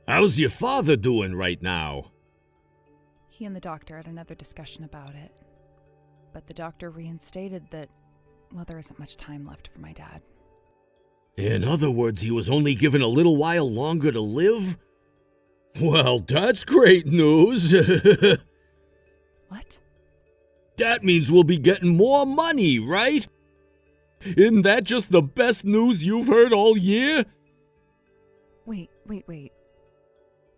How's your father doing right now? He and the doctor had another discussion about it. But the doctor reinstated that, well, there isn't much time left for my dad. In other words, he was only given a little while longer to live? Well, that's great news. What? That means we'll be getting more money, right? Isn't that just the best news you've heard all year? Wait.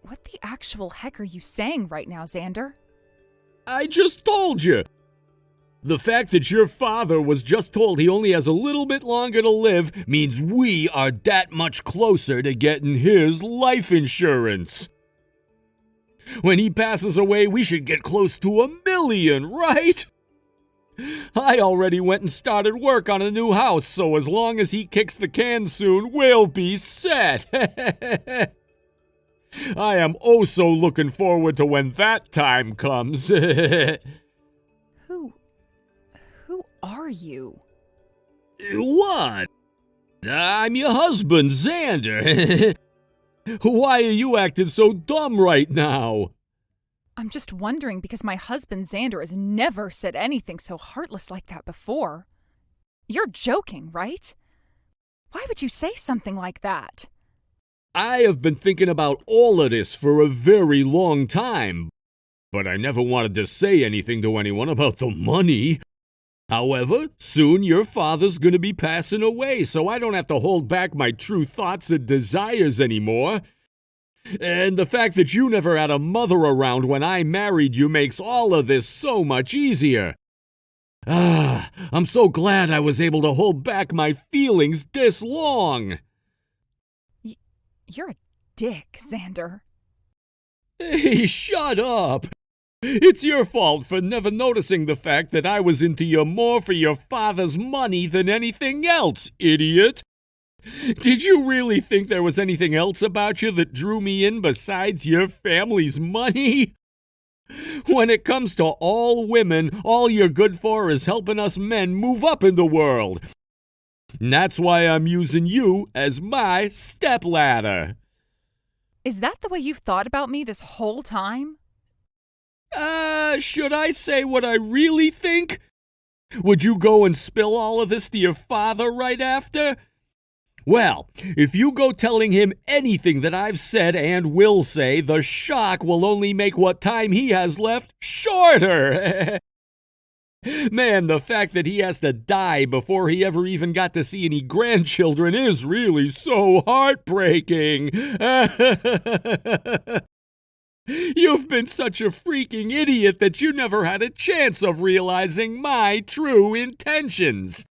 What the actual heck are you saying right now, Xander? I just told you. The fact that your father was just told he only has a little bit longer to live means we are that much closer to getting his life insurance. When he passes away, we should get close to $1 million, right? I already went and started work on a new house, so as long as he kicks the can soon, we'll be set. I am oh so looking forward to when that time comes. Who are you? What? I'm your husband, Xander. Why are you acting so dumb right now? I'm just wondering because my husband Xander has never said anything so heartless like that before. You're joking, right? Why would you say something like that? I have been thinking about all of this for a very long time, but I never wanted to say anything to anyone about the money. However, soon your father's going to be passing away, so I don't have to hold back my true thoughts and desires anymore. And the fact that you never had a mother around when I married you makes all of this so much easier. I'm so glad I was able to hold back my feelings this long. You're a dick, Xander. Hey, shut up. It's your fault for never noticing the fact that I was into you more for your father's money than anything else, idiot. Did you really think there was anything else about you that drew me in besides your family's money? When it comes to all women, all you're good for is helping us men move up in the world. And that's why I'm using you as my stepladder. Is that the way you've thought about me this whole time? Should I say what I really think? Would you go and spill all of this to your father right after? Well, if you go telling him anything that I've said and will say, the shock will only make what time he has left shorter. Man, the fact that he has to die before he ever even got to see any grandchildren is really so heartbreaking. You've been such a freaking idiot that you never had a chance of realizing my true intentions.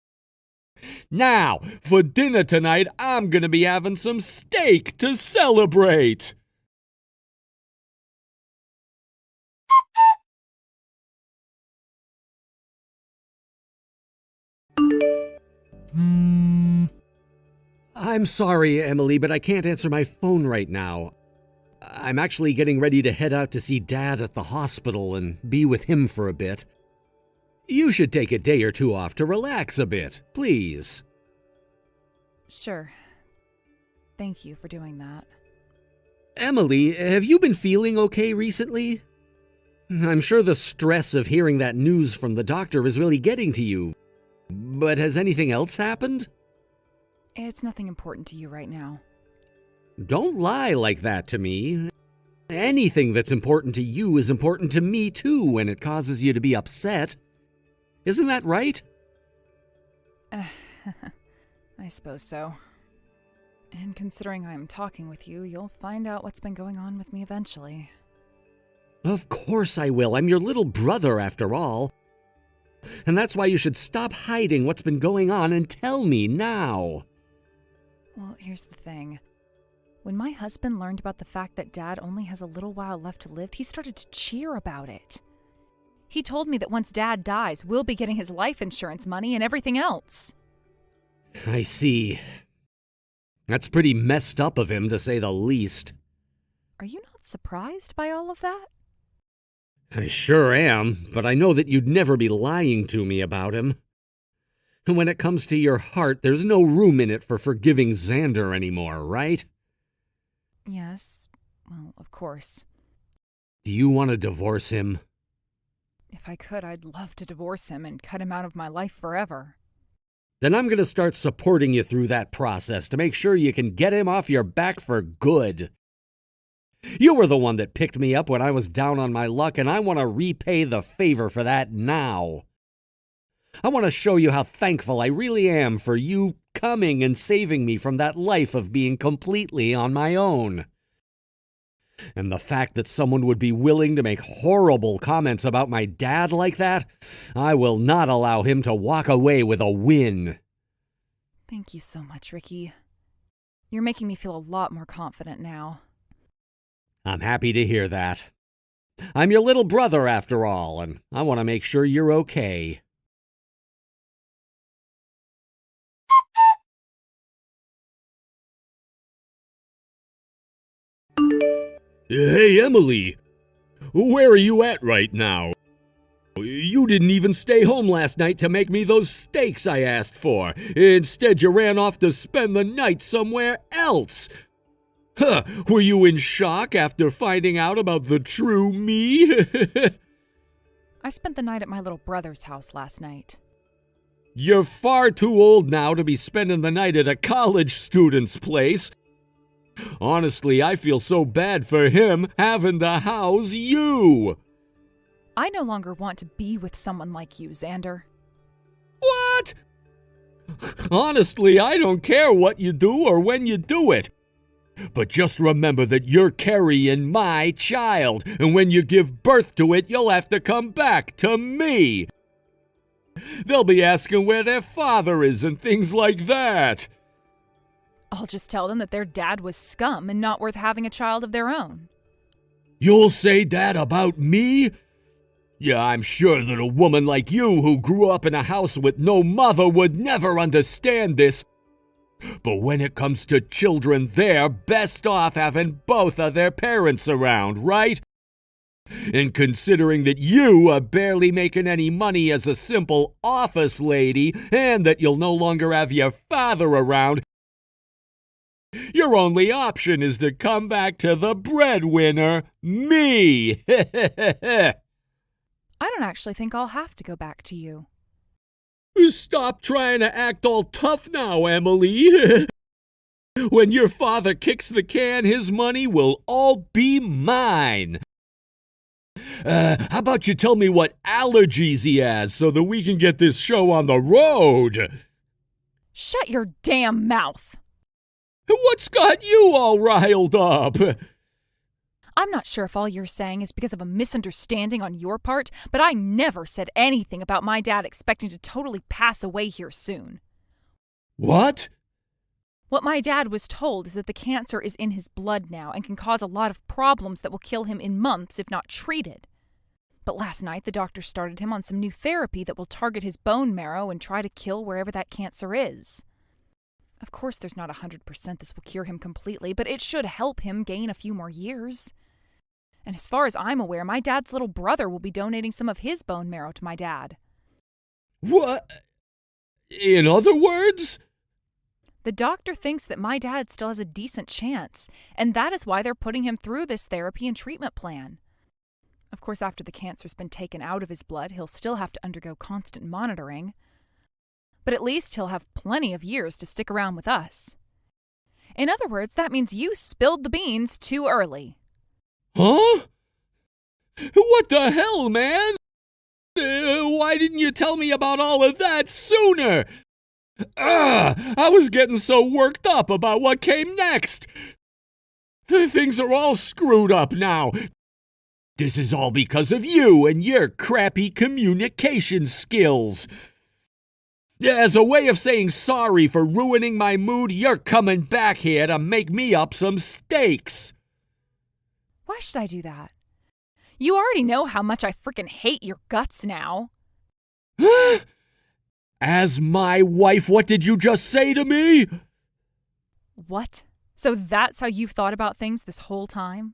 Now, for dinner tonight, I'm gonna be having some steak to celebrate. I'm sorry, Emily, but I can't answer my phone right now. I'm actually getting ready to head out to see Dad at the hospital and be with him for a bit. You should take a day or two off to relax a bit, please. Sure. Thank you for doing that. Emily, have you been feeling okay recently? I'm sure the stress of hearing that news from the doctor is really getting to you. But has anything else happened? It's nothing important to you right now. Don't lie like that to me. Anything that's important to you is important to me too when it causes you to be upset. Isn't that right? I suppose so. And considering I'm talking with you, you'll find out what's been going on with me eventually. Of course I will. I'm your little brother after all. And that's why you should stop hiding what's been going on and tell me now. Well, here's the thing. When my husband learned about the fact that Dad only has a little while left to live, he started to cheer about it. He told me that once Dad dies, we'll be getting his life insurance money and everything else. I see. That's pretty messed up of him, to say the least. Are you not surprised by all of that? I sure am, but I know that you'd never be lying to me about him. When it comes to your heart, there's no room in it for forgiving Xander anymore, right? Yes, Well, of course. Do you want to divorce him? If I could, I'd love to divorce him and cut him out of my life forever. Then I'm going to start supporting you through that process to make sure you can get him off your back for good. You were the one that picked me up when I was down on my luck, and I want to repay the favor for that now. I want to show you how thankful I really am for you coming and saving me from that life of being completely on my own. And the fact that someone would be willing to make horrible comments about my dad like that, I will not allow him to walk away with a win. Thank you so much, Ricky. You're making me feel a lot more confident now. I'm happy to hear that. I'm your little brother after all, and I want to make sure you're okay. Hey, Emily. Where are you at right now? You didn't even stay home last night to make me those steaks I asked for. Instead, you ran off to spend the night somewhere else. Huh, were you in shock after finding out about the true me? I spent the night at my little brother's house last night. You're far too old now to be spending the night at a college student's place. Honestly, I feel so bad for him having to house you. I no longer want to be with someone like you, Xander. What? Honestly, I don't care what you do or when you do it. But just remember that you're carrying my child, and when you give birth to it, you'll have to come back to me. They'll be asking where their father is and things like that. I'll just tell them that their dad was scum and not worth having a child of their own. You'll say that about me? Yeah, I'm sure that a woman like you who grew up in a house with no mother would never understand this. But when it comes to children, they're best off having both of their parents around, right? And considering that you are barely making any money as a simple office lady, and that you'll no longer have your father around, your only option is to come back to the breadwinner, me. I don't actually think I'll have to go back to you. Stop trying to act all tough now, Emily. When your father kicks the can, his money will all be mine. How about you tell me what allergies he has so that we can get this show on the road? Shut your damn mouth! What's got you all riled up? I'm not sure if all you're saying is because of a misunderstanding on your part, but I never said anything about my dad expecting to totally pass away here soon. What? What my dad was told is that the cancer is in his blood now and can cause a lot of problems that will kill him in months if not treated. But last night the doctor started him on some new therapy that will target his bone marrow and try to kill wherever that cancer is. Of course there's not 100% this will cure him completely, but it should help him gain a few more years. And as far as I'm aware, my dad's little brother will be donating some of his bone marrow to my dad. What? In other words? The doctor thinks that my dad still has a decent chance, and that is why they're putting him through this therapy and treatment plan. Of course, after the cancer's been taken out of his blood, he'll still have to undergo constant monitoring. But at least he'll have plenty of years to stick around with us. In other words, that means you spilled the beans too early. Huh? What the hell, man? Why didn't you tell me about all of that sooner? I was getting so worked up about what came next. Things are all screwed up now. This is all because of you and your crappy communication skills. As a way of saying sorry for ruining my mood, you're coming back here to make me up some steaks. Why should I do that? You already know how much I frickin' hate your guts now. As my wife, what did you just say to me? What? So that's how you've thought about things this whole time?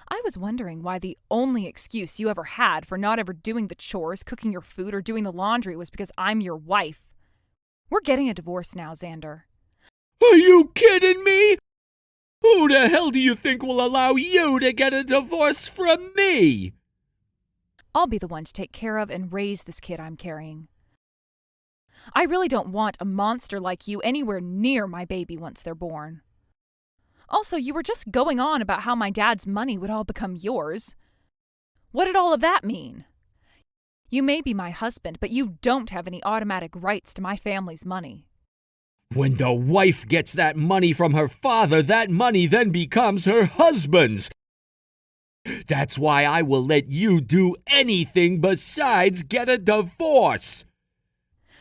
I was wondering why the only excuse you ever had for not ever doing the chores, cooking your food, or doing the laundry was because I'm your wife. We're getting a divorce now, Xander. Are you kidding me? Who the hell do you think will allow you to get a divorce from me? I'll be the one to take care of and raise this kid I'm carrying. I really don't want a monster like you anywhere near my baby once they're born. Also, you were just going on about how my dad's money would all become yours. What did all of that mean? You may be my husband, but you don't have any automatic rights to my family's money. When the wife gets that money from her father, that money then becomes her husband's. That's why I will let you do anything besides get a divorce.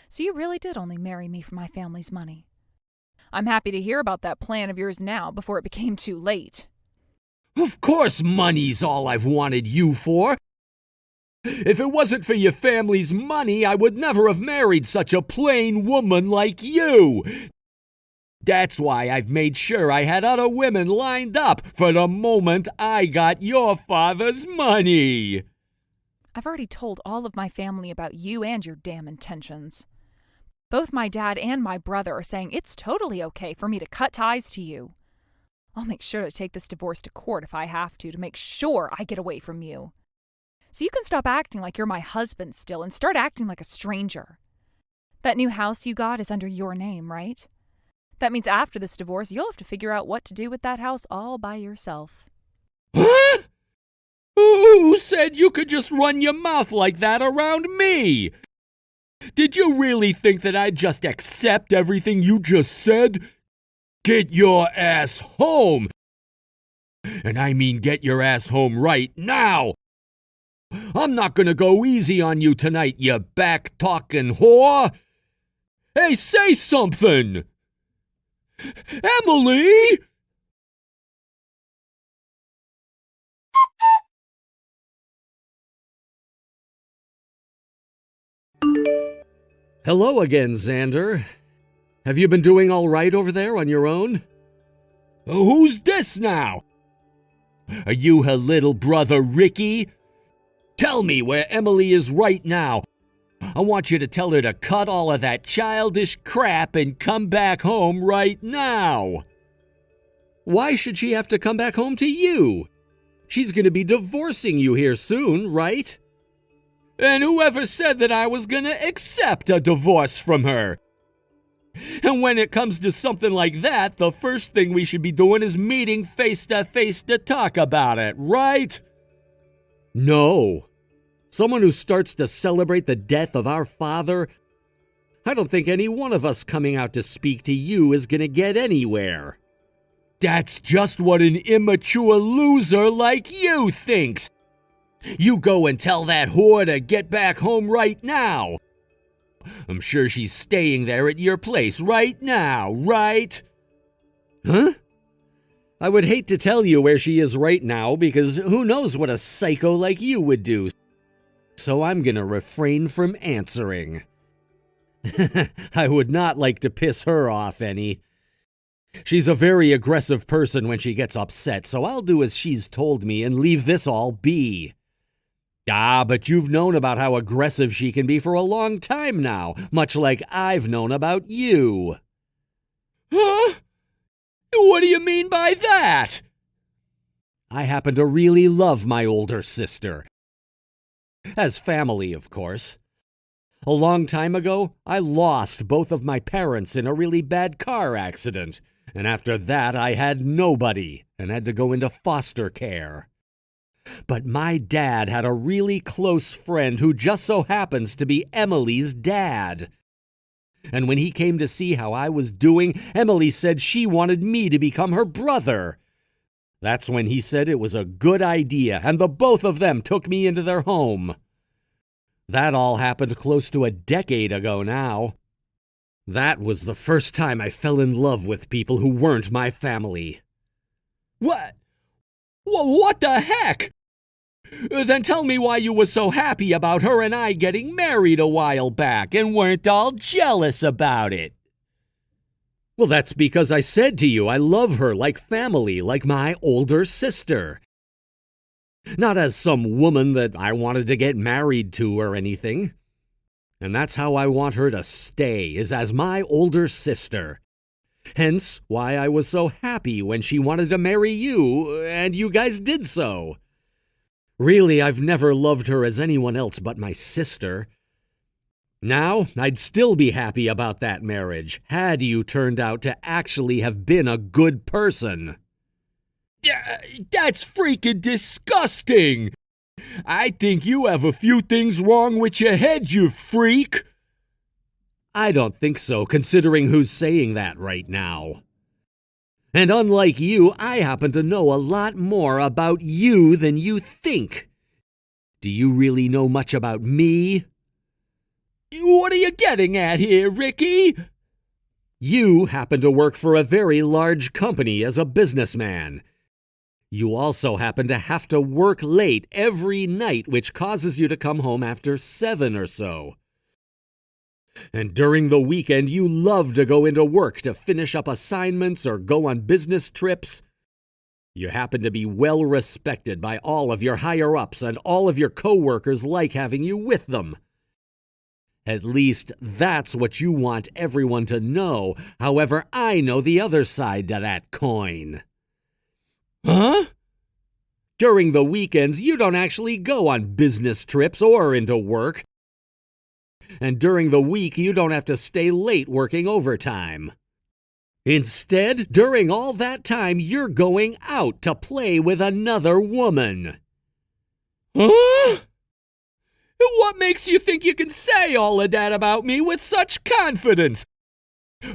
So you really did only marry me for my family's money. I'm happy to hear about that plan of yours now before it became too late. Of course money's all I've wanted you for. If it wasn't for your family's money, I would never have married such a plain woman like you. That's why I've made sure I had other women lined up for the moment I got your father's money. I've already told all of my family about you and your damn intentions. Both my dad and my brother are saying it's totally okay for me to cut ties to you. I'll make sure to take this divorce to court if I have to make sure I get away from you. So you can stop acting like you're my husband still and start acting like a stranger. That new house you got is under your name, right? That means after this divorce, you'll have to figure out what to do with that house all by yourself. Huh? Who said you could just run your mouth like that around me? Did you really think that I'd just accept everything you just said? Get your ass home! And I mean get your ass home right now! I'm not gonna go easy on you tonight, you back-talking whore! Hey, say something! Emily! Hello again, Xander. Have you been doing all right over there on your own? Who's this now? Are you her little brother, Ricky? Tell me where Emily is right now. I want you to tell her to cut all of that childish crap and come back home right now. Why should she have to come back home to you? She's going to be divorcing you here soon, right? And whoever said that I was going to accept a divorce from her? And when it comes to something like that, the first thing we should be doing is meeting face to face to talk about it, right? No. Someone who starts to celebrate the death of our father? I don't think any one of us coming out to speak to you is going to get anywhere. That's just what an immature loser like you thinks. You go and tell that whore to get back home right now. I'm sure she's staying there at your place right now, right? Huh? I would hate to tell you where she is right now because who knows what a psycho like you would do. So I'm gonna refrain from answering. I would not like to piss her off any. She's a very aggressive person when she gets upset, so I'll do as she's told me and leave this all be. Ah, but you've known about how aggressive she can be for a long time now, much like I've known about you. Huh? What do you mean by that? I happen to really love my older sister. As family, of course. A long time ago, I lost both of my parents in a really bad car accident, and after that I had nobody and had to go into foster care. But my dad had a really close friend who just so happens to be Emily's dad. And when he came to see how I was doing, Emily said she wanted me to become her brother. That's when he said it was a good idea, and the both of them took me into their home. That all happened close to a decade ago now. That was the first time I fell in love with people who weren't my family. What? What the heck? Then tell me why you were so happy about her and I getting married a while back and weren't all jealous about it. Well, that's because I said to you I love her like family, like my older sister. Not as some woman that I wanted to get married to or anything. And that's how I want her to stay, is as my older sister. Hence why I was so happy when she wanted to marry you, and you guys did so. Really, I've never loved her as anyone else but my sister. Now, I'd still be happy about that marriage, had you turned out to actually have been a good person. That's freaking disgusting! I think you have a few things wrong with your head, you freak! I don't think so, considering who's saying that right now. And unlike you, I happen to know a lot more about you than you think. Do you really know much about me? What are you getting at here, Ricky? You happen to work for a very large company as a businessman. You also happen to have to work late every night, which causes you to come home after 7 or so. And during the weekend, you love to go into work to finish up assignments or go on business trips. You happen to be well respected by all of your higher-ups, and all of your coworkers like having you with them. At least that's what you want everyone to know. However, I know the other side to that coin. Huh? During the weekends, you don't actually go on business trips or into work. And during the week, you don't have to stay late working overtime. Instead, during all that time, you're going out to play with another woman. Huh? What makes you think you can say all of that about me with such confidence?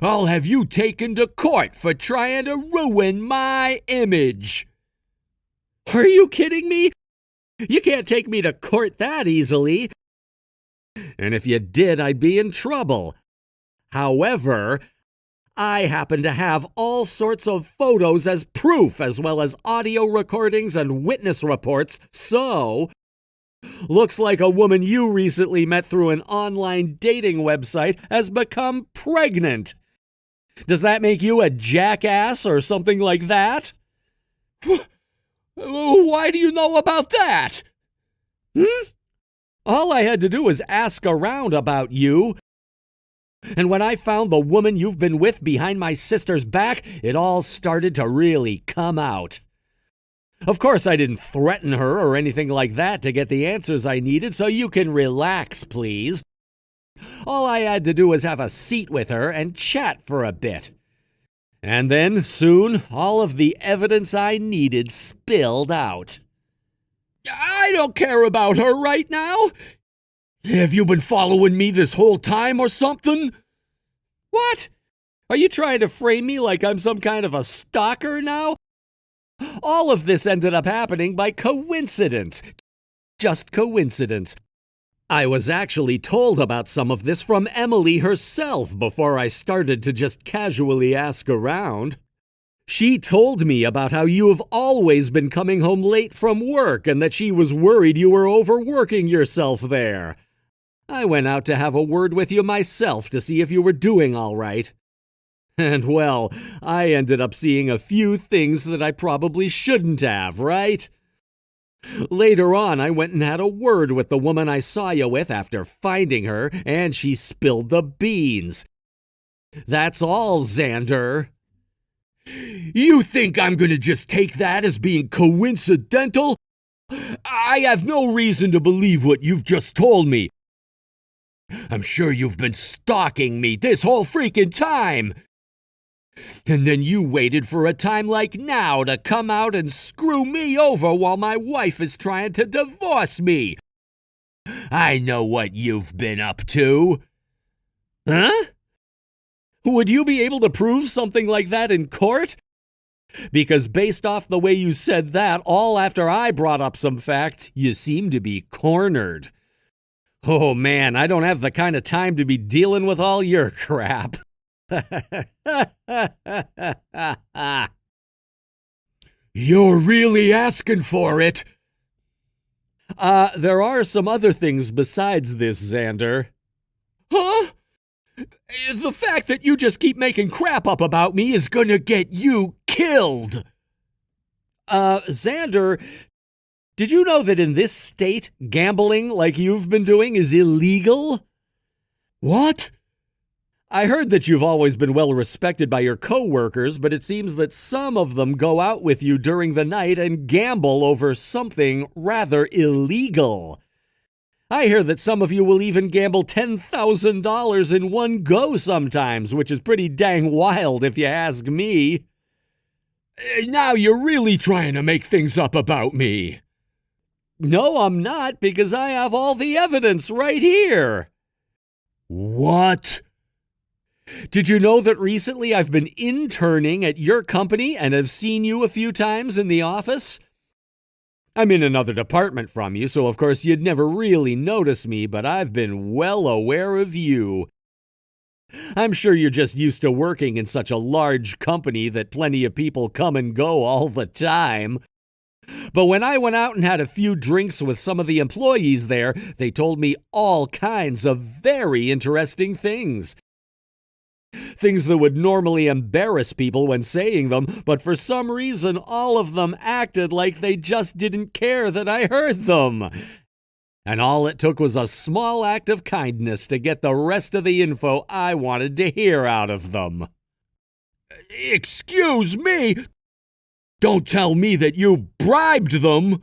I'll have you taken to court for trying to ruin my image. Are you kidding me? You can't take me to court that easily. And if you did, I'd be in trouble. However, I happen to have all sorts of photos as proof, as well as audio recordings and witness reports, so looks like a woman you recently met through an online dating website has become pregnant. Does that make you a jackass or something like that? Why do you know about that? All I had to do was ask around about you. And when I found the woman you've been with behind my sister's back, it all started to really come out. Of course, I didn't threaten her or anything like that to get the answers I needed, so you can relax, please. All I had to do was have a seat with her and chat for a bit. And then, soon, all of the evidence I needed spilled out. I don't care about her right now. Have you been following me this whole time or something? What? Are you trying to frame me like I'm some kind of a stalker now? All of this ended up happening by coincidence. Just coincidence. I was actually told about some of this from Emily herself before I started to just casually ask around. She told me about how you have always been coming home late from work and that she was worried you were overworking yourself there. I went out to have a word with you myself to see if you were doing all right. And well, I ended up seeing a few things that I probably shouldn't have, right? Later on, I went and had a word with the woman I saw you with after finding her, and she spilled the beans. That's all, Xander. You think I'm gonna just take that as being coincidental? I have no reason to believe what you've just told me. I'm sure you've been stalking me this whole freaking time. And then you waited for a time like now to come out and screw me over while my wife is trying to divorce me. I know what you've been up to. Huh? Would you be able to prove something like that in court? Because based off the way you said that, all after I brought up some facts, you seem to be cornered. Oh man, I don't have the kind of time to be dealing with all your crap. You're really asking for it. There are some other things besides this, Xander. Huh? The fact that you just keep making crap up about me is gonna get you killed. Xander, did you know that in this state, gambling like you've been doing is illegal? What? I heard that you've always been well respected by your coworkers, but it seems that some of them go out with you during the night and gamble over something rather illegal. I hear that some of you will even gamble $10,000 in one go sometimes, which is pretty dang wild if you ask me. Now you're really trying to make things up about me. No, I'm not, because I have all the evidence right here. What? Did you know that recently I've been interning at your company and have seen you a few times in the office? I'm in another department from you, so of course you'd never really notice me, but I've been well aware of you. I'm sure you're just used to working in such a large company that plenty of people come and go all the time. But when I went out and had a few drinks with some of the employees there, they told me all kinds of very interesting things. Things that would normally embarrass people when saying them, but for some reason all of them acted like they just didn't care that I heard them. And all it took was a small act of kindness to get the rest of the info I wanted to hear out of them. Excuse me? Don't tell me that you bribed them!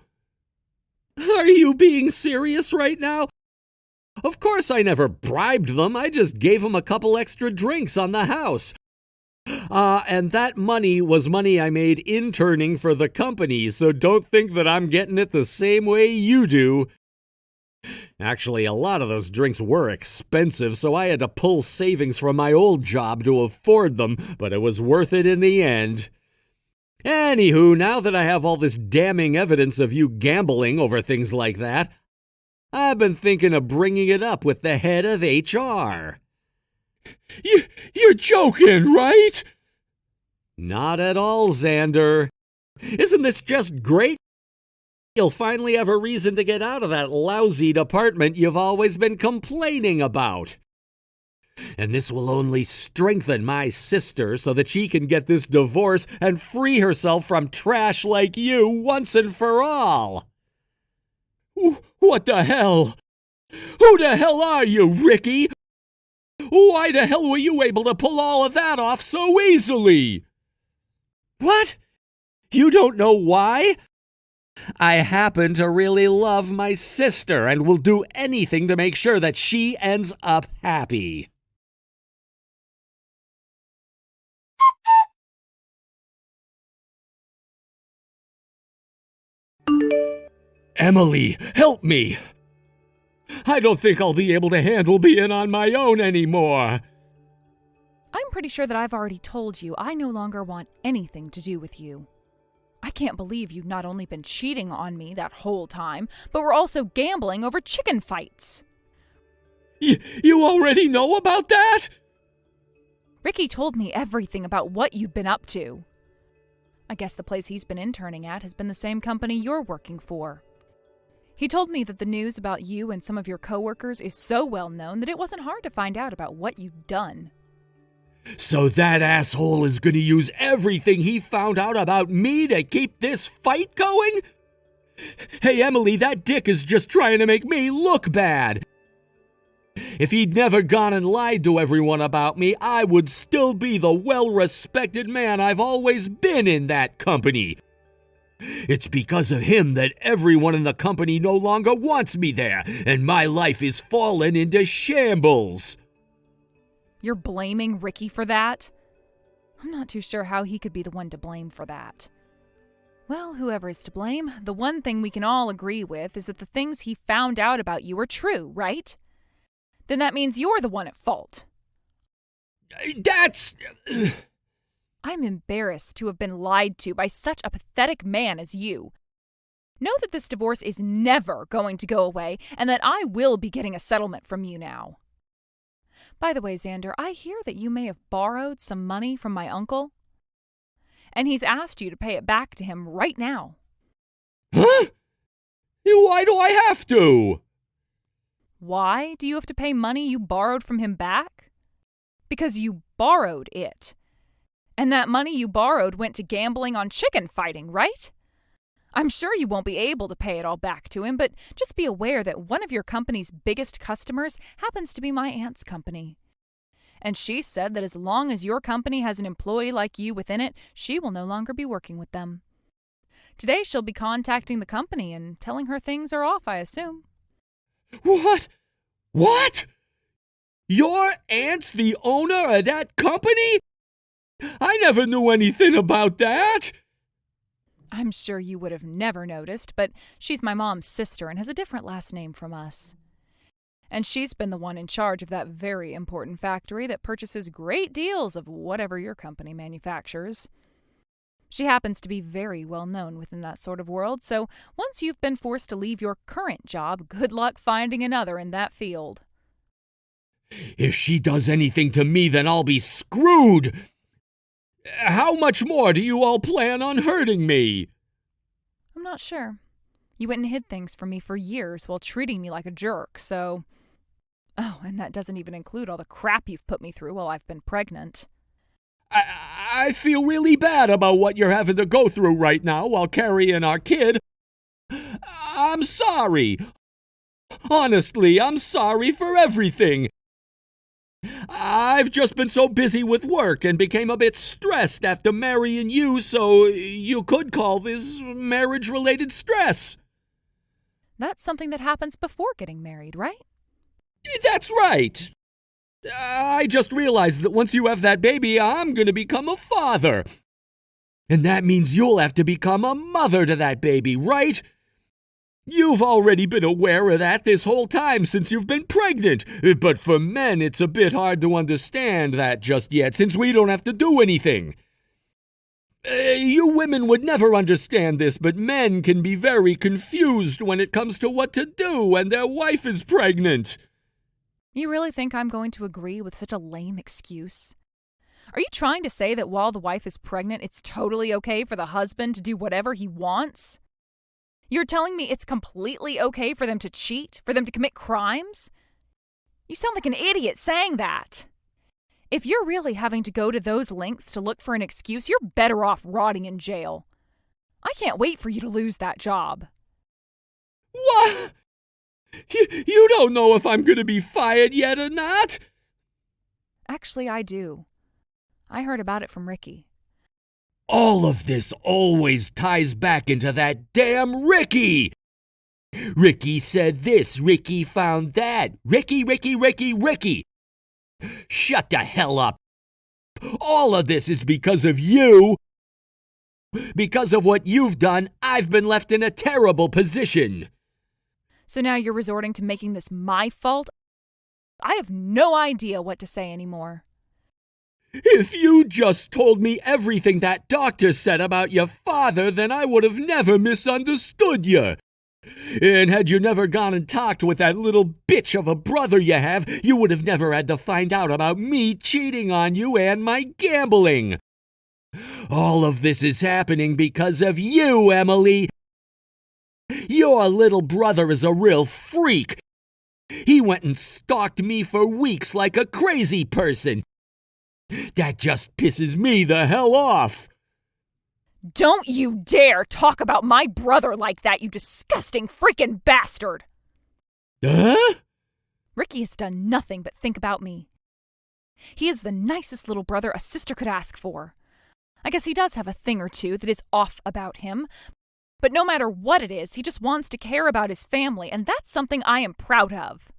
Are you being serious right now? Of course I never bribed them. I just gave them a couple extra drinks on the house. And that money was money I made interning for the company, so don't think that I'm getting it the same way you do. Actually, a lot of those drinks were expensive, so I had to pull savings from my old job to afford them, but it was worth it in the end. Anywho, now that I have all this damning evidence of you gambling over things like that, I've been thinking of bringing it up with the head of HR. You're joking, right? Not at all, Xander. Isn't this just great? You'll finally have a reason to get out of that lousy department you've always been complaining about. And this will only strengthen my sister so that she can get this divorce and free herself from trash like you once and for all. What the hell? Who the hell are you, Ricky? Why the hell were you able to pull all of that off so easily? What? You don't know why? I happen to really love my sister and will do anything to make sure that she ends up happy. Emily, help me! I don't think I'll be able to handle being on my own anymore. I'm pretty sure that I've already told you I no longer want anything to do with you. I can't believe you've not only been cheating on me that whole time, but we're also gambling over chicken fights. You already know about that? Ricky told me everything about what you've been up to. I guess the place he's been interning at has been the same company you're working for. He told me that the news about you and some of your coworkers is so well known that it wasn't hard to find out about what you'd done. So that asshole is gonna use everything he found out about me to keep this fight going? Hey, Emily, that dick is just trying to make me look bad. If he'd never gone and lied to everyone about me, I would still be the well-respected man I've always been in that company. It's because of him that everyone in the company no longer wants me there, and my life is fallen into shambles. You're blaming Ricky for that? I'm not too sure how he could be the one to blame for that. Well, whoever is to blame, the one thing we can all agree with is that the things he found out about you are true, right? Then that means you're the one at fault. That's... I'm embarrassed to have been lied to by such a pathetic man as you. Know that this divorce is never going to go away and that I will be getting a settlement from you now. By the way, Xander, I hear that you may have borrowed some money from my uncle, and he's asked you to pay it back to him right now. Huh? Why do I have to? Why do you have to pay money you borrowed from him back? Because you borrowed it. And that money you borrowed went to gambling on chicken fighting, right? I'm sure you won't be able to pay it all back to him, but just be aware that one of your company's biggest customers happens to be my aunt's company. And she said that as long as your company has an employee like you within it, she will no longer be working with them. Today she'll be contacting the company and telling her things are off, I assume. What? What? Your aunt's the owner of that company? I never knew anything about that. I'm sure you would have never noticed, but she's my mom's sister and has a different last name from us. And she's been the one in charge of that very important factory that purchases great deals of whatever your company manufactures. She happens to be very well known within that sort of world, so once you've been forced to leave your current job, good luck finding another in that field. If she does anything to me, then I'll be screwed. How much more do you all plan on hurting me? I'm not sure. You went and hid things from me for years while treating me like a jerk, so... Oh, and that doesn't even include all the crap you've put me through while I've been pregnant. I feel really bad about what you're having to go through right now while carrying our kid. I'm sorry. Honestly, I'm sorry for everything. I've just been so busy with work and became a bit stressed after marrying you, so you could call this marriage-related stress. That's something that happens before getting married, right? That's right. I just realized that once you have that baby, I'm going to become a father. And that means you'll have to become a mother to that baby, right? You've already been aware of that this whole time since you've been pregnant. But for men, it's a bit hard to understand that just yet, since we don't have to do anything. You women would never understand this, but men can be very confused when it comes to what to do when their wife is pregnant. You really think I'm going to agree with such a lame excuse? Are you trying to say that while the wife is pregnant, it's totally okay for the husband to do whatever he wants? You're telling me it's completely okay for them to cheat, for them to commit crimes? You sound like an idiot saying that. If you're really having to go to those lengths to look for an excuse, you're better off rotting in jail. I can't wait for you to lose that job. What? You don't know if I'm going to be fired yet or not? Actually, I do. I heard about it from Ricky. All of this always ties back into that damn Ricky! Ricky said this, Ricky found that. Ricky. Shut the hell up. All of this is because of you. Because of what you've done, I've been left in a terrible position. So now you're resorting to making this my fault? I have no idea what to say anymore. If you just told me everything that doctor said about your father, then I would have never misunderstood you. And had you never gone and talked with that little bitch of a brother you have, you would have never had to find out about me cheating on you and my gambling. All of this is happening because of you, Emily. Your little brother is a real freak. He went and stalked me for weeks like a crazy person. That just pisses me the hell off. Don't you dare talk about my brother like that, you disgusting freaking bastard! Huh? Ricky has done nothing but think about me. He is the nicest little brother a sister could ask for. I guess he does have a thing or two that is off about him, but no matter what it is, he just wants to care about his family, and that's something I am proud of.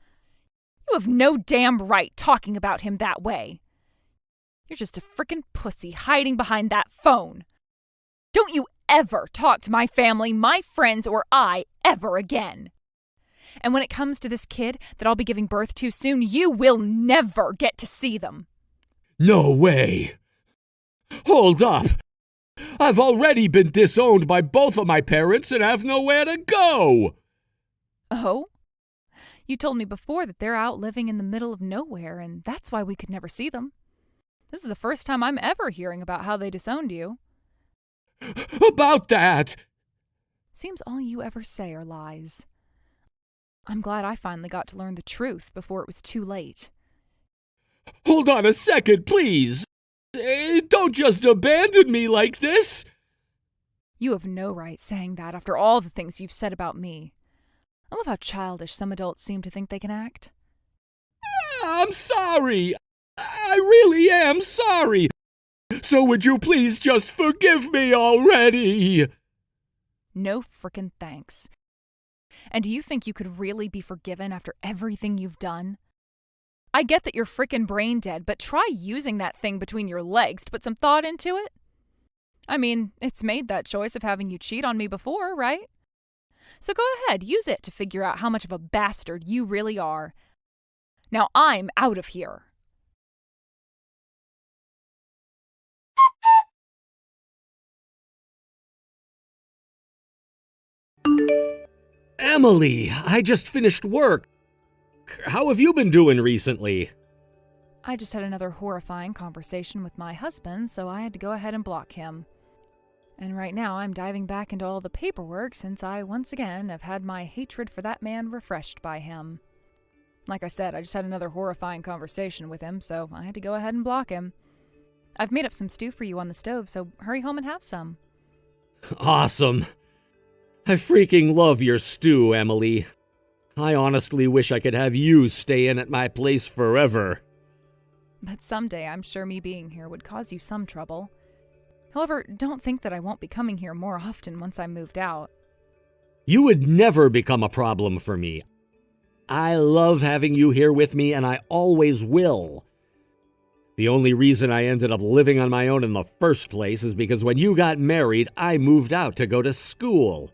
You have no damn right talking about him that way. You're just a frickin' pussy hiding behind that phone. Don't you ever talk to my family, my friends, or I ever again. And when it comes to this kid that I'll be giving birth to soon, you will never get to see them. No way. Hold up. I've already been disowned by both of my parents and have nowhere to go. Oh? You told me before that they're out living in the middle of nowhere, and that's why we could never see them. This is the first time I'm ever hearing about how they disowned you. About that! Seems all you ever say are lies. I'm glad I finally got to learn the truth before it was too late. Hold on a second, please. Don't just abandon me like this. You have no right saying that after all the things you've said about me. I love how childish some adults seem to think they can act. I'm sorry. I really am sorry. So would you please just forgive me already? No frickin' thanks. And do you think you could really be forgiven after everything you've done? I get that you're frickin' brain dead, but try using that thing between your legs to put some thought into it. I mean, it's made that choice of having you cheat on me before, right? So go ahead, use it to figure out how much of a bastard you really are. Now I'm out of here. Emily, I just finished work. How have you been doing recently? I just had another horrifying conversation with my husband, so I had to go ahead and block him. And right now I'm diving back into all the paperwork since I once again have had my hatred for that man refreshed by him. Like I said, I just had another horrifying conversation with him, so I had to go ahead and block him. I've made up some stew for you on the stove, so hurry home and have some. Awesome. I freaking love your stew, Emily. I honestly wish I could have you stay in at my place forever. But someday I'm sure me being here would cause you some trouble. However, don't think that I won't be coming here more often once I'm moved out. You would never become a problem for me. I love having you here with me, and I always will. The only reason I ended up living on my own in the first place is because when you got married, I moved out to go to school.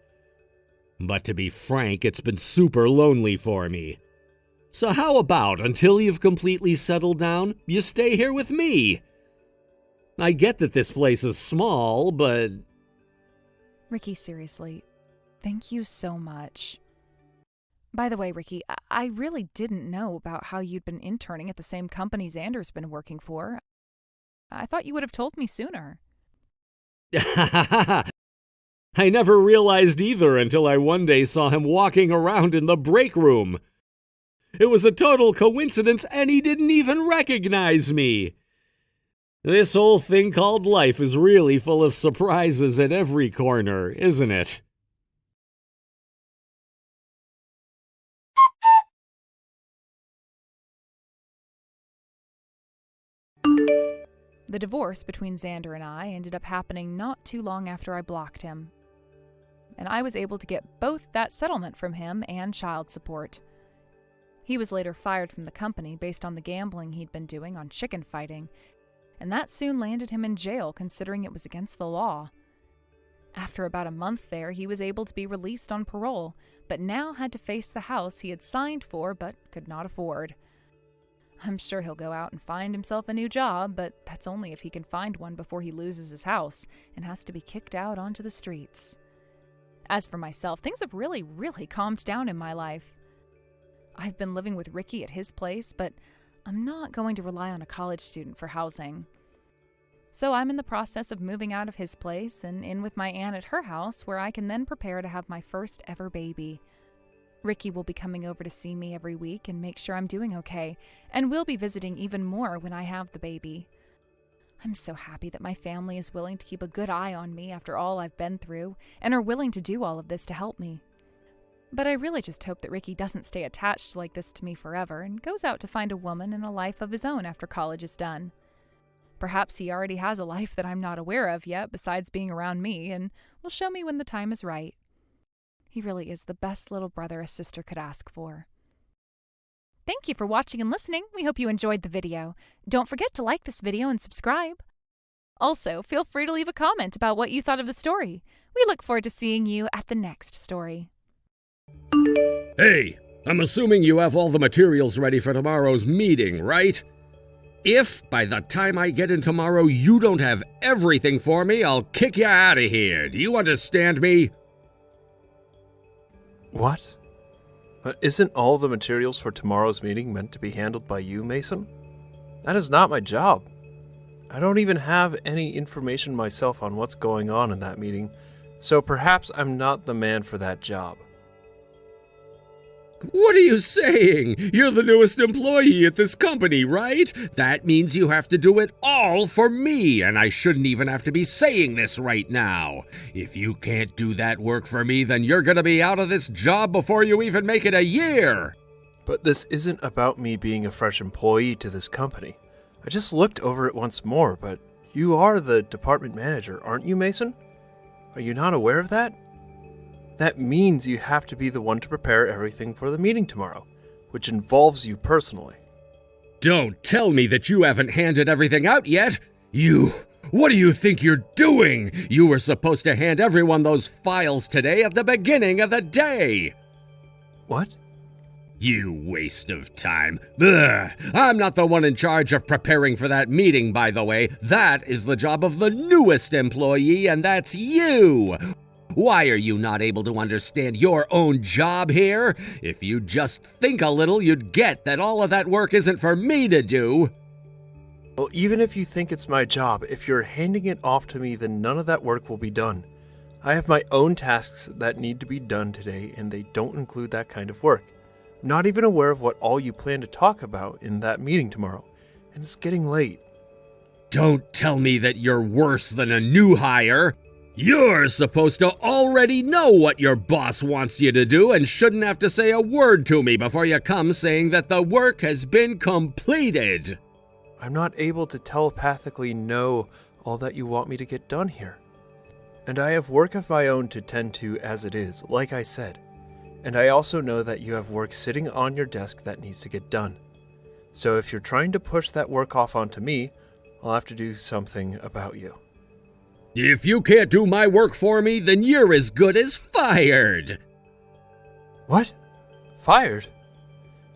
But to be frank, it's been super lonely for me. So how about, until you've completely settled down, you stay here with me? I get that this place is small, but... Ricky, seriously, thank you so much. By the way, Ricky, I really didn't know about how you'd been interning at the same company Xander's been working for. I thought you would have told me sooner. I never realized either until I one day saw him walking around in the break room. It was a total coincidence, and he didn't even recognize me. This whole thing called life is really full of surprises at every corner, isn't it? The divorce between Xander and I ended up happening not too long after I blocked him. And I was able to get both that settlement from him and child support. He was later fired from the company based on the gambling he'd been doing on chicken fighting, and that soon landed him in jail considering it was against the law. After about a month there, he was able to be released on parole, but now had to face the house he had signed for but could not afford. I'm sure he'll go out and find himself a new job, but that's only if he can find one before he loses his house and has to be kicked out onto the streets. As for myself, things have really calmed down in my life. I've been living with Ricky at his place, but I'm not going to rely on a college student for housing. So I'm in the process of moving out of his place and in with my aunt at her house, where I can then prepare to have my first ever baby. Ricky will be coming over to see me every week and make sure I'm doing okay, and we'll be visiting even more when I have the baby. I'm so happy that my family is willing to keep a good eye on me after all I've been through, and are willing to do all of this to help me. But I really just hope that Ricky doesn't stay attached like this to me forever and goes out to find a woman and a life of his own after college is done. Perhaps he already has a life that I'm not aware of yet besides being around me, and will show me when the time is right. He really is the best little brother a sister could ask for. Thank you for watching and listening. We hope you enjoyed the video. Don't forget to like this video and subscribe. Also, feel free to leave a comment about what you thought of the story. We look forward to seeing you at the next story. Hey, I'm assuming you have all the materials ready for tomorrow's meeting, right? If, by the time I get in tomorrow, you don't have everything for me, I'll kick you out of here. Do you understand me? What? Isn't all the materials for tomorrow's meeting meant to be handled by you, Mason? That is not my job. I don't even have any information myself on what's going on in that meeting, so perhaps I'm not the man for that job. What are you saying? You're the newest employee at this company, right? That means you have to do it all for me, and I shouldn't even have to be saying this right now. If you can't do that work for me, then you're gonna be out of this job before you even make it a year. But this isn't about me being a fresh employee to this company. I just looked over it once more, but you are the department manager, aren't you, Mason? Are you not aware of that? That means you have to be the one to prepare everything for the meeting tomorrow, which involves you personally. Don't tell me that you haven't handed everything out yet. What do you think you're doing? You were supposed to hand everyone those files today at the beginning of the day. What? You waste of time. Ugh. I'm not the one in charge of preparing for that meeting, by the way. That is the job of the newest employee, and that's you. Why are you not able to understand your own job here? If you just think a little, you'd get that all of that work isn't for me to do. Well, even if you think it's my job, if you're handing it off to me, then none of that work will be done. I have my own tasks that need to be done today, and they don't include that kind of work. I'm not even aware of what all you plan to talk about in that meeting tomorrow, and it's getting late. Don't tell me that you're worse than a new hire. You're supposed to already know what your boss wants you to do and shouldn't have to say a word to me before you come saying that the work has been completed. I'm not able to telepathically know all that you want me to get done here. And I have work of my own to tend to as it is, like I said. And I also know that you have work sitting on your desk that needs to get done. So if you're trying to push that work off onto me, I'll have to do something about you. If you can't do my work for me, then you're as good as fired. What? Fired?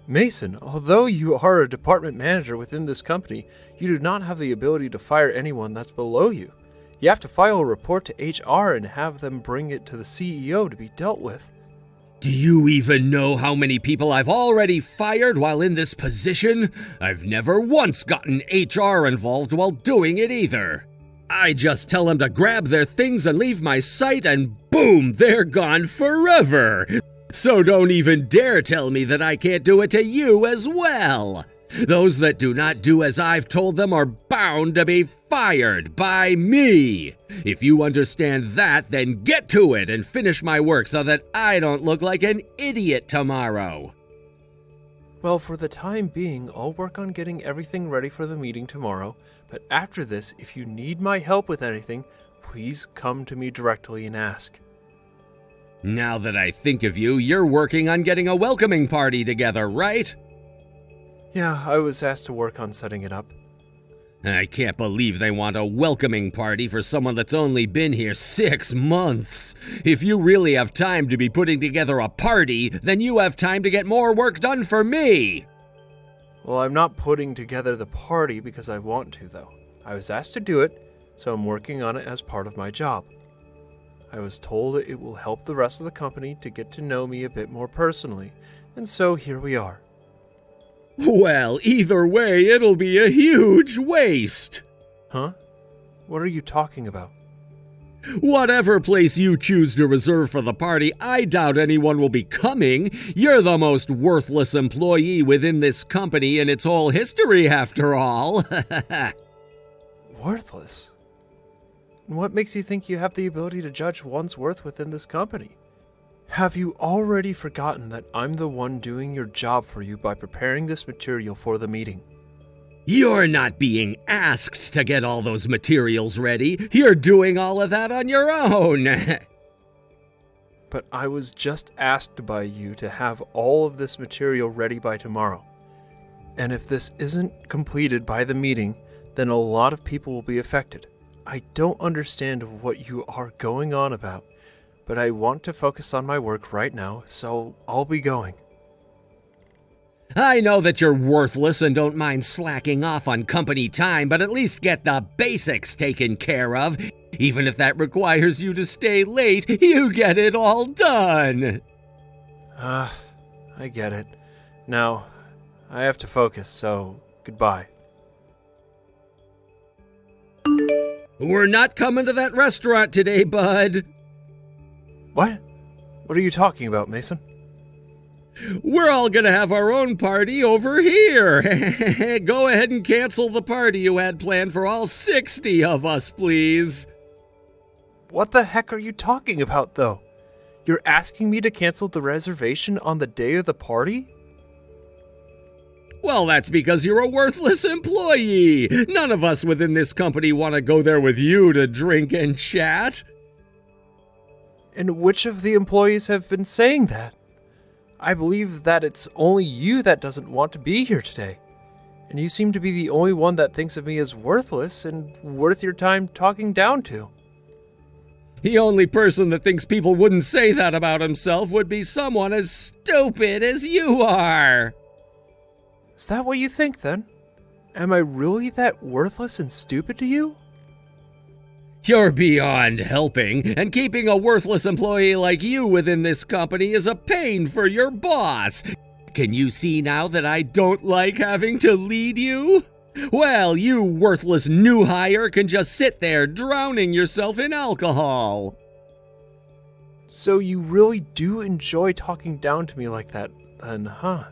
Mason, although you are a department manager within this company, you do not have the ability to fire anyone that's below you. You have to file a report to HR and have them bring it to the CEO to be dealt with. Do you even know how many people I've already fired while in this position? I've never once gotten HR involved while doing it either. I just tell them to grab their things and leave my site, and boom, they're gone forever. So don't even dare tell me that I can't do it to you as well. Those that do not do as I've told them are bound to be fired by me. If you understand that, then get to it and finish my work so that I don't look like an idiot tomorrow. Well, for the time being, I'll work on getting everything ready for the meeting tomorrow, but after this, if you need my help with anything, please come to me directly and ask. Now that I think of you, you're working on getting a welcoming party together, right? Yeah, I was asked to work on setting it up. I can't believe they want a welcoming party for someone that's only been here 6 months. If you really have time to be putting together a party, then you have time to get more work done for me. Well, I'm not putting together the party because I want to, though. I was asked to do it, so I'm working on it as part of my job. I was told it will help the rest of the company to get to know me a bit more personally, and so here we are. Well, either way, it'll be a huge waste. Huh? What are you talking about? Whatever place you choose to reserve for the party, I doubt anyone will be coming. You're the most worthless employee within this company in its whole history, after all. Worthless? What makes you think you have the ability to judge one's worth within this company? Have you already forgotten that I'm the one doing your job for you by preparing this material for the meeting? You're not being asked to get all those materials ready. You're doing all of that on your own. But I was just asked by you to have all of this material ready by tomorrow. And if this isn't completed by the meeting, then a lot of people will be affected. I don't understand what you are going on about, but I want to focus on my work right now, so I'll be going. I know that you're worthless and don't mind slacking off on company time, but at least get the basics taken care of. Even if that requires you to stay late, you get it all done. I get it. Now, I have to focus, so goodbye. We're not coming to that restaurant today, bud. What? What are you talking about, Mason? We're all gonna have our own party over here. Go ahead and cancel the party you had planned for all 60 of us, please. What the heck are you talking about, though? You're asking me to cancel the reservation on the day of the party? Well, that's because you're a worthless employee. None of us within this company want to go there with you to drink and chat. And which of the employees have been saying that? I believe that it's only you that doesn't want to be here today. And you seem to be the only one that thinks of me as worthless and worth your time talking down to. The only person that thinks people wouldn't say that about himself would be someone as stupid as you are. Is that what you think, then? Am I really that worthless and stupid to you? You're beyond helping, and keeping a worthless employee like you within this company is a pain for your boss. Can you see now that I don't like having to lead you? Well, you worthless new hire can just sit there drowning yourself in alcohol. So you really do enjoy talking down to me like that, then, huh?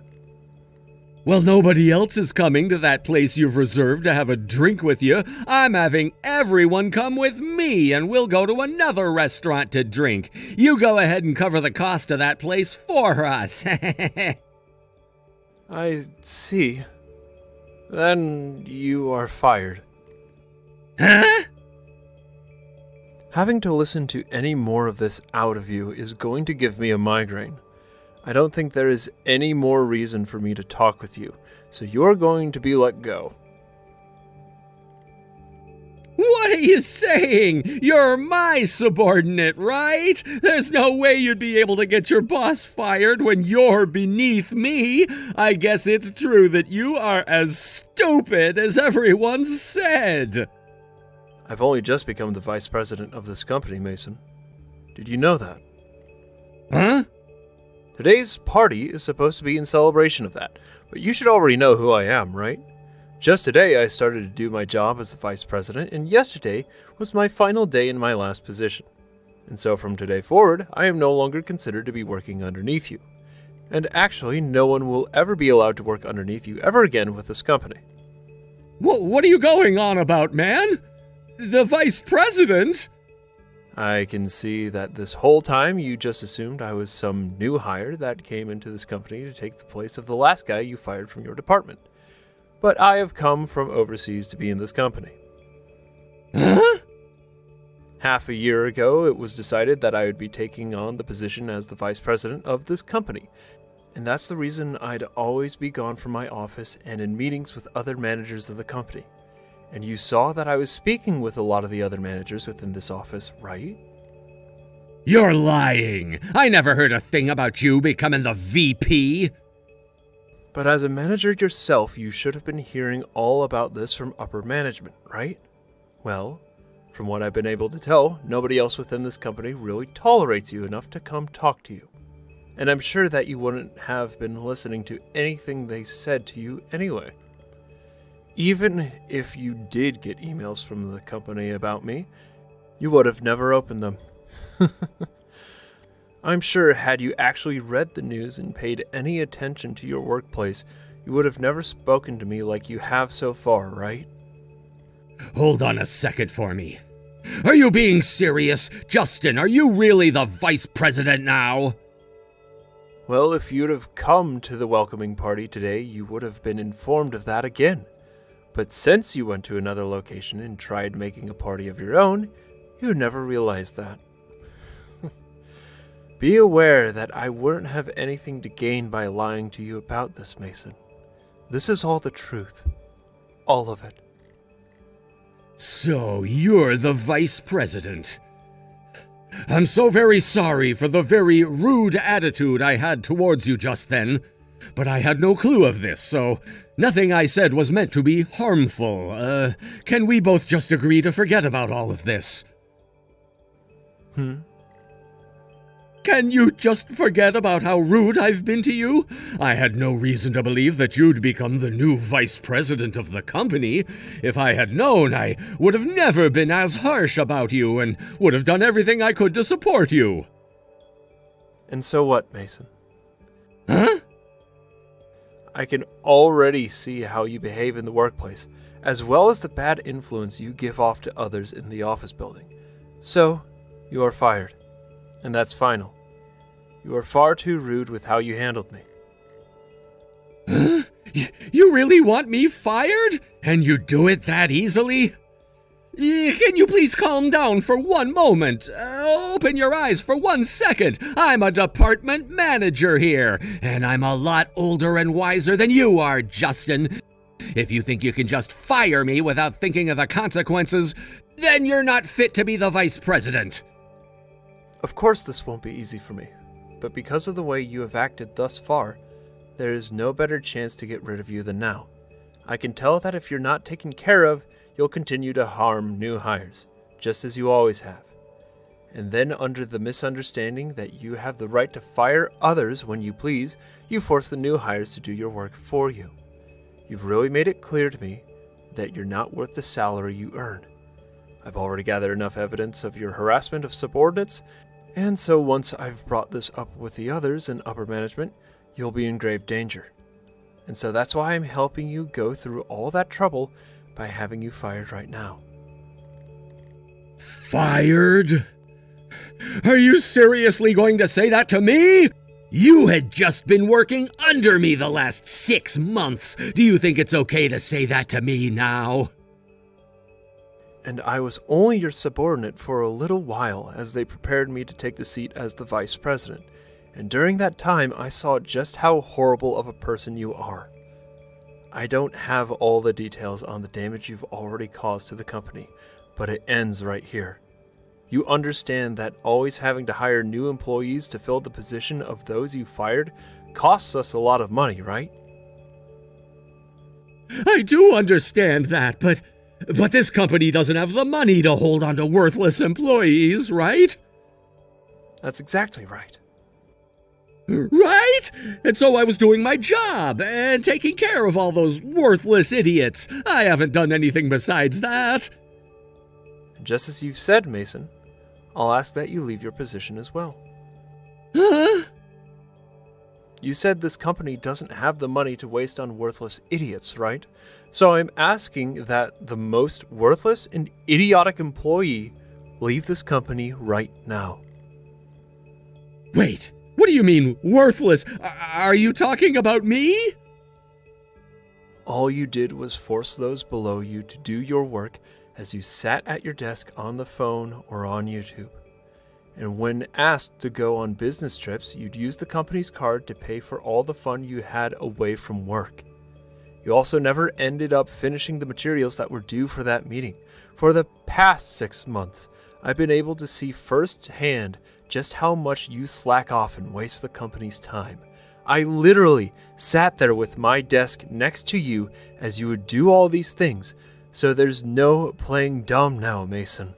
Well, nobody else is coming to that place you've reserved to have a drink with you. I'm having everyone come with me, and we'll go to another restaurant to drink. You go ahead and cover the cost of that place for us. I see. Then you are fired. Huh? Having to listen to any more of this out of you is going to give me a migraine. I don't think there is any more reason for me to talk with you, so you're going to be let go. What are you saying? You're my subordinate, right? There's no way you'd be able to get your boss fired when you're beneath me. I guess it's true that you are as stupid as everyone said. I've only just become the vice president of this company, Mason. Did you know that? Huh? Today's party is supposed to be in celebration of that, but you should already know who I am, right? Just today I started to do my job as the vice president, and yesterday was my final day in my last position. And so from today forward, I am no longer considered to be working underneath you. And actually, no one will ever be allowed to work underneath you ever again with this company. What are you going on about, man? The vice president? I can see that this whole time you just assumed I was some new hire that came into this company to take the place of the last guy you fired from your department. But I have come from overseas to be in this company. Huh? Half a year ago, it was decided that I would be taking on the position as the vice president of this company. And that's the reason I'd always be gone from my office and in meetings with other managers of the company. And you saw that I was speaking with a lot of the other managers within this office, right? You're lying. I never heard a thing about you becoming the VP. But as a manager yourself, you should have been hearing all about this from upper management, right? Well, from what I've been able to tell, nobody else within this company really tolerates you enough to come talk to you. And I'm sure that you wouldn't have been listening to anything they said to you anyway. Even if you did get emails from the company about me, you would have never opened them. I'm sure had you actually read the news and paid any attention to your workplace, you would have never spoken to me like you have so far, right? Hold on a second for me. Are you being serious? Justin, are you really the vice president now? Well, if you'd have come to the welcoming party today, you would have been informed of that again. But since you went to another location and tried making a party of your own, you never realized that. Be aware that I wouldn't have anything to gain by lying to you about this, Mason. This is all the truth. All of it. So you're the vice president. I'm so very sorry for the very rude attitude I had towards you just then. But I had no clue of this, so nothing I said was meant to be harmful. Can we both just agree to forget about all of this? Can you just forget about how rude I've been to you? I had no reason to believe that you'd become the new vice president of the company. If I had known, I would have never been as harsh about you and would have done everything I could to support you. And so what, Mason? Huh? I can already see how you behave in the workplace, as well as the bad influence you give off to others in the office building. So, you are fired. And that's final. You are far too rude with how you handled me. Huh? You really want me fired? And you do it that easily? Can you please calm down for one moment? Open your eyes for 1 second. I'm a department manager here, and I'm a lot older and wiser than you are, Justin. If you think you can just fire me without thinking of the consequences, then you're not fit to be the vice president. Of course this won't be easy for me, but because of the way you have acted thus far, there is no better chance to get rid of you than now. I can tell that if you're not taken care of, you'll continue to harm new hires, just as you always have. And then under the misunderstanding that you have the right to fire others when you please, you force the new hires to do your work for you. You've really made it clear to me that you're not worth the salary you earn. I've already gathered enough evidence of your harassment of subordinates, and so once I've brought this up with the others in upper management, you'll be in grave danger. And so that's why I'm helping you go through all that trouble by having you fired right now. Fired? Are you seriously going to say that to me? You had just been working under me the last 6 months. Do you think it's okay to say that to me now? And I was only your subordinate for a little while as they prepared me to take the seat as the vice president. And during that time, I saw just how horrible of a person you are. I don't have all the details on the damage you've already caused to the company, but it ends right here. You understand that always having to hire new employees to fill the position of those you fired costs us a lot of money, right? I do understand that, but this company doesn't have the money to hold on to worthless employees, right? That's exactly right. Right? And so I was doing my job and taking care of all those worthless idiots. I haven't done anything besides that. And just as you've said, Mason, I'll ask that you leave your position as well. Huh? You said this company doesn't have the money to waste on worthless idiots, right? So I'm asking that the most worthless and idiotic employee leave this company right now. Wait, what do you mean, worthless? Are you talking about me? All you did was force those below you to do your work as you sat at your desk on the phone or on YouTube. And when asked to go on business trips, you'd use the company's card to pay for all the fun you had away from work. You also never ended up finishing the materials that were due for that meeting. For the past 6 months, I've been able to see firsthand just how much you slack off and waste the company's time. I literally sat there with my desk next to you as you would do all these things, so there's no playing dumb now, Mason.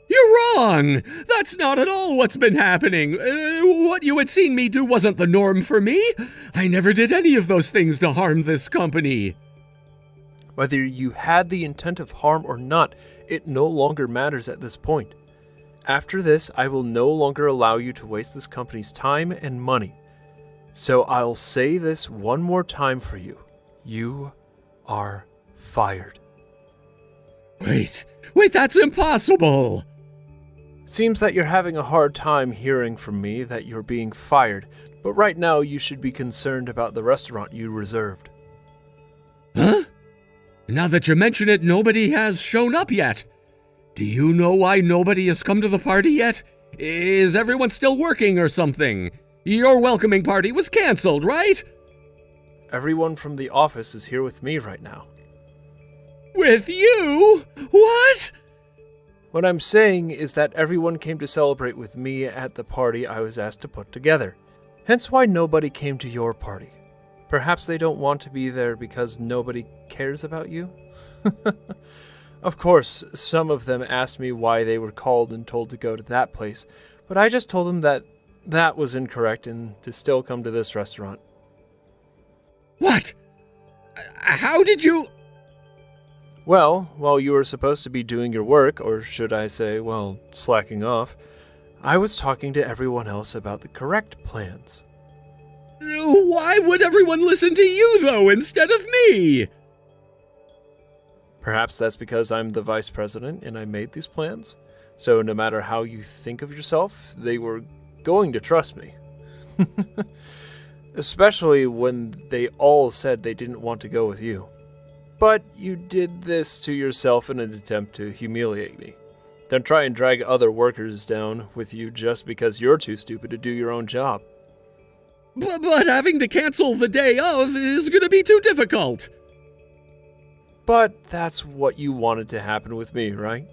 You're wrong! That's not at all what's been happening. What you had seen me do wasn't the norm for me. I never did any of those things to harm this company. Whether you had the intent of harm or not, it no longer matters at this point. After this, I will no longer allow you to waste this company's time and money. So I'll say this one more time for you. You are fired. Wait, that's impossible! Seems that you're having a hard time hearing from me that you're being fired, but right now you should be concerned about the restaurant you reserved. Huh? Now that you mention it, nobody has shown up yet. Do you know why nobody has come to the party yet? Is everyone still working or something? Your welcoming party was canceled, right? Everyone from the office is here with me right now. With you? What? What I'm saying is that everyone came to celebrate with me at the party I was asked to put together. Hence why nobody came to your party. Perhaps they don't want to be there because nobody cares about you? Of course, some of them asked me why they were called and told to go to that place, but I just told them that that was incorrect and to still come to this restaurant. What? How did you... Well, while you were supposed to be doing your work, or should I say, well, slacking off, I was talking to everyone else about the correct plans. Why would everyone listen to you, though, instead of me? Perhaps that's because I'm the vice president and I made these plans. So no matter how you think of yourself, they were going to trust me. Especially when they all said they didn't want to go with you. But you did this to yourself in an attempt to humiliate me. Don't try and drag other workers down with you just because you're too stupid to do your own job. But having to cancel the day of is gonna be too difficult. But that's what you wanted to happen with me, right?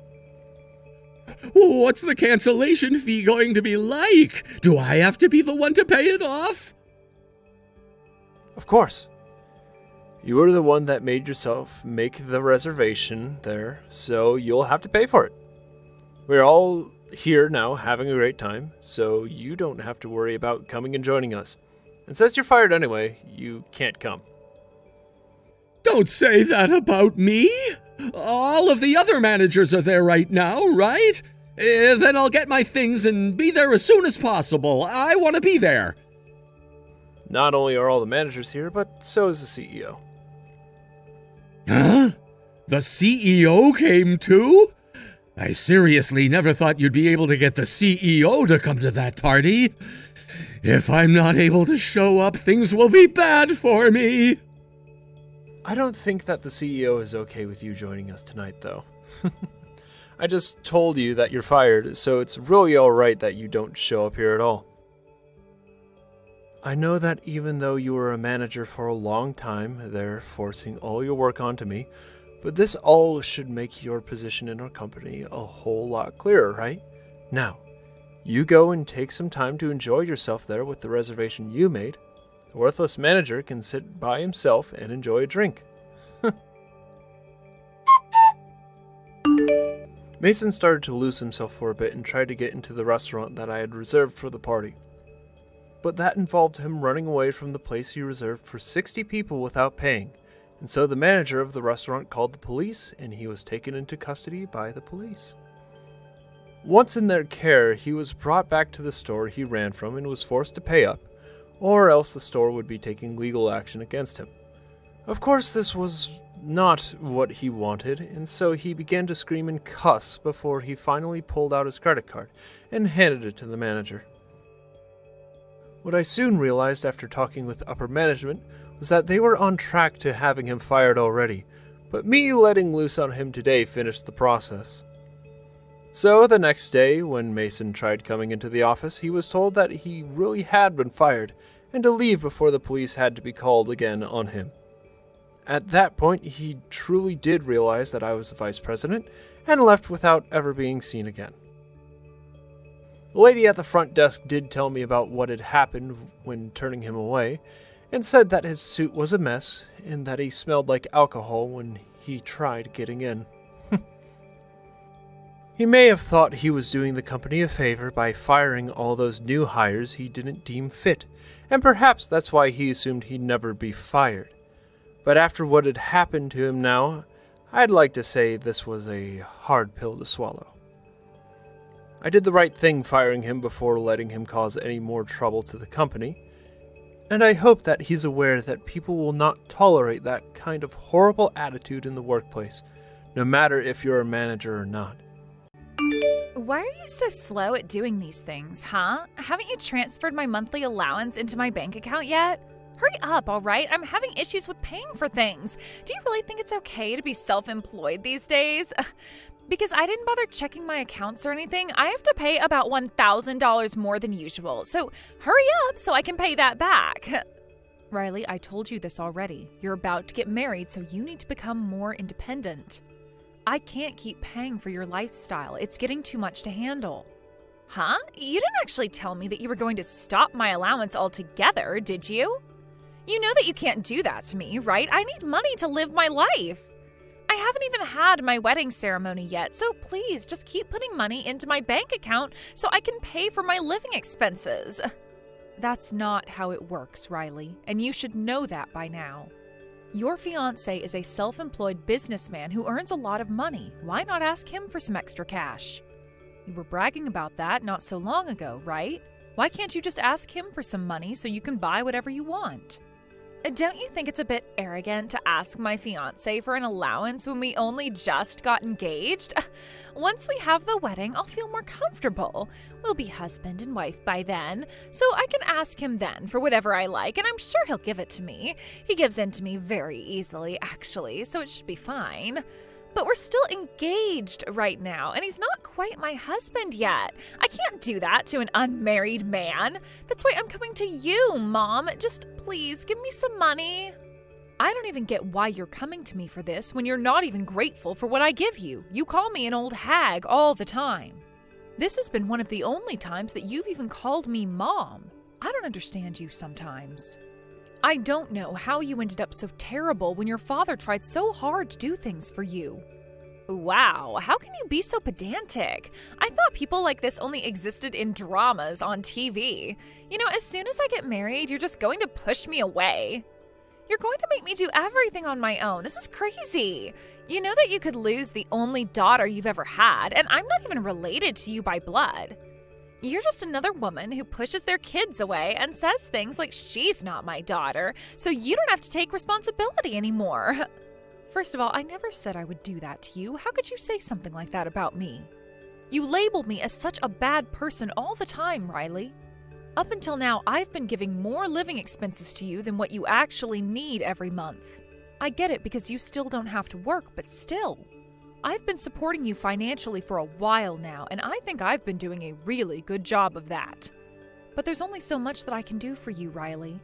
What's the cancellation fee going to be like? Do I have to be the one to pay it off? Of course. You were the one that made yourself make the reservation there, so you'll have to pay for it. We're all here now having a great time, so you don't have to worry about coming and joining us. And since you're fired anyway, you can't come. Don't say that about me. All of the other managers are there right now, right? Then I'll get my things and be there as soon as possible. I want to be there. Not only are all the managers here, but so is the CEO. Huh? The CEO came too? I seriously never thought you'd be able to get the CEO to come to that party. If I'm not able to show up, things will be bad for me. I don't think that the CEO is okay with you joining us tonight, though. I just told you that you're fired, so it's really alright that you don't show up here at all. I know that even though you were a manager for a long time, they're forcing all your work onto me, but this all should make your position in our company a whole lot clearer, right? Now, you go and take some time to enjoy yourself there with the reservation you made. The worthless manager can sit by himself and enjoy a drink. Mason started to lose himself for a bit and tried to get into the restaurant that I had reserved for the party. But that involved him running away from the place he reserved for 60 people without paying, and so the manager of the restaurant called the police and he was taken into custody by the police. Once in their care, he was brought back to the store he ran from and was forced to pay up, or else the store would be taking legal action against him. Of course, this was not what he wanted, and so he began to scream and cuss before he finally pulled out his credit card and handed it to the manager. What I soon realized after talking with upper management was that they were on track to having him fired already, but me letting loose on him today finished the process. So the next day, when Mason tried coming into the office, he was told that he really had been fired and to leave before the police had to be called again on him. At that point, he truly did realize that I was the vice president and left without ever being seen again. The lady at the front desk did tell me about what had happened when turning him away, and said that his suit was a mess and that he smelled like alcohol when he tried getting in. He may have thought he was doing the company a favor by firing all those new hires he didn't deem fit, and perhaps that's why he assumed he'd never be fired. But after what had happened to him now, I'd like to say this was a hard pill to swallow. I did the right thing firing him before letting him cause any more trouble to the company, and I hope that he's aware that people will not tolerate that kind of horrible attitude in the workplace, no matter if you're a manager or not. Why are you so slow at doing these things, huh? Haven't you transferred my monthly allowance into my bank account yet? Hurry up, all right? I'm having issues with paying for things. Do you really think it's okay to be self-employed these days? Because I didn't bother checking my accounts or anything, I have to pay about $1,000 more than usual. So hurry up so I can pay that back. Riley, I told you this already. You're about to get married, so you need to become more independent. I can't keep paying for your lifestyle. It's getting too much to handle. Huh? You didn't actually tell me that you were going to stop my allowance altogether, did you? You know that you can't do that to me, right? I need money to live my life. I haven't even had my wedding ceremony yet, so please just keep putting money into my bank account so I can pay for my living expenses. That's not how it works, Riley, and you should know that by now. Your fiancé is a self-employed businessman who earns a lot of money. Why not ask him for some extra cash? You were bragging about that not so long ago, right? Why can't you just ask him for some money so you can buy whatever you want? Don't you think it's a bit arrogant to ask my fiance for an allowance when we only just got engaged? Once we have the wedding, I'll feel more comfortable. We'll be husband and wife by then, so I can ask him then for whatever I like, and I'm sure he'll give it to me. He gives in to me very easily, actually, so it should be fine. But we're still engaged right now, and he's not quite my husband yet. I can't do that to an unmarried man. That's why I'm coming to you, Mom. Just please give me some money. I don't even get why you're coming to me for this when you're not even grateful for what I give you. You call me an old hag all the time. This has been one of the only times that you've even called me Mom. I don't understand you sometimes. I don't know how you ended up so terrible when your father tried so hard to do things for you. Wow, how can you be so pedantic? I thought people like this only existed in dramas on TV. You know, as soon as I get married, you're just going to push me away. You're going to make me do everything on my own. This is crazy. You know that you could lose the only daughter you've ever had, and I'm not even related to you by blood. You're just another woman who pushes their kids away and says things like she's not my daughter, so you don't have to take responsibility anymore. First of all, I never said I would do that to you. How could you say something like that about me? You labeled me as such a bad person all the time, Riley. Up until now, I've been giving more living expenses to you than what you actually need every month. I get it because you still don't have to work, but still. I've been supporting you financially for a while now, and I think I've been doing a really good job of that. But there's only so much that I can do for you, Riley.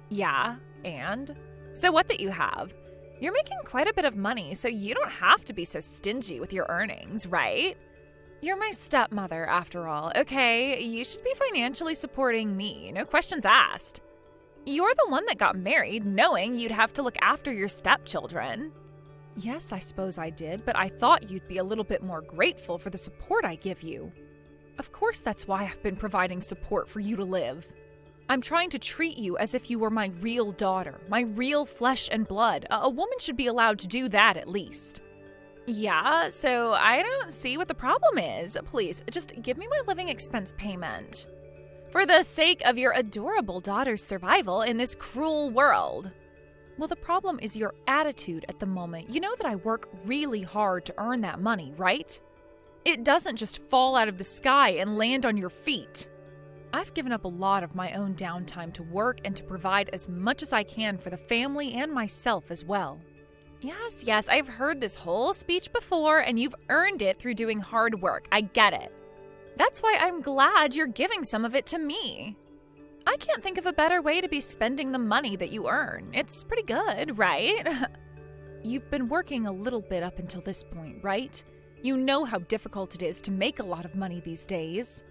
Yeah, and? So what that you have? You're making quite a bit of money, so you don't have to be so stingy with your earnings, right? You're my stepmother, after all, okay? You should be financially supporting me, no questions asked. You're the one that got married knowing you'd have to look after your stepchildren. Yes, I suppose I did, but I thought you'd be a little bit more grateful for the support I give you. Of course, that's why I've been providing support for you to live. I'm trying to treat you as if you were my real daughter, my real flesh and blood. A woman should be allowed to do that at least. Yeah, so I don't see what the problem is. Please, just give me my living expense payment. For the sake of your adorable daughter's survival in this cruel world. Well, the problem is your attitude at the moment. You know that I work really hard to earn that money, right? It doesn't just fall out of the sky and land on your feet. I've given up a lot of my own downtime to work and to provide as much as I can for the family and myself as well. Yes, I've heard this whole speech before, and you've earned it through doing hard work. I get it. That's why I'm glad you're giving some of it to me. I can't think of a better way to be spending the money that you earn. It's pretty good, right? You've been working a little bit up until this point, right? You know how difficult it is to make a lot of money these days.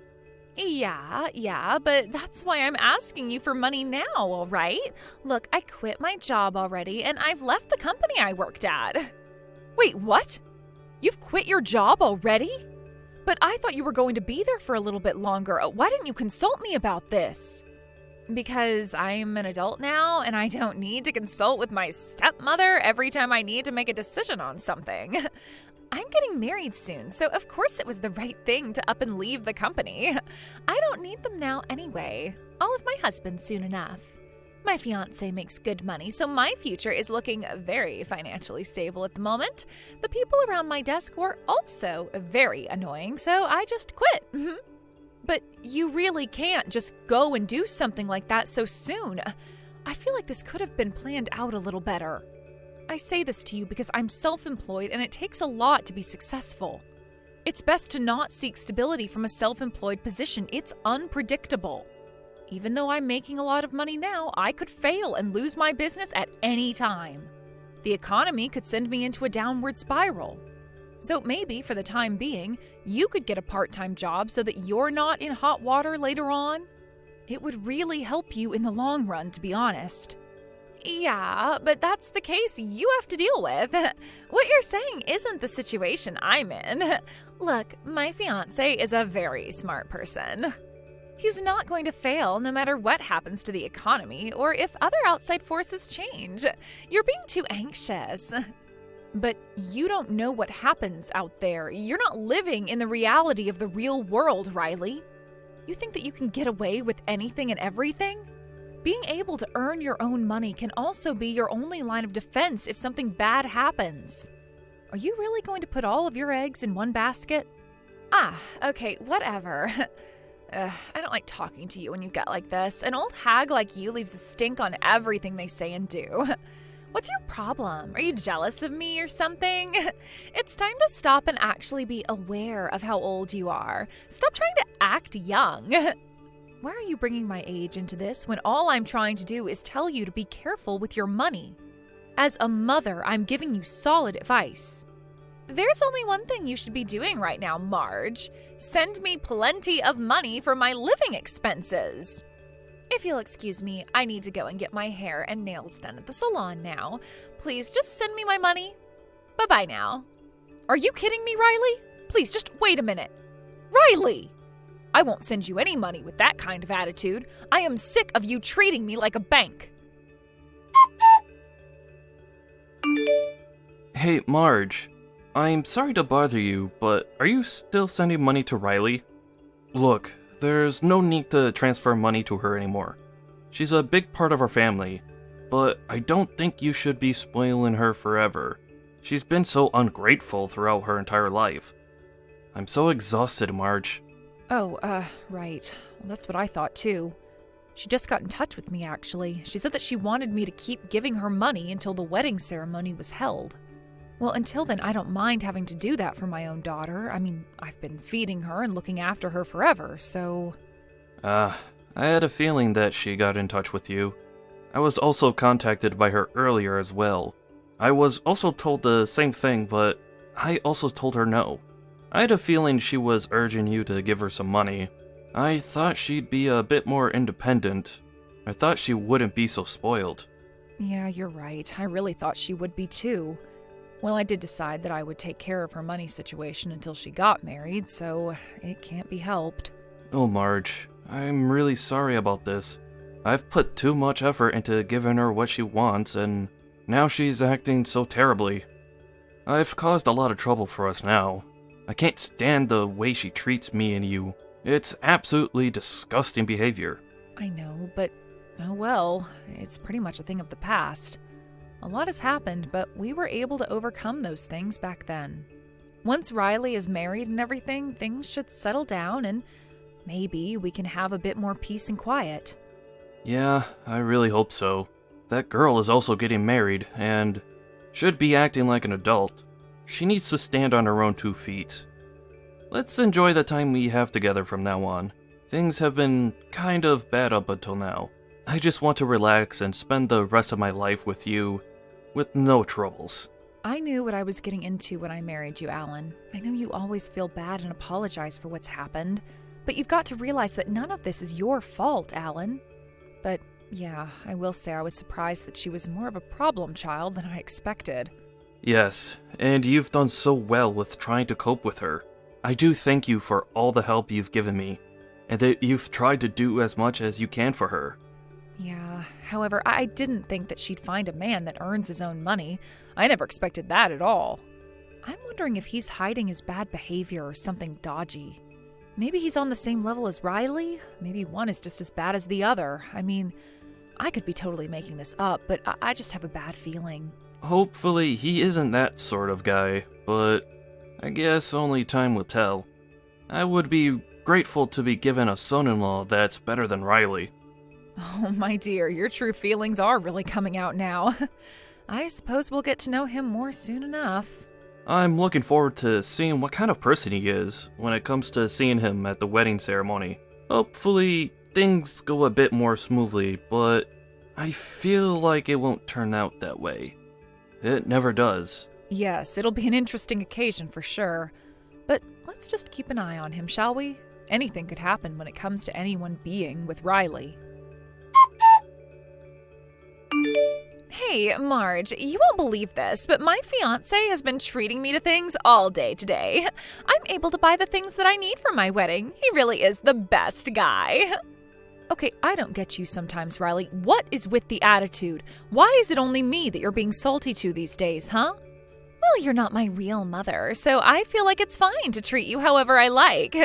Yeah, but that's why I'm asking you for money now, all right? Look, I quit my job already, and I've left the company I worked at. Wait, what? You've quit your job already? But I thought you were going to be there for a little bit longer. Why didn't you consult me about this? Because I'm an adult now, and I don't need to consult with my stepmother every time I need to make a decision on something. I'm getting married soon, so of course it was the right thing to up and leave the company. I don't need them now anyway. I'll have my husband soon enough. My fiancé makes good money, so my future is looking very financially stable at the moment. The people around my desk were also very annoying, so I just quit. But you really can't just go and do something like that so soon. I feel like this could have been planned out a little better. I say this to you because I'm self-employed and it takes a lot to be successful. It's best to not seek stability from a self-employed position. It's unpredictable. Even though I'm making a lot of money now, I could fail and lose my business at any time. The economy could send me into a downward spiral. So maybe, for the time being, you could get a part-time job so that you're not in hot water later on. It would really help you in the long run, to be honest. Yeah, but that's the case you have to deal with. What you're saying isn't the situation I'm in. Look, my fiancé is a very smart person. He's not going to fail no matter what happens to the economy or if other outside forces change. You're being too anxious. But you don't know what happens out there. You're not living in the reality of the real world, Riley. You think that you can get away with anything and everything? Being able to earn your own money can also be your only line of defense if something bad happens. Are you really going to put all of your eggs in one basket? Okay, whatever. I don't like talking to you when you get like this. An old hag like you leaves a stink on everything they say and do. What's your problem? Are you jealous of me or something? It's time to stop and actually be aware of how old you are. Stop trying to act young. Why are you bringing my age into this when all I'm trying to do is tell you to be careful with your money? As a mother, I'm giving you solid advice. There's only one thing you should be doing right now, Marge. Send me plenty of money for my living expenses. If you'll excuse me, I need to go and get my hair and nails done at the salon now. Please just send me my money. Bye-bye now. Are you kidding me, Riley? Please just wait a minute. Riley! I won't send you any money with that kind of attitude. I am sick of you treating me like a bank. Hey, Marge. I'm sorry to bother you, but are you still sending money to Riley? Look, there's no need to transfer money to her anymore. She's a big part of our family, but I don't think you should be spoiling her forever. She's been so ungrateful throughout her entire life. I'm so exhausted, Marge. Oh, right. Well, that's what I thought too. She just got in touch with me, actually. She said that she wanted me to keep giving her money until the wedding ceremony was held. Well, until then, I don't mind having to do that for my own daughter. I mean, I've been feeding her and looking after her forever, so... I had a feeling that she got in touch with you. I was also contacted by her earlier as well. I was also told the same thing, but I also told her no. I had a feeling she was urging you to give her some money. I thought she'd be a bit more independent. I thought she wouldn't be so spoiled. Yeah, you're right. I really thought she would be too. Well, I did decide that I would take care of her money situation until she got married, so it can't be helped. Oh, Marge, I'm really sorry about this. I've put too much effort into giving her what she wants, and now she's acting so terribly. I've caused a lot of trouble for us now. I can't stand the way she treats me and you. It's absolutely disgusting behavior. I know, but oh well, it's pretty much a thing of the past. A lot has happened, but we were able to overcome those things back then. Once Riley is married and everything, things should settle down and maybe we can have a bit more peace and quiet. Yeah, I really hope so. That girl is also getting married and should be acting like an adult. She needs to stand on her own 2 feet. Let's enjoy the time we have together from now on. Things have been kind of bad up until now. I just want to relax and spend the rest of my life with you, with no troubles. I knew what I was getting into when I married you, Alan. I know you always feel bad and apologize for what's happened, but you've got to realize that none of this is your fault, Alan. But yeah, I will say I was surprised that she was more of a problem child than I expected. Yes, and you've done so well with trying to cope with her. I do thank you for all the help you've given me, and that you've tried to do as much as you can for her. Yeah, however, I didn't think that she'd find a man that earns his own money. I never expected that at all. I'm wondering if he's hiding his bad behavior or something dodgy. Maybe he's on the same level as Riley? Maybe one is just as bad as the other. I mean, I could be totally making this up, but I just have a bad feeling. Hopefully he isn't that sort of guy, but I guess only time will tell. I would be grateful to be given a son-in-law that's better than Riley. Oh, my dear, your true feelings are really coming out now. I suppose we'll get to know him more soon enough. I'm looking forward to seeing what kind of person he is when it comes to seeing him at the wedding ceremony. Hopefully, things go a bit more smoothly, but I feel like it won't turn out that way. It never does. Yes, it'll be an interesting occasion for sure. But let's just keep an eye on him, shall we? Anything could happen when it comes to anyone being with Riley. Hey, Marge, you won't believe this, but my fiancé has been treating me to things all day today. I'm able to buy the things that I need for my wedding. He really is the best guy. Okay, I don't get you sometimes, Riley. What is with the attitude? Why is it only me that you're being salty to these days, huh? Well, you're not my real mother, so I feel like it's fine to treat you however I like.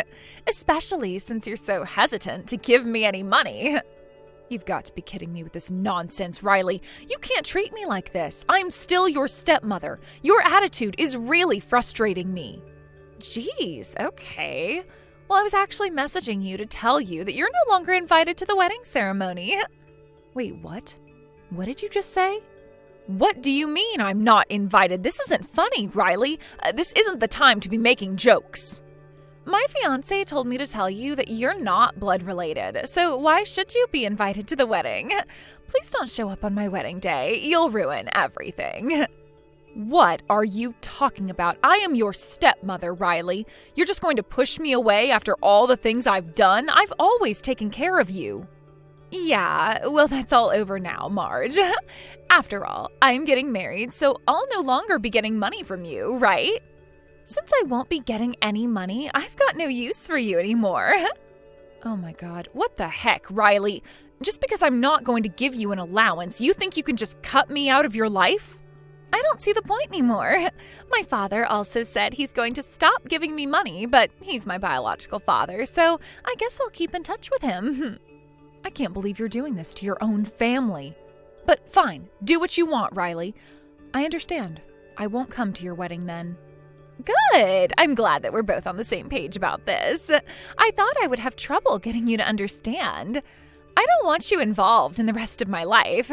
Especially since you're so hesitant to give me any money. You've got to be kidding me with this nonsense, Riley. You can't treat me like this. I'm still your stepmother. Your attitude is really frustrating me. Jeez, okay. Well, I was actually messaging you to tell you that you're no longer invited to the wedding ceremony. Wait, what? What did you just say? What do you mean I'm not invited? This isn't funny, Riley. This isn't the time to be making jokes. My fiancé told me to tell you that you're not blood related, so why should you be invited to the wedding? Please don't show up on my wedding day. You'll ruin everything. What are you talking about? I am your stepmother, Riley. You're just going to push me away after all the things I've done? I've always taken care of you. Yeah, well, that's all over now, Marge. After all, I'm getting married, so I'll no longer be getting money from you, right? Since I won't be getting any money, I've got no use for you anymore. Oh my God, what the heck, Riley? Just because I'm not going to give you an allowance, you think you can just cut me out of your life? I don't see the point anymore. My father also said he's going to stop giving me money, but he's my biological father, so I guess I'll keep in touch with him. I can't believe you're doing this to your own family. But fine, do what you want, Riley. I understand. I won't come to your wedding then. Good. I'm glad that we're both on the same page about this. I thought I would have trouble getting you to understand. I don't want you involved in the rest of my life.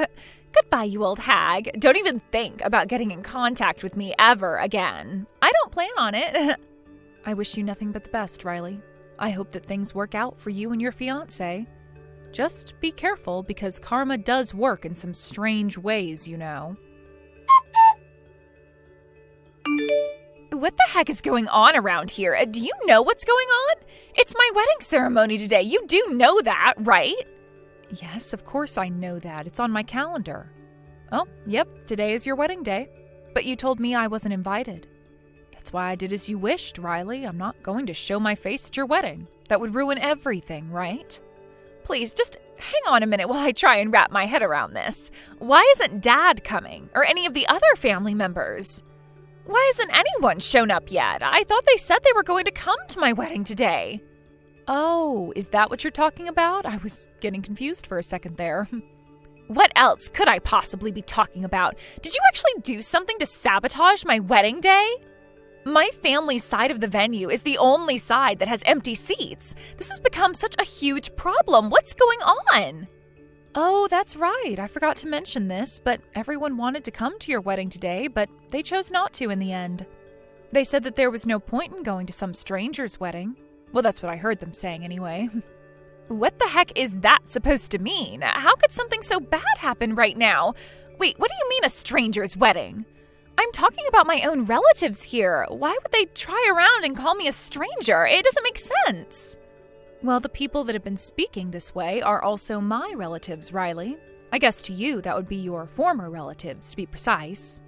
Goodbye, you old hag. Don't even think about getting in contact with me ever again. I don't plan on it. I wish you nothing but the best, Riley. I hope that things work out for you and your fiancé. Just be careful, because karma does work in some strange ways, you know. What the heck is going on around here? Do you know what's going on? It's my wedding ceremony today. You do know that, right? Yes, of course I know that. It's on my calendar. Oh, yep, today is your wedding day. But you told me I wasn't invited. That's why I did as you wished, Riley. I'm not going to show my face at your wedding. That would ruin everything, right? Please, just hang on a minute while I try and wrap my head around this. Why isn't Dad coming, or any of the other family members? Why hasn't anyone shown up yet? I thought they said they were going to come to my wedding today. Oh, is that what you're talking about? I was getting confused for a second there. What else could I possibly be talking about? Did you actually do something to sabotage my wedding day? My family's side of the venue is the only side that has empty seats. This has become such a huge problem. What's going on? Oh, that's right. I forgot to mention this, but everyone wanted to come to your wedding today, but they chose not to in the end. They said that there was no point in going to some stranger's wedding. Well, that's what I heard them saying anyway. What the heck is that supposed to mean? How could something so bad happen right now? Wait, what do you mean a stranger's wedding? I'm talking about my own relatives here. Why would they try around and call me a stranger? It doesn't make sense. Well, the people that have been speaking this way are also my relatives, Riley. I guess to you, that would be your former relatives, to be precise.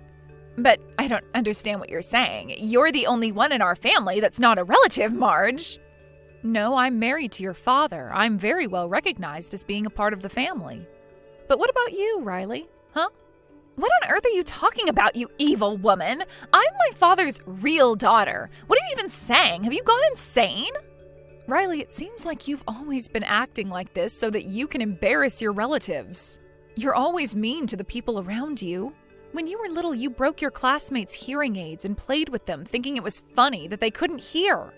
But I don't understand what you're saying. You're the only one in our family that's not a relative, Marge. No, I'm married to your father. I'm very well recognized as being a part of the family. But what about you, Riley? Huh? What on earth are you talking about, you evil woman? I'm my father's real daughter. What are you even saying? Have you gone insane? Riley, it seems like you've always been acting like this so that you can embarrass your relatives. You're always mean to the people around you. When you were little, you broke your classmates' hearing aids and played with them, thinking it was funny that they couldn't hear.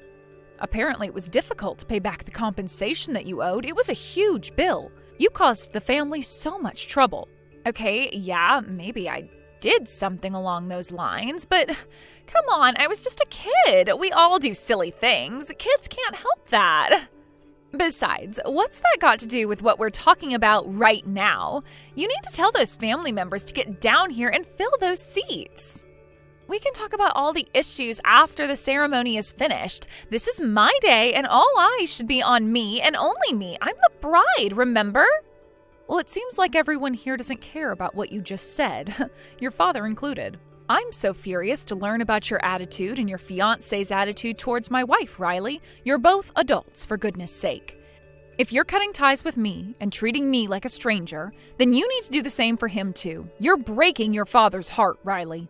Apparently, it was difficult to pay back the compensation that you owed. It was a huge bill. You caused the family so much trouble. Okay, yeah, maybe I did something along those lines, but come on, I was just a kid. We all do silly things. Kids can't help that. Besides, what's that got to do with what we're talking about right now? You need to tell those family members to get down here and fill those seats. We can talk about all the issues after the ceremony is finished. This is my day, and all eyes should be on me and only me. I'm the bride, remember? Well, it seems like everyone here doesn't care about what you just said, your father included. I'm so furious to learn about your attitude and your fiancé's attitude towards my wife, Riley. You're both adults, for goodness sake. If you're cutting ties with me and treating me like a stranger, then you need to do the same for him too. You're breaking your father's heart, Riley.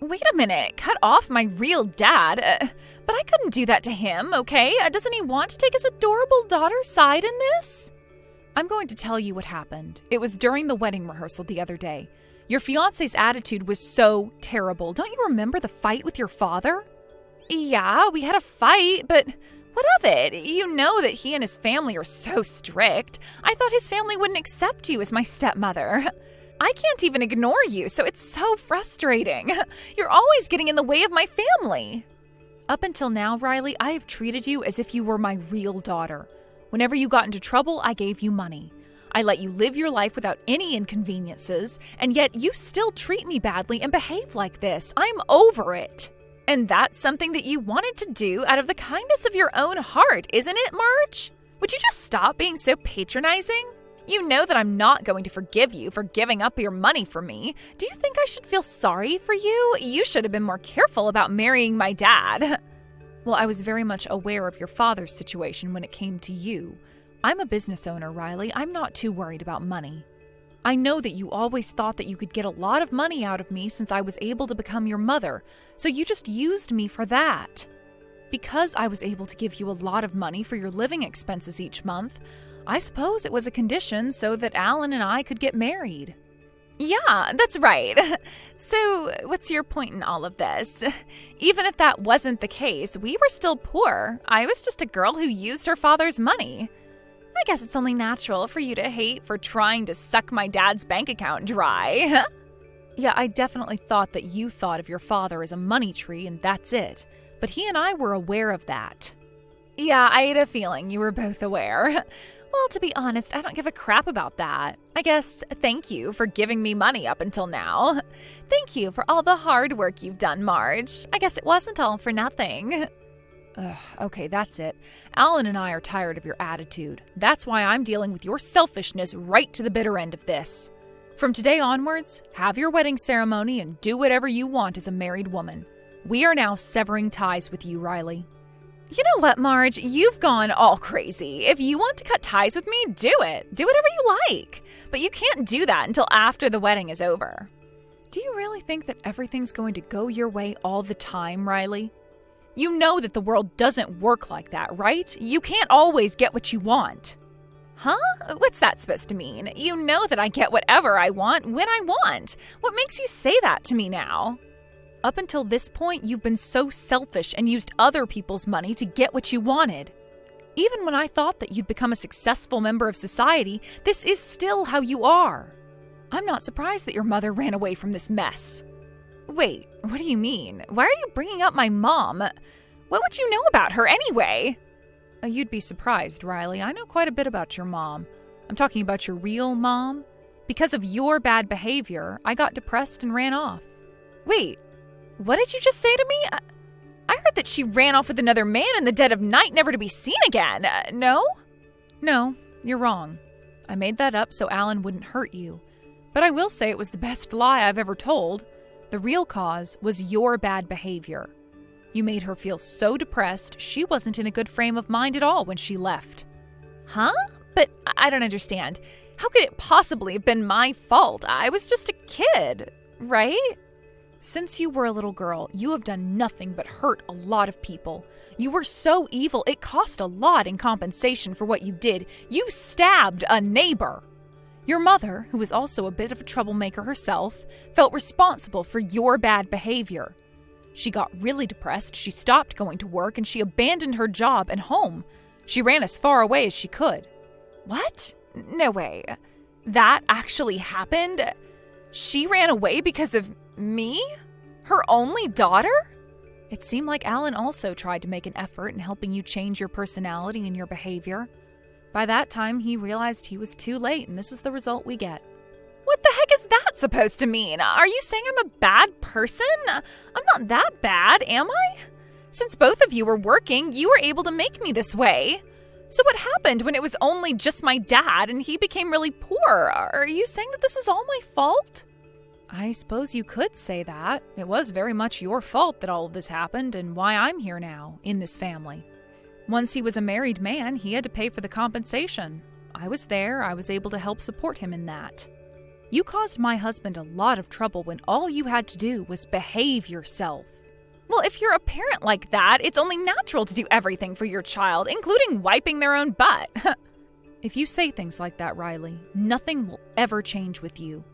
Wait a minute, cut off my real dad? But I couldn't do that to him, okay? Doesn't he want to take his adorable daughter's side in this? I'm going to tell you what happened. It was during the wedding rehearsal the other day. Your fiancé's attitude was so terrible. Don't you remember the fight with your father? Yeah, we had a fight, but what of it? You know that he and his family are so strict. I thought his family wouldn't accept you as my stepmother. I can't even ignore you, so it's so frustrating. You're always getting in the way of my family. Up until now, Riley, I have treated you as if you were my real daughter. Whenever you got into trouble, I gave you money. I let you live your life without any inconveniences, and yet you still treat me badly and behave like this. I'm over it. And that's something that you wanted to do out of the kindness of your own heart, isn't it, Marge? Would you just stop being so patronizing? You know that I'm not going to forgive you for giving up your money for me. Do you think I should feel sorry for you? You should have been more careful about marrying my dad. Well, I was very much aware of your father's situation when it came to you. I'm a business owner, Riley. I'm not too worried about money. I know that you always thought that you could get a lot of money out of me since I was able to become your mother, so you just used me for that. Because I was able to give you a lot of money for your living expenses each month, I suppose it was a condition so that Alan and I could get married. Yeah, that's right. So, what's your point in all of this? Even if that wasn't the case, we were still poor. I was just a girl who used her father's money. I guess it's only natural for you to hate for trying to suck my dad's bank account dry. Yeah, I definitely thought that you thought of your father as a money tree and that's it. But he and I were aware of that. Yeah, I had a feeling you were both aware. Well, to be honest, I don't give a crap about that. I guess thank you for giving me money up until now. Thank you for all the hard work you've done, Marge. I guess it wasn't all for nothing. Okay, that's it. Alan and I are tired of your attitude. That's why I'm dealing with your selfishness right to the bitter end of this. From today onwards, have your wedding ceremony and do whatever you want as a married woman. We are now severing ties with you, Riley. You know what, Marge? You've gone all crazy. If you want to cut ties with me, do it. Do whatever you like. But you can't do that until after the wedding is over. Do you really think that everything's going to go your way all the time, Riley? You know that the world doesn't work like that, right? You can't always get what you want. Huh? What's that supposed to mean? You know that I get whatever I want when I want. What makes you say that to me now? Up until this point, you've been so selfish and used other people's money to get what you wanted. Even when I thought that you'd become a successful member of society, this is still how you are. I'm not surprised that your mother ran away from this mess. Wait, what do you mean? Why are you bringing up my mom? What would you know about her anyway? You'd be surprised, Riley. I know quite a bit about your mom. I'm talking about your real mom. Because of your bad behavior, I got depressed and ran off. Wait. What did you just say to me? I heard that she ran off with another man in the dead of night, never to be seen again. No? No, you're wrong. I made that up so Alan wouldn't hurt you. But I will say it was the best lie I've ever told. The real cause was your bad behavior. You made her feel so depressed, she wasn't in a good frame of mind at all when she left. Huh? But I don't understand. How could it possibly have been my fault? I was just a kid, right? Since you were a little girl, you have done nothing but hurt a lot of people. You were so evil, it cost a lot in compensation for what you did. You stabbed a neighbor. Your mother, who was also a bit of a troublemaker herself, felt responsible for your bad behavior. She got really depressed, she stopped going to work, and she abandoned her job and home. She ran as far away as she could. What? No way. That actually happened? She ran away because of me? Her only daughter? It seemed like Alan also tried to make an effort in helping you change your personality and your behavior. By that time, he realized he was too late, and this is the result we get. What the heck is that supposed to mean? Are you saying I'm a bad person? I'm not that bad, am I? Since both of you were working, you were able to make me this way. So what happened when it was only just my dad and he became really poor? Are you saying that this is all my fault? I suppose you could say that. It was very much your fault that all of this happened and why I'm here now, in this family. Once he was a married man, he had to pay for the compensation. I was there, I was able to help support him in that. You caused my husband a lot of trouble when all you had to do was behave yourself. Well, if you're a parent like that, it's only natural to do everything for your child, including wiping their own butt. If you say things like that, Riley, nothing will ever change with you.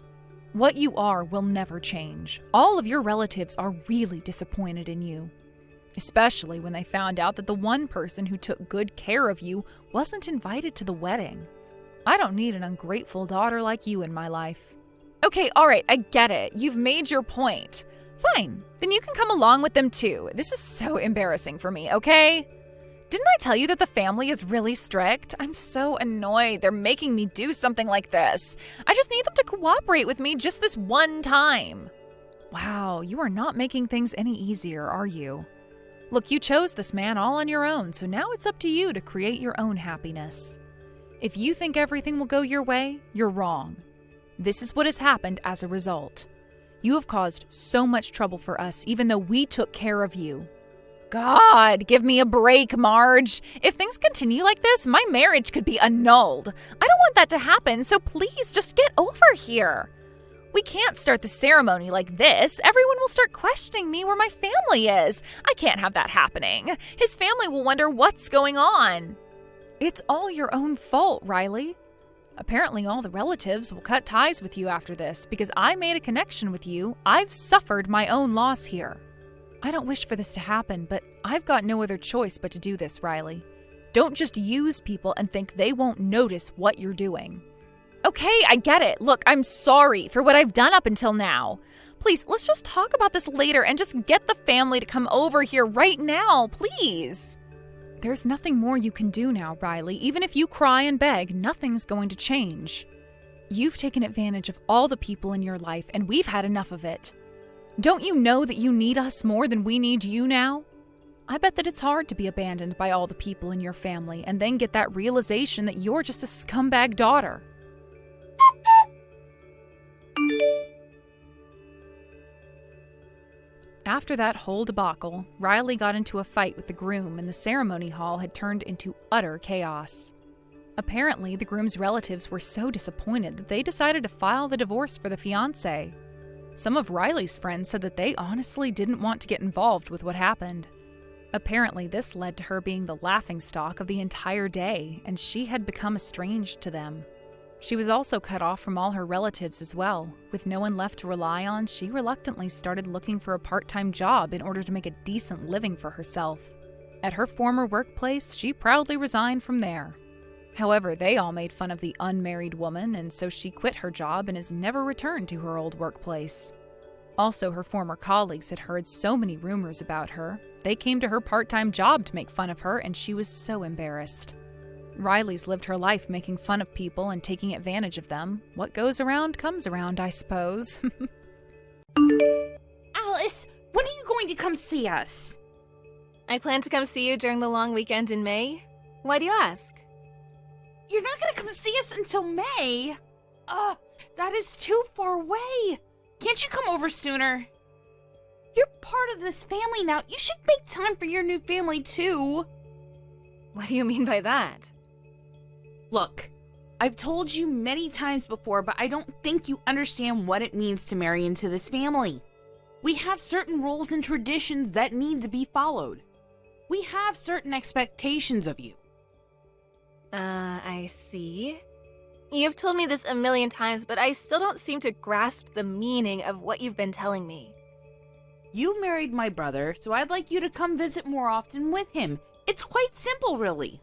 What you are will never change. All of your relatives are really disappointed in you. Especially when they found out that the one person who took good care of you wasn't invited to the wedding. I don't need an ungrateful daughter like you in my life. Okay, alright, I get it. You've made your point. Fine, then you can come along with them too. This is so embarrassing for me, okay? Didn't I tell you that the family is really strict? I'm so annoyed. They're making me do something like this. I just need them to cooperate with me just this one time. Wow, you are not making things any easier, are you? Look, you chose this man all on your own, so now it's up to you to create your own happiness. If you think everything will go your way, you're wrong. This is what has happened as a result. You have caused so much trouble for us, even though we took care of you. God, give me a break, Marge. If things continue like this, my marriage could be annulled. I don't want that to happen, so please just get over here. We can't start the ceremony like this. Everyone will start questioning me where my family is. I can't have that happening. His family will wonder what's going on. It's all your own fault, Riley. Apparently all the relatives will cut ties with you after this because I made a connection with you. I've suffered my own loss here. I don't wish for this to happen, but I've got no other choice but to do this, Riley. Don't just use people and think they won't notice what you're doing. Okay, I get it. Look, I'm sorry for what I've done up until now. Please, let's just talk about this later and just get the family to come over here right now, please. There's nothing more you can do now, Riley. Even if you cry and beg, nothing's going to change. You've taken advantage of all the people in your life, and we've had enough of it. Don't you know that you need us more than we need you now? I bet that it's hard to be abandoned by all the people in your family and then get that realization that you're just a scumbag daughter. After that whole debacle, Riley got into a fight with the groom and the ceremony hall had turned into utter chaos. Apparently, the groom's relatives were so disappointed that they decided to file the divorce for the fiancé. Some of Riley's friends said that they honestly didn't want to get involved with what happened. Apparently, this led to her being the laughingstock of the entire day, and she had become estranged to them. She was also cut off from all her relatives as well. With no one left to rely on, she reluctantly started looking for a part-time job in order to make a decent living for herself. At her former workplace, she proudly resigned from there. However, they all made fun of the unmarried woman, and so she quit her job and has never returned to her old workplace. Also, her former colleagues had heard so many rumors about her. They came to her part-time job to make fun of her, and she was so embarrassed. Riley's lived her life making fun of people and taking advantage of them. What goes around comes around, I suppose. Alice, when are you going to come see us? I plan to come see you during the long weekend in May. Why do you ask? You're not going to come see us until May? That is too far away. Can't you come over sooner? You're part of this family now. You should make time for your new family too. What do you mean by that? Look, I've told you many times before, but I don't think you understand what it means to marry into this family. We have certain rules and traditions that need to be followed. We have certain expectations of you. I see. You've told me this a million times, but I still don't seem to grasp the meaning of what you've been telling me. You married my brother, so I'd like you to come visit more often with him. It's quite simple, really.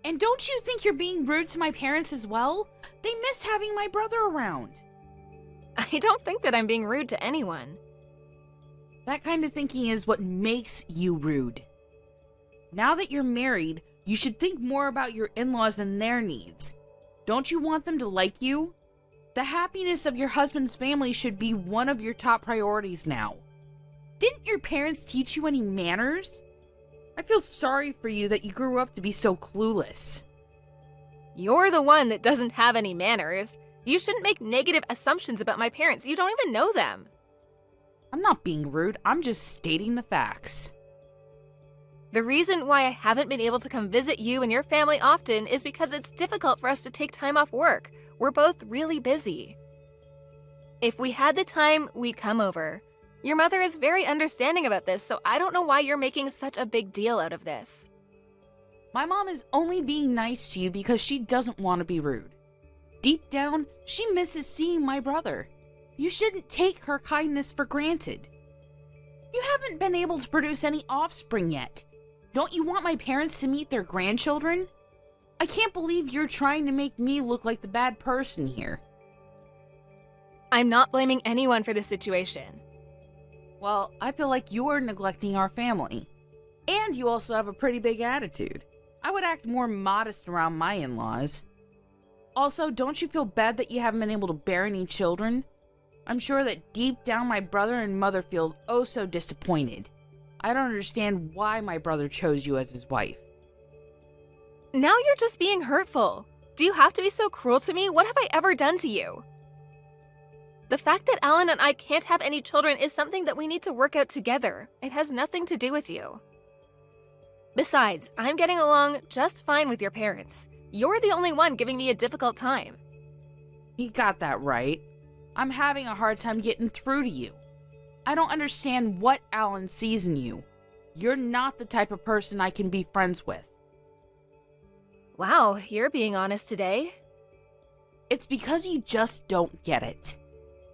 And don't you think you're being rude to my parents as well? They miss having my brother around. I don't think that I'm being rude to anyone. That kind of thinking is what makes you rude. Now that you're married, you should think more about your in-laws and their needs. Don't you want them to like you? The happiness of your husband's family should be one of your top priorities now. Didn't your parents teach you any manners? I feel sorry for you that you grew up to be so clueless. You're the one that doesn't have any manners. You shouldn't make negative assumptions about my parents. You don't even know them. I'm not being rude. I'm just stating the facts. The reason why I haven't been able to come visit you and your family often is because it's difficult for us to take time off work. We're both really busy. If we had the time, we'd come over. Your mother is very understanding about this, so I don't know why you're making such a big deal out of this. My mom is only being nice to you because she doesn't want to be rude. Deep down, she misses seeing my brother. You shouldn't take her kindness for granted. You haven't been able to produce any offspring yet. Don't you want my parents to meet their grandchildren? I can't believe you're trying to make me look like the bad person here. I'm not blaming anyone for this situation. Well, I feel like you're neglecting our family. And you also have a pretty big attitude. I would act more modest around my in-laws. Also, don't you feel bad that you haven't been able to bear any children? I'm sure that deep down my brother and mother feel oh so disappointed. I don't understand why my brother chose you as his wife. Now you're just being hurtful. Do you have to be so cruel to me? What have I ever done to you? The fact that Alan and I can't have any children is something that we need to work out together. It has nothing to do with you. Besides, I'm getting along just fine with your parents. You're the only one giving me a difficult time. You got that right. I'm having a hard time getting through to you. I don't understand what Alan sees in you. You're not the type of person I can be friends with. Wow, you're being honest today. It's because you just don't get it.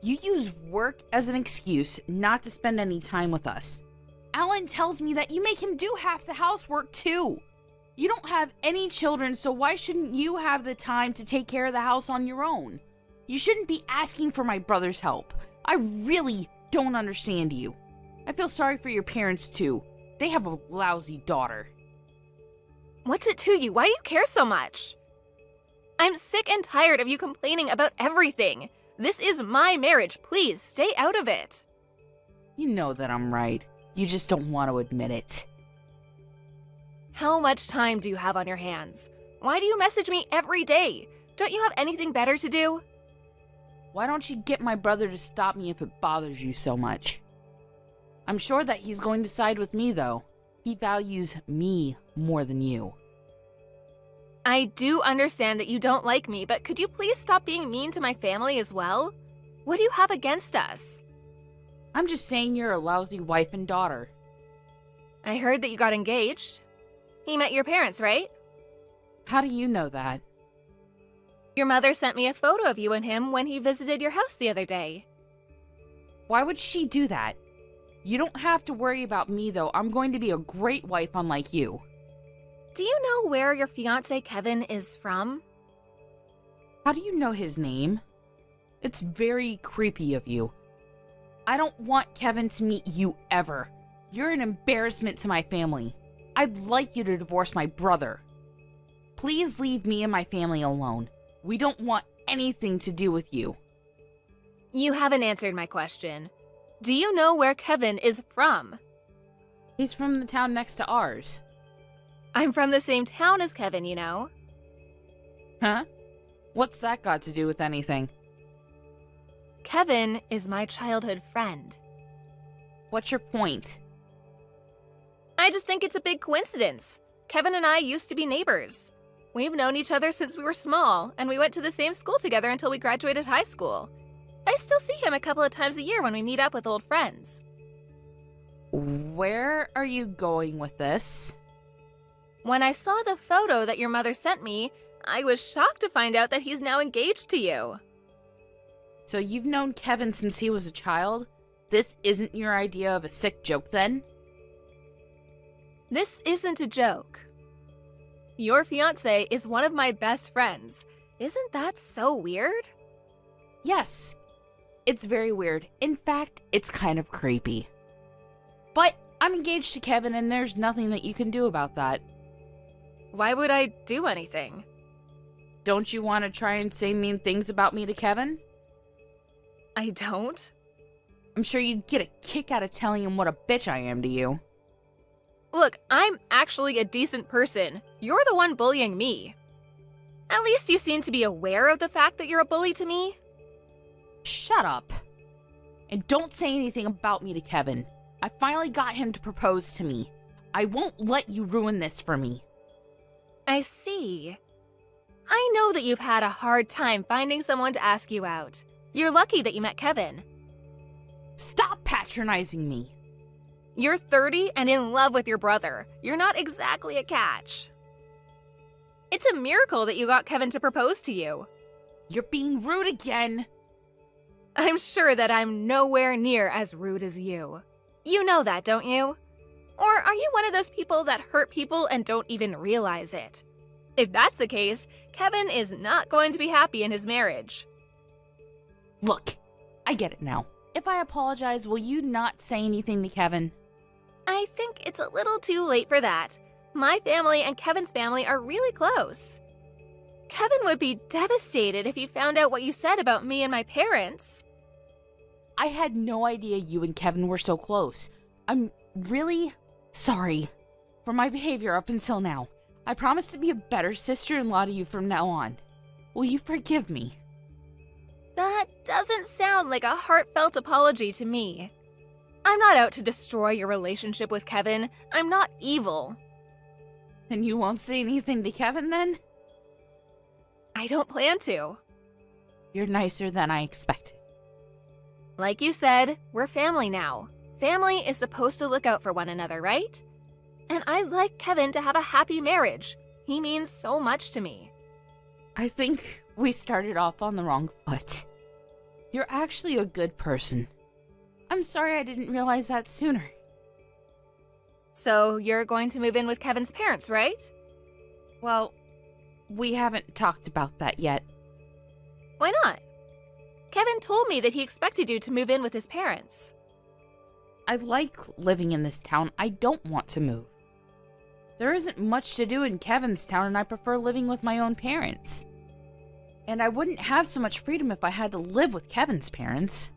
You use work as an excuse not to spend any time with us. Alan tells me that you make him do half the housework too. You don't have any children, so why shouldn't you have the time to take care of the house on your own? You shouldn't be asking for my brother's help. I really don't understand you. I feel sorry for your parents too. They have a lousy daughter. What's it to you? Why do you care so much? I'm sick and tired of you complaining about everything. This is my marriage. Please, stay out of it. You know that I'm right. You just don't want to admit it. How much time do you have on your hands? Why do you message me every day? Don't you have anything better to do? Why don't you get my brother to stop me if it bothers you so much? I'm sure that he's going to side with me, though. He values me more than you. I do understand that you don't like me, but could you please stop being mean to my family as well? What do you have against us? I'm just saying you're a lousy wife and daughter. I heard that you got engaged. He met your parents, right? How do you know that? Your mother sent me a photo of you and him when he visited your house the other day. Why would she do that? You don't have to worry about me, though. I'm going to be a great wife unlike you. Do you know where your fiancé Kevin is from? How do you know his name? It's very creepy of you. I don't want Kevin to meet you ever. You're an embarrassment to my family. I'd like you to divorce my brother. Please leave me and my family alone. We don't want anything to do with you. You haven't answered my question. Do you know where Kevin is from? He's from the town next to ours. I'm from the same town as Kevin, you know. Huh? What's that got to do with anything? Kevin is my childhood friend. What's your point? I just think it's a big coincidence. Kevin and I used to be neighbors. We've known each other since we were small, and we went to the same school together until we graduated high school. I still see him a couple of times a year when we meet up with old friends. Where are you going with this? When I saw the photo that your mother sent me, I was shocked to find out that he's now engaged to you. So you've known Kevin since he was a child? This isn't your idea of a sick joke, then? This isn't a joke. Your fiancé is one of my best friends. Isn't that so weird? Yes. It's very weird. In fact, it's kind of creepy. But I'm engaged to Kevin, and there's nothing that you can do about that. Why would I do anything? Don't you want to try and say mean things about me to Kevin? I don't. I'm sure you'd get a kick out of telling him what a bitch I am to you. Look, I'm actually a decent person. You're the one bullying me. At least you seem to be aware of the fact that you're a bully to me. Shut up. And don't say anything about me to Kevin. I finally got him to propose to me. I won't let you ruin this for me. I see. I know that you've had a hard time finding someone to ask you out. You're lucky that you met Kevin. Stop patronizing me. You're 30 and in love with your brother. You're not exactly a catch. It's a miracle that you got Kevin to propose to you. You're being rude again. I'm sure that I'm nowhere near as rude as you. You know that, don't you? Or are you one of those people that hurt people and don't even realize it? If that's the case, Kevin is not going to be happy in his marriage. Look, I get it now. If I apologize, will you not say anything to Kevin? I think it's a little too late for that. My family and Kevin's family are really close. Kevin would be devastated if he found out what you said about me and my parents. I had no idea you and Kevin were so close. I'm really sorry for my behavior up until now. I promise to be a better sister-in-law to you from now on. Will you forgive me? That doesn't sound like a heartfelt apology to me. I'm not out to destroy your relationship with Kevin. I'm not evil. And you won't say anything to Kevin then? I don't plan to. You're nicer than I expected. Like you said, we're family now. Family is supposed to look out for one another, right? And I'd like Kevin to have a happy marriage. He means so much to me. I think we started off on the wrong foot. You're actually a good person. I'm sorry I didn't realize that sooner. So you're going to move in with Kevin's parents, right? Well, we haven't talked about that yet. Why not? Kevin told me that he expected you to move in with his parents. I like living in this town. I don't want to move. There isn't much to do in Kevin's town, and I prefer living with my own parents. And I wouldn't have so much freedom if I had to live with Kevin's parents.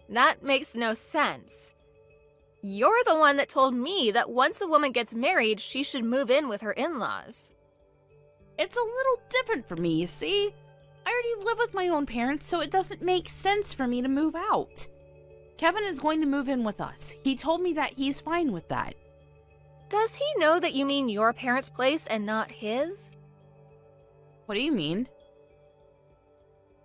That makes no sense. You're the one that told me that once a woman gets married, she should move in with her in-laws. It's a little different for me, you see? I already live with my own parents, so it doesn't make sense for me to move out. Kevin is going to move in with us. He told me that he's fine with that. Does he know that you mean your parents' place and not his? What do you mean?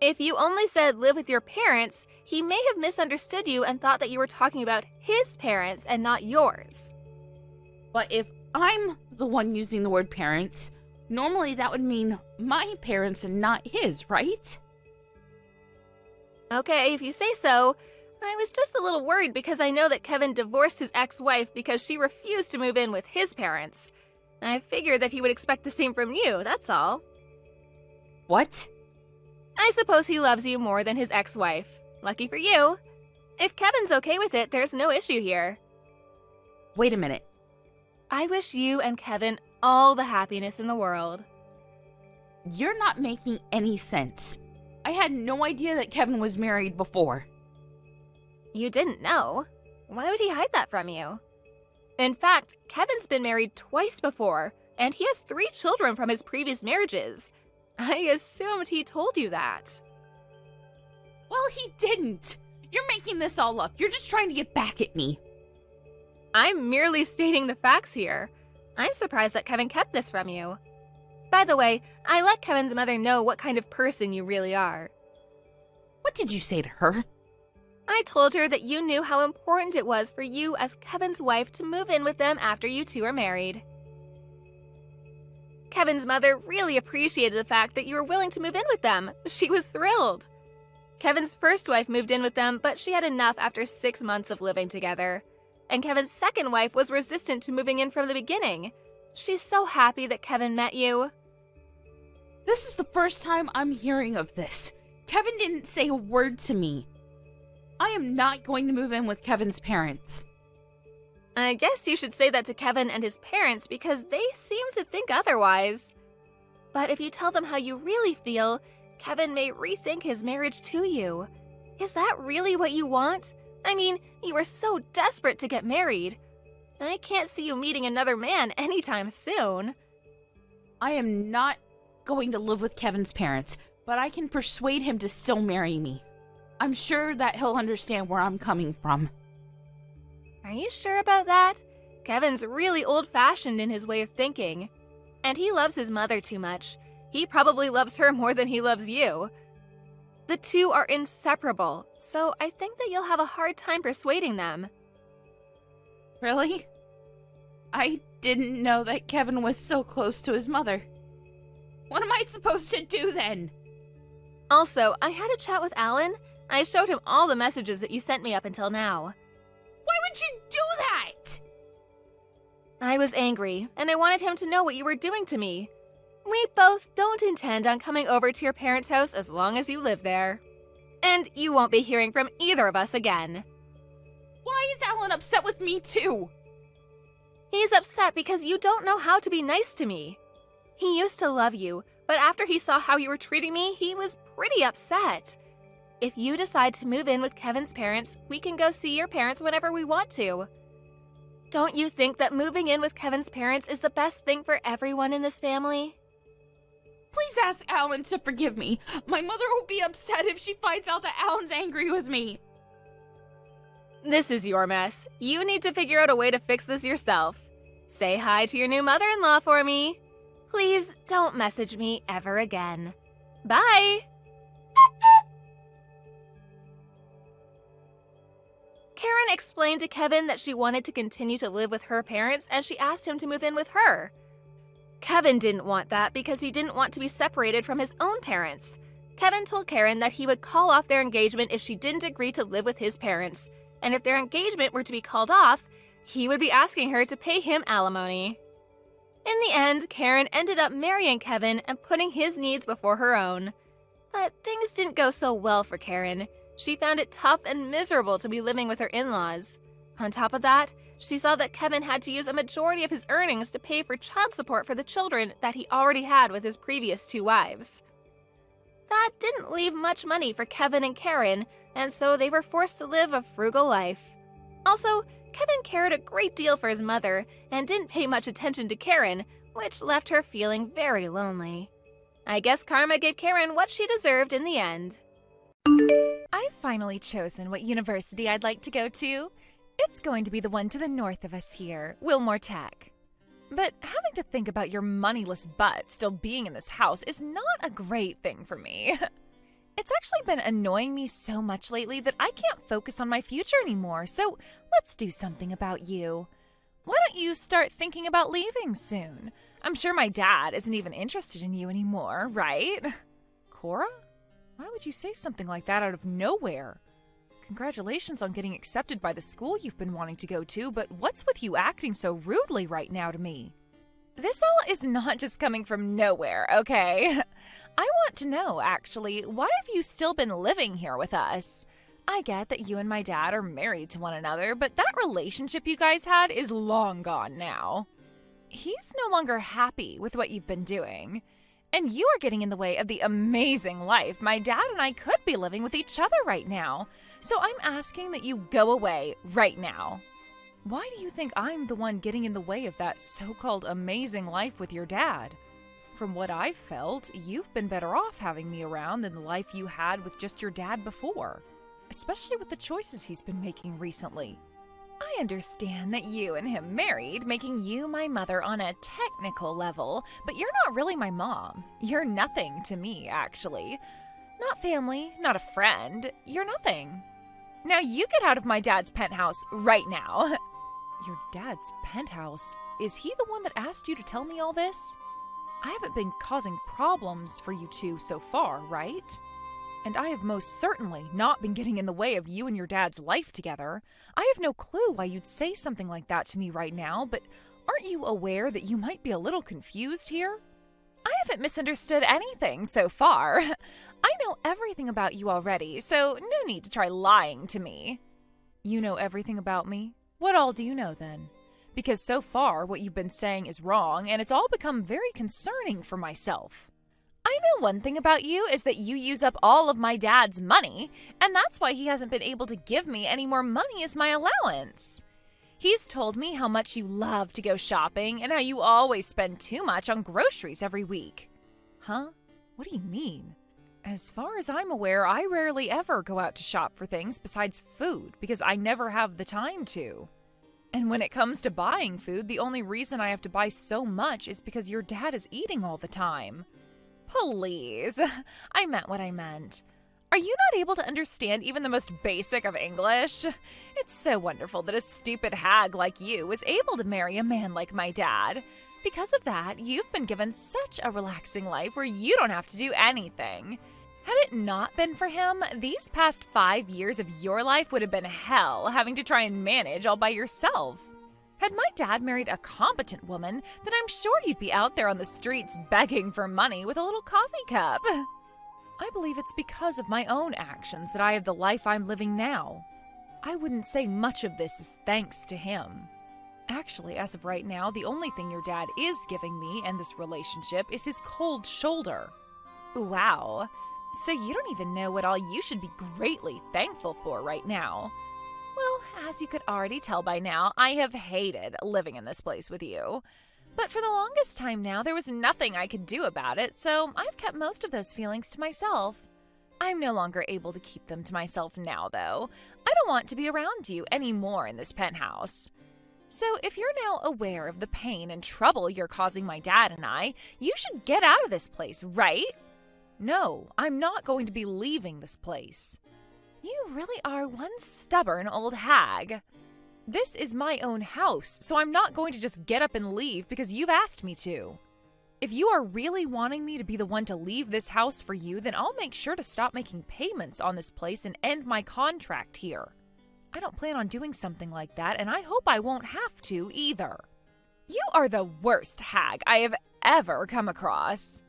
If you only said live with your parents, he may have misunderstood you and thought that you were talking about his parents and not yours. But if I'm the one using the word parents, normally that would mean my parents and not his, right? Okay, if you say so. I was just a little worried because I know that Kevin divorced his ex-wife because she refused to move in with his parents. I figured that he would expect the same from you, that's all. What? I suppose he loves you more than his ex-wife. Lucky for you. If Kevin's okay with it, there's no issue here. Wait a minute. I wish you and Kevin all the happiness in the world. You're not making any sense. I had no idea that Kevin was married before. You didn't know. Why would he hide that from you? In fact, Kevin's been married twice before, and he has 3 children from his previous marriages. I assumed he told you that. Well, he didn't. You're making this all up. You're just trying to get back at me. I'm merely stating the facts here. I'm surprised that Kevin kept this from you. By the way, I let Kevin's mother know what kind of person you really are. What did you say to her? I told her that you knew how important it was for you as Kevin's wife to move in with them after you two are married. Kevin's mother really appreciated the fact that you were willing to move in with them. She was thrilled. Kevin's first wife moved in with them, but she had enough after 6 months of living together. And Kevin's second wife was resistant to moving in from the beginning. She's so happy that Kevin met you. This is the first time I'm hearing of this. Kevin didn't say a word to me. I am not going to move in with Kevin's parents. I guess you should say that to Kevin and his parents because they seem to think otherwise. But if you tell them how you really feel, Kevin may rethink his marriage to you. Is that really what you want? I mean, you were so desperate to get married. I can't see you meeting another man anytime soon. I am not going to live with Kevin's parents, but I can persuade him to still marry me. I'm sure that he'll understand where I'm coming from. Are you sure about that? Kevin's really old-fashioned in his way of thinking. And he loves his mother too much. He probably loves her more than he loves you. The two are inseparable, so I think that you'll have a hard time persuading them. Really? I didn't know that Kevin was so close to his mother. What am I supposed to do then? Also, I had a chat with Alan. I showed him all the messages that you sent me up until now. Why would you do that? I was angry, and I wanted him to know what you were doing to me. We both don't intend on coming over to your parents' house as long as you live there. And you won't be hearing from either of us again. Why is Alan upset with me too? He's upset because you don't know how to be nice to me. He used to love you, but after he saw how you were treating me, he was pretty upset. If you decide to move in with Kevin's parents, we can go see your parents whenever we want to. Don't you think that moving in with Kevin's parents is the best thing for everyone in this family? Please ask Alan to forgive me. My mother will be upset if she finds out that Alan's angry with me. This is your mess. You need to figure out a way to fix this yourself. Say hi to your new mother-in-law for me. Please don't message me ever again. Bye! Karen explained to Kevin that she wanted to continue to live with her parents and she asked him to move in with her. Kevin didn't want that because he didn't want to be separated from his own parents. Kevin told Karen that he would call off their engagement if she didn't agree to live with his parents, and if their engagement were to be called off, he would be asking her to pay him alimony. In the end, Karen ended up marrying Kevin and putting his needs before her own. But things didn't go so well for Karen. She found it tough and miserable to be living with her in-laws. On top of that, she saw that Kevin had to use a majority of his earnings to pay for child support for the children that he already had with his previous 2 wives. That didn't leave much money for Kevin and Karen, and so they were forced to live a frugal life. Also, Kevin cared a great deal for his mother and didn't pay much attention to Karen, which left her feeling very lonely. I guess karma gave Karen what she deserved in the end. I've finally chosen what university I'd like to go to. It's going to be the one to the north of us here, Wilmore Tech. But having to think about your moneyless butt still being in this house is not a great thing for me. It's actually been annoying me so much lately that I can't focus on my future anymore, so let's do something about you. Why don't you start thinking about leaving soon? I'm sure my dad isn't even interested in you anymore, right? Cora? Why would you say something like that out of nowhere? Congratulations on getting accepted by the school you've been wanting to go to, but what's with you acting so rudely right now to me? This all is not just coming from nowhere, okay? I want to know, actually, why have you still been living here with us? I get that you and my dad are married to one another, but that relationship you guys had is long gone now. He's no longer happy with what you've been doing. And you are getting in the way of the amazing life my dad and I could be living with each other right now. So I'm asking that you go away right now. Why do you think I'm the one getting in the way of that so-called amazing life with your dad? From what I've felt, you've been better off having me around than the life you had with just your dad before, especially with the choices he's been making recently. I understand that you and him married, making you my mother on a technical level, but you're not really my mom. You're nothing to me, actually. Not family, not a friend. You're nothing. Now you get out of my dad's penthouse right now. Your dad's penthouse? Is he the one that asked you to tell me all this? I haven't been causing problems for you two so far, right? And I have most certainly not been getting in the way of you and your dad's life together. I have no clue why you'd say something like that to me right now, but aren't you aware that you might be a little confused here? I haven't misunderstood anything so far. I know everything about you already, so no need to try lying to me. You know everything about me? What all do you know then? Because so far what you've been saying is wrong, and it's all become very concerning for myself. I know one thing about you is that you use up all of my dad's money, and that's why he hasn't been able to give me any more money as my allowance. He's told me how much you love to go shopping and how you always spend too much on groceries every week. Huh? What do you mean? As far as I'm aware, I rarely ever go out to shop for things besides food because I never have the time to. And when it comes to buying food, the only reason I have to buy so much is because your dad is eating all the time. Please, I meant what I meant. Are you not able to understand even the most basic of English? It's so wonderful that a stupid hag like you was able to marry a man like my dad. Because of that, you've been given such a relaxing life where you don't have to do anything. Had it not been for him, these past 5 years of your life would have been hell, having to try and manage all by yourself. Had my dad married a competent woman, then I'm sure you'd be out there on the streets begging for money with a little coffee cup. I believe it's because of my own actions that I have the life I'm living now. I wouldn't say much of this is thanks to him. Actually, as of right now, the only thing your dad is giving me and this relationship is his cold shoulder. Wow. So you don't even know what all you should be greatly thankful for right now. Well, as you could already tell by now, I have hated living in this place with you. But for the longest time now, there was nothing I could do about it, so I've kept most of those feelings to myself. I'm no longer able to keep them to myself now, though. I don't want to be around you anymore in this penthouse. So if you're now aware of the pain and trouble you're causing my dad and I, you should get out of this place, right? No, I'm not going to be leaving this place. You really are one stubborn old hag. This is my own house, so I'm not going to just get up and leave because you've asked me to. If you are really wanting me to be the one to leave this house for you, then I'll make sure to stop making payments on this place and end my contract here. I don't plan on doing something like that, and I hope I won't have to either. You are the worst hag I have ever come across.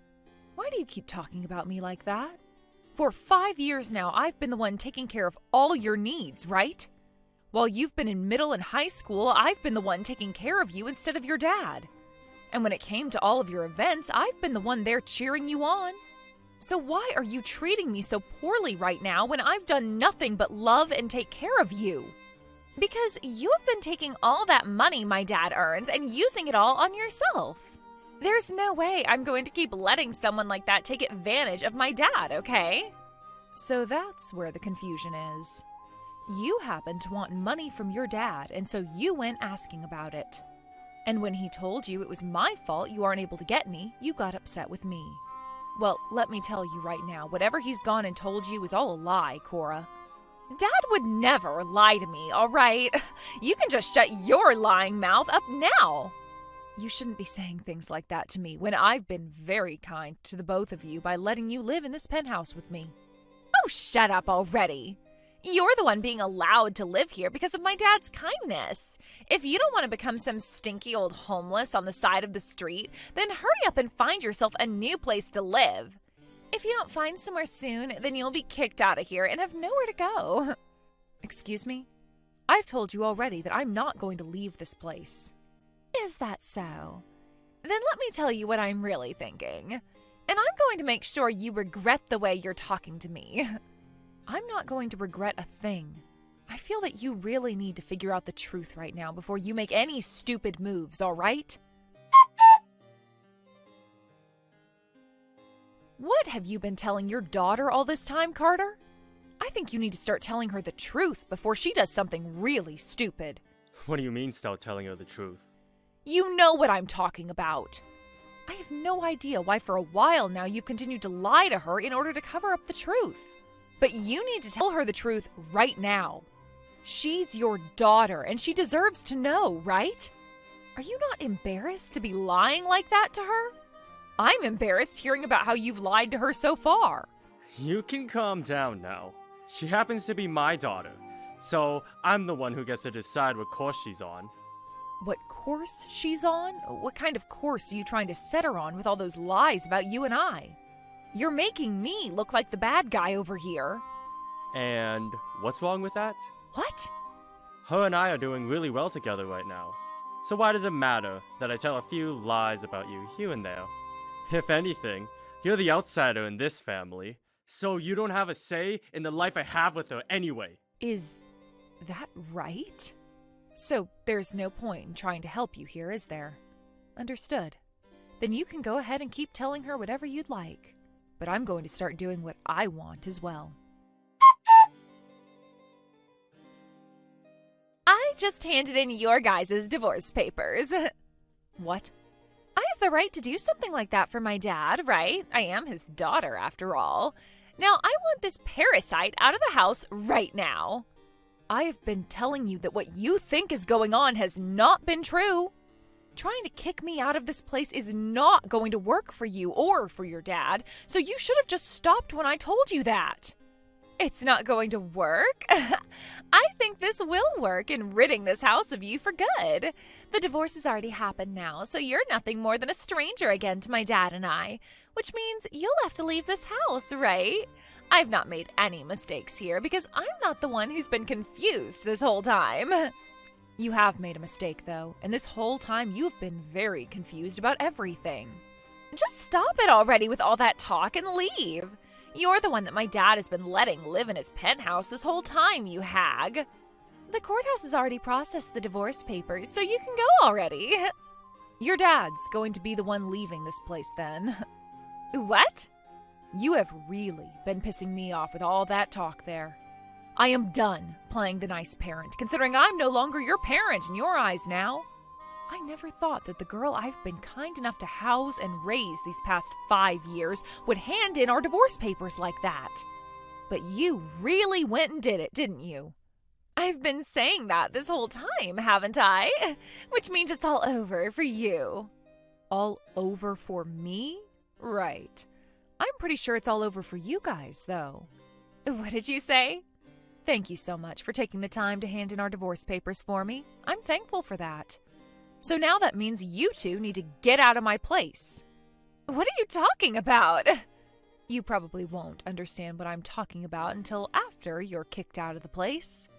Why do you keep talking about me like that? For 5 years now, I've been the one taking care of all your needs, right? While you've been in middle and high school, I've been the one taking care of you instead of your dad. And when it came to all of your events, I've been the one there cheering you on. So why are you treating me so poorly right now when I've done nothing but love and take care of you? Because you have been taking all that money my dad earns and using it all on yourself. There's no way I'm going to keep letting someone like that take advantage of my dad, okay? So that's where the confusion is. You happen to want money from your dad, and so you went asking about it. And when he told you it was my fault you aren't able to get any, you got upset with me. Well, let me tell you right now, whatever he's gone and told you is all a lie, Cora. Dad would never lie to me, all right? You can just shut your lying mouth up now. You shouldn't be saying things like that to me when I've been very kind to the both of you by letting you live in this penthouse with me. Oh, shut up already. You're the one being allowed to live here because of my dad's kindness. If you don't want to become some stinky old homeless on the side of the street, then hurry up and find yourself a new place to live. If you don't find somewhere soon, then you'll be kicked out of here and have nowhere to go. Excuse me? I've told you already that I'm not going to leave this place. Is that so? Then let me tell you what I'm really thinking. And I'm going to make sure you regret the way you're talking to me. I'm not going to regret a thing. I feel that you really need to figure out the truth right now before you make any stupid moves, all right? What have you been telling your daughter all this time, Carter? I think you need to start telling her the truth before she does something really stupid. What do you mean start telling her the truth? You know what I'm talking about. I have no idea why for a while now you've continued to lie to her in order to cover up the truth. But you need to tell her the truth right now. She's your daughter, and she deserves to know, right? Are you not embarrassed to be lying like that to her? I'm embarrassed hearing about how you've lied to her so far. You can calm down now. She happens to be my daughter, so I'm the one who gets to decide what course she's on. What course she's on? What kind of course are you trying to set her on with all those lies about you and I? You're making me look like the bad guy over here. And what's wrong with that? What? Her and I are doing really well together right now. So why does it matter that I tell a few lies about you here and there? If anything, you're the outsider in this family, so you don't have a say in the life I have with her anyway. Is that right? So there's no point in trying to help you here, is there? Understood. Then you can go ahead and keep telling her whatever you'd like. But I'm going to start doing what I want as well. I just handed in your guys' divorce papers. What? I have the right to do something like that for my dad, right? I am his daughter, after all. Now, I want this parasite out of the house right now. I have been telling you that what you think is going on has not been true. Trying to kick me out of this place is not going to work for you or for your dad, so you should have just stopped when I told you that. It's not going to work? I think this will work in ridding this house of you for good. The divorce has already happened now, so you're nothing more than a stranger again to my dad and I, which means you'll have to leave this house, right? I've not made any mistakes here because I'm not the one who's been confused this whole time. You have made a mistake, though, and this whole time you've been very confused about everything. Just stop it already with all that talk and leave. You're the one that my dad has been letting live in his penthouse this whole time, you hag. The courthouse has already processed the divorce papers, so you can go already. Your dad's going to be the one leaving this place then. What? You have really been pissing me off with all that talk there. I am done playing the nice parent, considering I'm no longer your parent in your eyes now. I never thought that the girl I've been kind enough to house and raise these past 5 years would hand in our divorce papers like that. But you really went and did it, didn't you? I've been saying that this whole time, haven't I? Which means it's all over for you. All over for me? Right. I'm pretty sure it's all over for you guys, though. What did you say? Thank you so much for taking the time to hand in our divorce papers for me. I'm thankful for that. So now that means you two need to get out of my place. What are you talking about? You probably won't understand what I'm talking about until after you're kicked out of the place.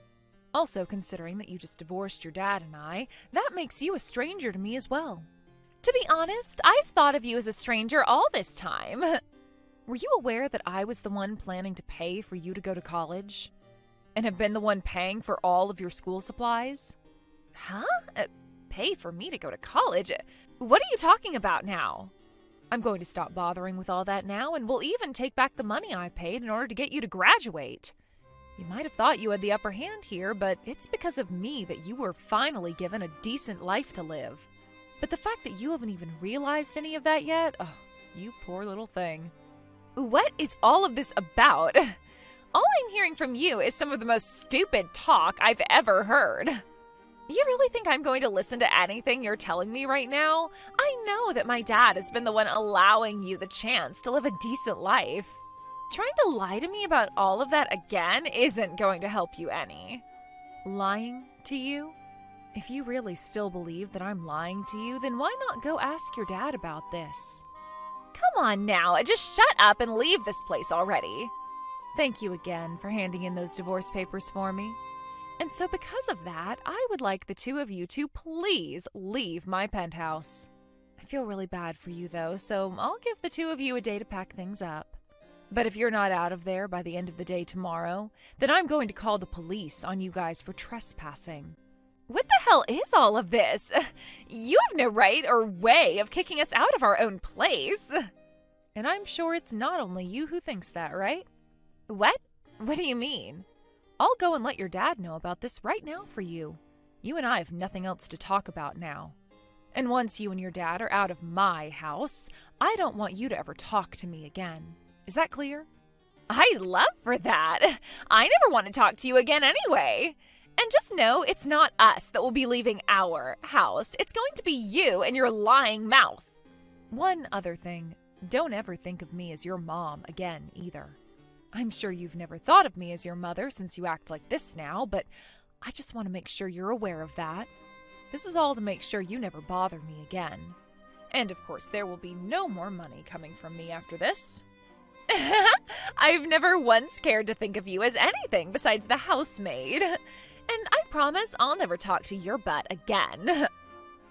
Also, considering that you just divorced your dad and I, that makes you a stranger to me as well. To be honest, I've thought of you as a stranger all this time. Were you aware that I was the one planning to pay for you to go to college? And have been the one paying for all of your school supplies? Huh? Pay for me to go to college? What are you talking about now? I'm going to stop bothering with all that now, and we'll even take back the money I paid in order to get you to graduate. You might have thought you had the upper hand here, but it's because of me that you were finally given a decent life to live. But the fact that you haven't even realized any of that yet, oh, you poor little thing. What is all of this about? All I'm hearing from you is some of the most stupid talk I've ever heard. You really think I'm going to listen to anything you're telling me right now? I know that my dad has been the one allowing you the chance to live a decent life. Trying to lie to me about all of that again isn't going to help you any. Lying to you? If you really still believe that I'm lying to you, then why not go ask your dad about this? Come on now, just shut up and leave this place already. Thank you again for handing in those divorce papers for me. And so because of that, I would like the two of you to please leave my penthouse. I feel really bad for you though, so I'll give the two of you a day to pack things up. But if you're not out of there by the end of the day tomorrow, then I'm going to call the police on you guys for trespassing. What the hell is all of this? You have no right or way of kicking us out of our own place. And I'm sure it's not only you who thinks that, right? What? What do you mean? I'll go and let your dad know about this right now for you. You and I have nothing else to talk about now. And once you and your dad are out of my house, I don't want you to ever talk to me again. Is that clear? I'd love for that. I never want to talk to you again anyway. And just know it's not us that will be leaving our house. It's going to be you and your lying mouth. One other thing, don't ever think of me as your mom again either. I'm sure you've never thought of me as your mother since you act like this now, but I just want to make sure you're aware of that. This is all to make sure you never bother me again. And of course, there will be no more money coming from me after this. I've never once cared to think of you as anything besides the housemaid. And I promise I'll never talk to your butt again.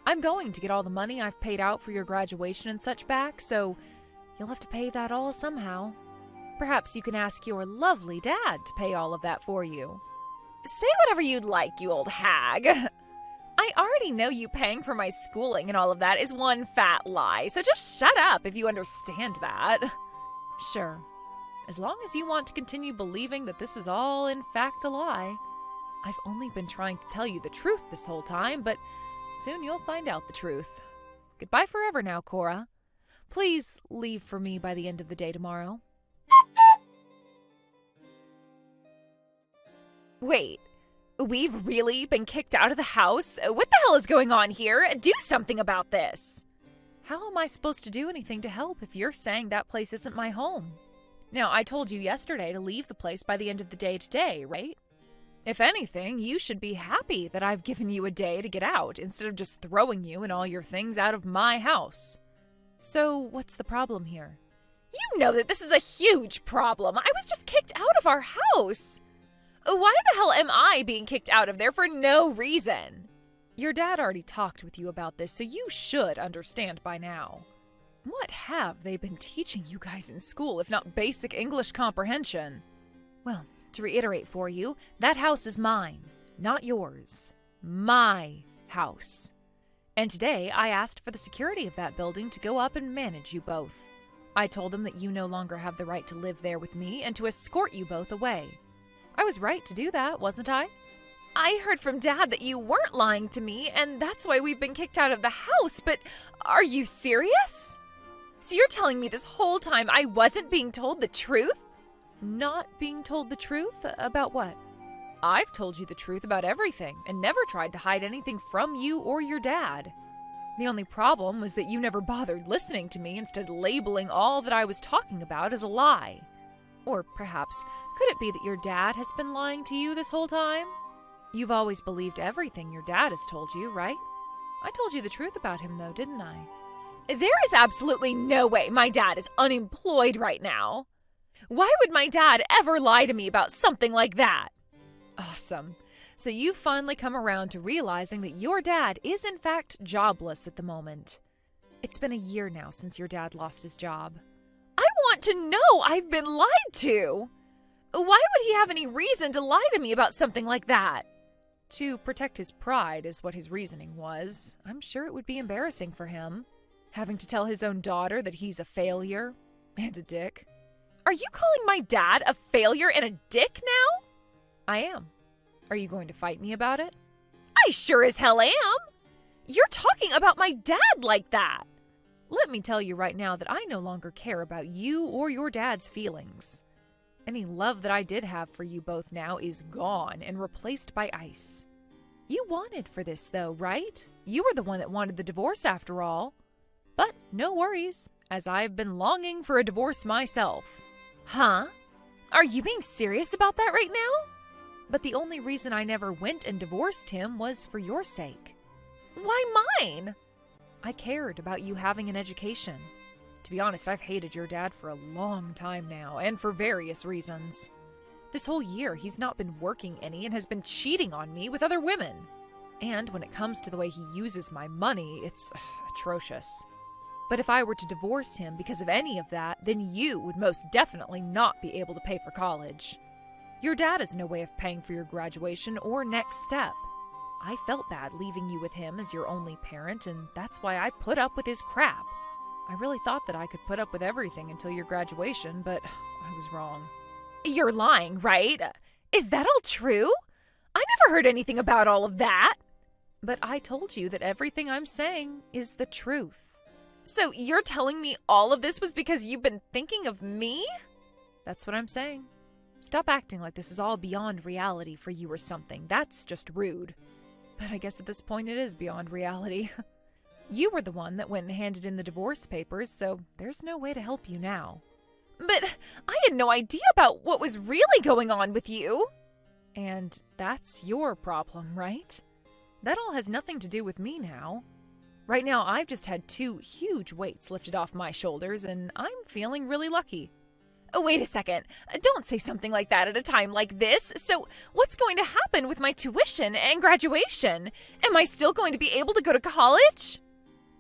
I'm going to get all the money I've paid out for your graduation and such back, so you'll have to pay that all somehow. Perhaps you can ask your lovely dad to pay all of that for you. Say whatever you'd like, you old hag. I already know you paying for my schooling and all of that is one fat lie, so just shut up if you understand that. Sure, as long as you want to continue believing that this is all in fact a lie. I've only been trying to tell you the truth this whole time, but soon you'll find out the truth. Goodbye forever now, Cora. Please leave for me by the end of the day tomorrow. Wait, We've really been kicked out of the house? What the hell is going on here? Do something about this. How am I supposed to do anything to help if you're saying that place isn't my home? Now, I told you yesterday to leave the place by the end of the day today, right? If anything, you should be happy that I've given you a day to get out instead of just throwing you and all your things out of my house. So, what's the problem here? You know that this is a huge problem. I was just kicked out of our house. Why the hell am I being kicked out of there for no reason? Your dad already talked with you about this, so you should understand by now. What have they been teaching you guys in school if not basic English comprehension? Well, to reiterate for you, that house is mine, not yours. My house. And today I asked for the security of that building to go up and manage you both. I told them that you no longer have the right to live there with me and to escort you both away. I was right to do that, wasn't I? I heard from Dad that you weren't lying to me, and that's why we've been kicked out of the house, but are you serious? So you're telling me this whole time I wasn't being told the truth? Not being told the truth? About what? I've told you the truth about everything and never tried to hide anything from you or your dad. The only problem was that you never bothered listening to me, instead labeling all that I was talking about as a lie. Or perhaps, could it be that your dad has been lying to you this whole time? You've always believed everything your dad has told you, right? I told you the truth about him, though, didn't I? There is absolutely no way my dad is unemployed right now. Why would my dad ever lie to me about something like that? Awesome. So you've finally come around to realizing that your dad is in fact jobless at the moment. It's been a year now since your dad lost his job. I want to know I've been lied to. Why would he have any reason to lie to me about something like that? To protect his pride is what his reasoning was. I'm sure it would be embarrassing for him, having to tell his own daughter that he's a failure and a dick. Are you calling my dad a failure and a dick now? I am. Are you going to fight me about it? I sure as hell am. You're talking about my dad like that. Let me tell you right now that I no longer care about you or your dad's feelings. Any love that I did have for you both now is gone and replaced by ice. You wanted for this though, right? You were the one that wanted the divorce after all. But no worries, as I've been longing for a divorce myself. Huh? Are you being serious about that right now? But the only reason I never went and divorced him was for your sake. Why mine? I cared about you having an education. To be honest, I've hated your dad for a long time now, and for various reasons. This whole year, he's not been working any and has been cheating on me with other women. And when it comes to the way he uses my money, it's atrocious. But if I were to divorce him because of any of that, then you would most definitely not be able to pay for college. Your dad has no way of paying for your graduation or next step. I felt bad leaving you with him as your only parent, and that's why I put up with his crap. I really thought that I could put up with everything until your graduation, but I was wrong. You're lying, right? Is that all true? I never heard anything about all of that. But I told you that everything I'm saying is the truth. So you're telling me all of this was because you've been thinking of me? That's what I'm saying. Stop acting like this is all beyond reality for you or something. That's just rude. But I guess at this point it is beyond reality. You were the one that went and handed in the divorce papers, so there's no way to help you now. But I had no idea about what was really going on with you. And that's your problem, right? That all has nothing to do with me now. Right now, I've just had 2 huge weights lifted off my shoulders, and I'm feeling really lucky. Oh, wait a second. Don't say something like that at a time like this. So, what's going to happen with my tuition and graduation? Am I still going to be able to go to college?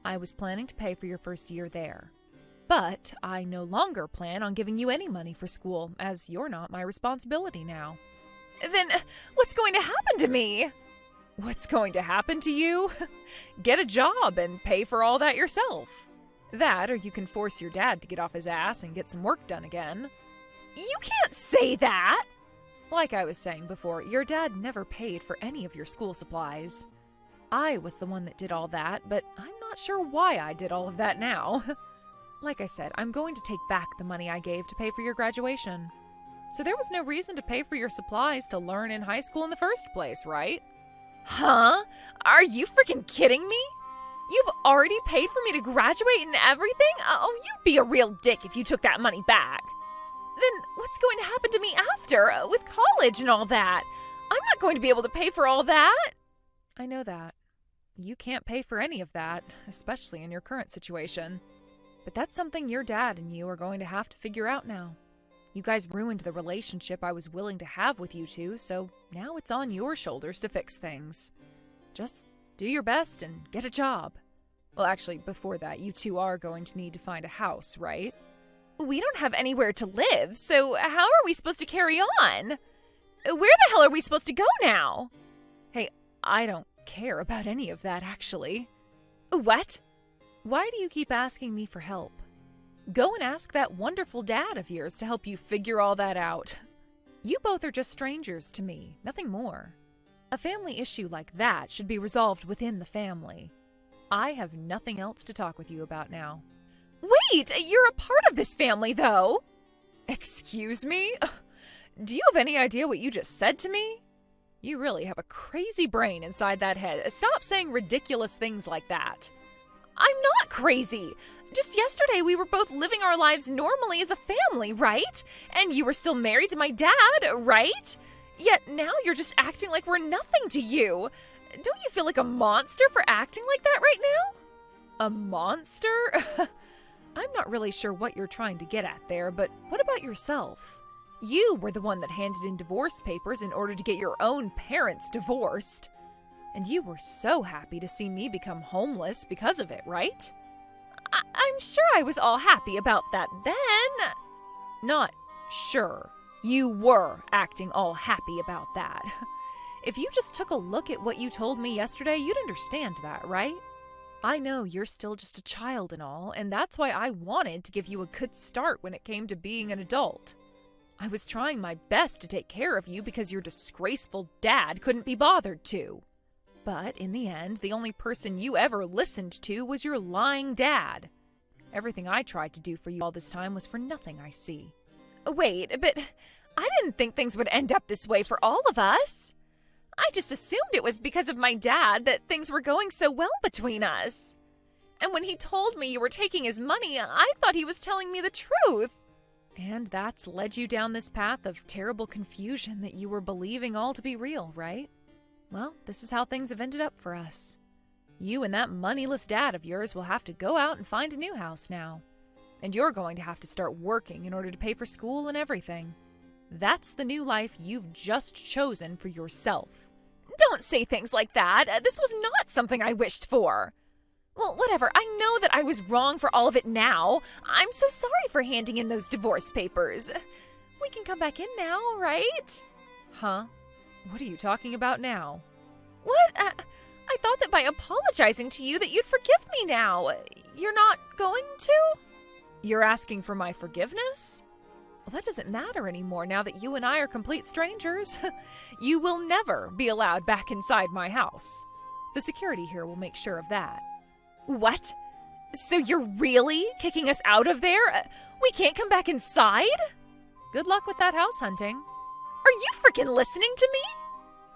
I was planning to pay for your first year there. But I no longer plan on giving you any money for school, as you're not my responsibility now. Then, what's going to happen to me? What's going to happen to you? Get a job and pay for all that yourself. That, or you can force your dad to get off his ass and get some work done again. You can't say that! Like I was saying before, your dad never paid for any of your school supplies. I was the one that did all that, but I'm not sure why I did all of that now. Like I said, I'm going to take back the money I gave to pay for your graduation. So there was no reason to pay for your supplies to learn in high school in the first place, right? Huh? Are you freaking kidding me? You've already paid for me to graduate and everything? Oh, you'd be a real dick if you took that money back. Then what's going to happen to me after, with college and all that? I'm not going to be able to pay for all that. I know that. You can't pay for any of that, especially in your current situation. But that's something your dad and you are going to have to figure out now. You guys ruined the relationship I was willing to have with you two, so now it's on your shoulders to fix things. Just do your best and get a job. Well, actually, before that, you two are going to need to find a house, right? We don't have anywhere to live, so how are we supposed to carry on? Where the hell are we supposed to go now? Hey, I don't care about any of that, actually. What? Why do you keep asking me for help? Go and ask that wonderful dad of yours to help you figure all that out. You both are just strangers to me, nothing more. A family issue like that should be resolved within the family. I have nothing else to talk with you about now. Wait, you're a part of this family, though. Excuse me? Do you have any idea what you just said to me? You really have a crazy brain inside that head. Stop saying ridiculous things like that. I'm not crazy. Just yesterday, we were both living our lives normally as a family, right? And you were still married to my dad, right? Yet now you're just acting like we're nothing to you. Don't you feel like a monster for acting like that right now? A monster? I'm not really sure what you're trying to get at there, but what about yourself? You were the one that handed in divorce papers in order to get your own parents divorced. And you were so happy to see me become homeless because of it, right? I'm sure I was all happy about that then. Not sure. You were acting all happy about that. If you just took a look at what you told me yesterday, you'd understand that, right? I know you're still just a child and all, and that's why I wanted to give you a good start when it came to being an adult. I was trying my best to take care of you because your disgraceful dad couldn't be bothered to. But in the end, the only person you ever listened to was your lying dad. Everything I tried to do for you all this time was for nothing, I see. Wait, but I didn't think things would end up this way for all of us. I just assumed it was because of my dad that things were going so well between us. And when he told me you were taking his money, I thought he was telling me the truth. And that's led you down this path of terrible confusion that you were believing all to be real, right? Well, this is how things have ended up for us. You and that moneyless dad of yours will have to go out and find a new house now. And you're going to have to start working in order to pay for school and everything. That's the new life you've just chosen for yourself. Don't say things like that. This was not something I wished for. Well, whatever. I know that I was wrong for all of it now. I'm so sorry for handing in those divorce papers. We can come back in now, right? Huh? What are you talking about now? What? I thought that by apologizing to you that you'd forgive me now. You're not going to? You're asking for my forgiveness? Well, that doesn't matter anymore now that you and I are complete strangers. You will never be allowed back inside my house. The security here will make sure of that. What? So you're really kicking us out of there? We can't come back inside? Good luck with that house hunting. Are you freaking listening to me?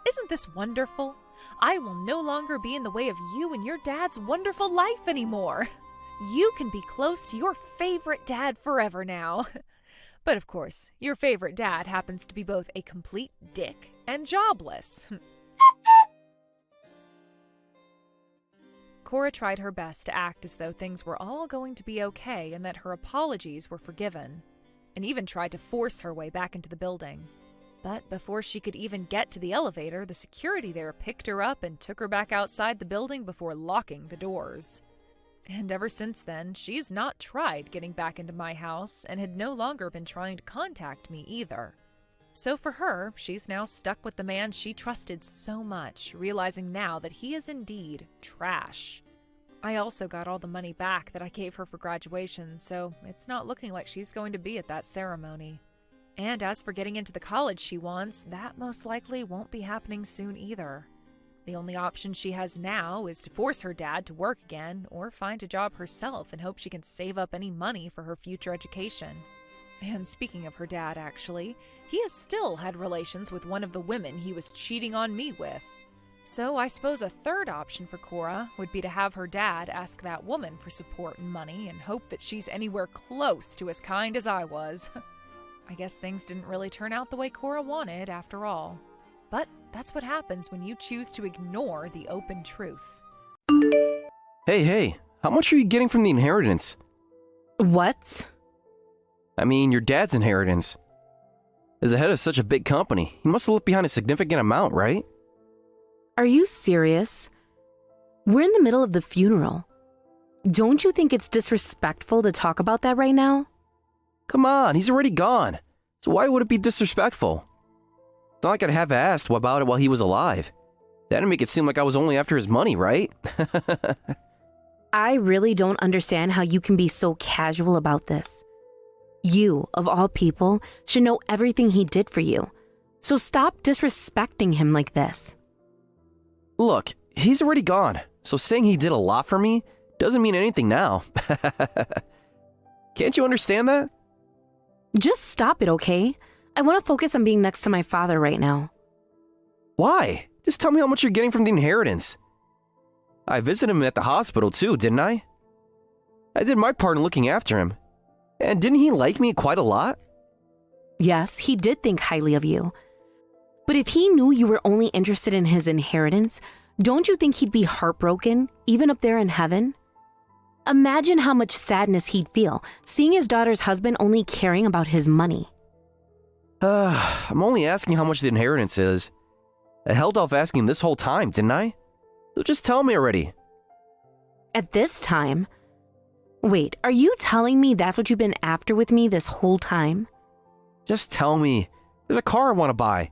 Isn't this wonderful? I will no longer be in the way of you and your dad's wonderful life anymore. You can be close to your favorite dad forever now. But of course, your favorite dad happens to be both a complete dick and jobless. Cora tried her best to act as though things were all going to be okay and that her apologies were forgiven, and even tried to force her way back into the building. But before she could even get to the elevator, the security there picked her up and took her back outside the building before locking the doors. And ever since then, she's not tried getting back into my house and had no longer been trying to contact me either. So for her, she's now stuck with the man she trusted so much, realizing now that he is indeed trash. I also got all the money back that I gave her for graduation, so it's not looking like she's going to be at that ceremony. And as for getting into the college she wants, that most likely won't be happening soon either. The only option she has now is to force her dad to work again or find a job herself and hope she can save up any money for her future education. And speaking of her dad, actually, he has still had relations with one of the women he was cheating on me with. So I suppose a third option for Cora would be to have her dad ask that woman for support and money and hope that she's anywhere close to as kind as I was. I guess things didn't really turn out the way Cora wanted after all. But that's what happens when you choose to ignore the open truth. Hey, how much are you getting from the inheritance? What? I mean, your dad's inheritance. As the head of such a big company, he must have left behind a significant amount, right? Are you serious? We're in the middle of the funeral. Don't you think it's disrespectful to talk about that right now? Come on, he's already gone. So why would it be disrespectful? It's not like I'd have asked about it while he was alive. That'd make it seem like I was only after his money, right? I really don't understand how you can be so casual about this. You, of all people, should know everything he did for you. So stop disrespecting him like this. Look, he's already gone, so saying he did a lot for me doesn't mean anything now. Can't you understand that? Just stop it, okay? I want to focus on being next to my father right now. Why? Just tell me how much you're getting from the inheritance. I visited him at the hospital too, didn't I? I did my part in looking after him. And didn't he like me quite a lot? Yes, he did think highly of you. But if he knew you were only interested in his inheritance, don't you think he'd be heartbroken, even up there in heaven? Imagine how much sadness he'd feel, seeing his daughter's husband only caring about his money. I'm only asking how much the inheritance is. I held off asking this whole time, didn't I? So just tell me already. At this time? Wait, are you telling me that's what you've been after with me this whole time? Just tell me. There's a car I want to buy.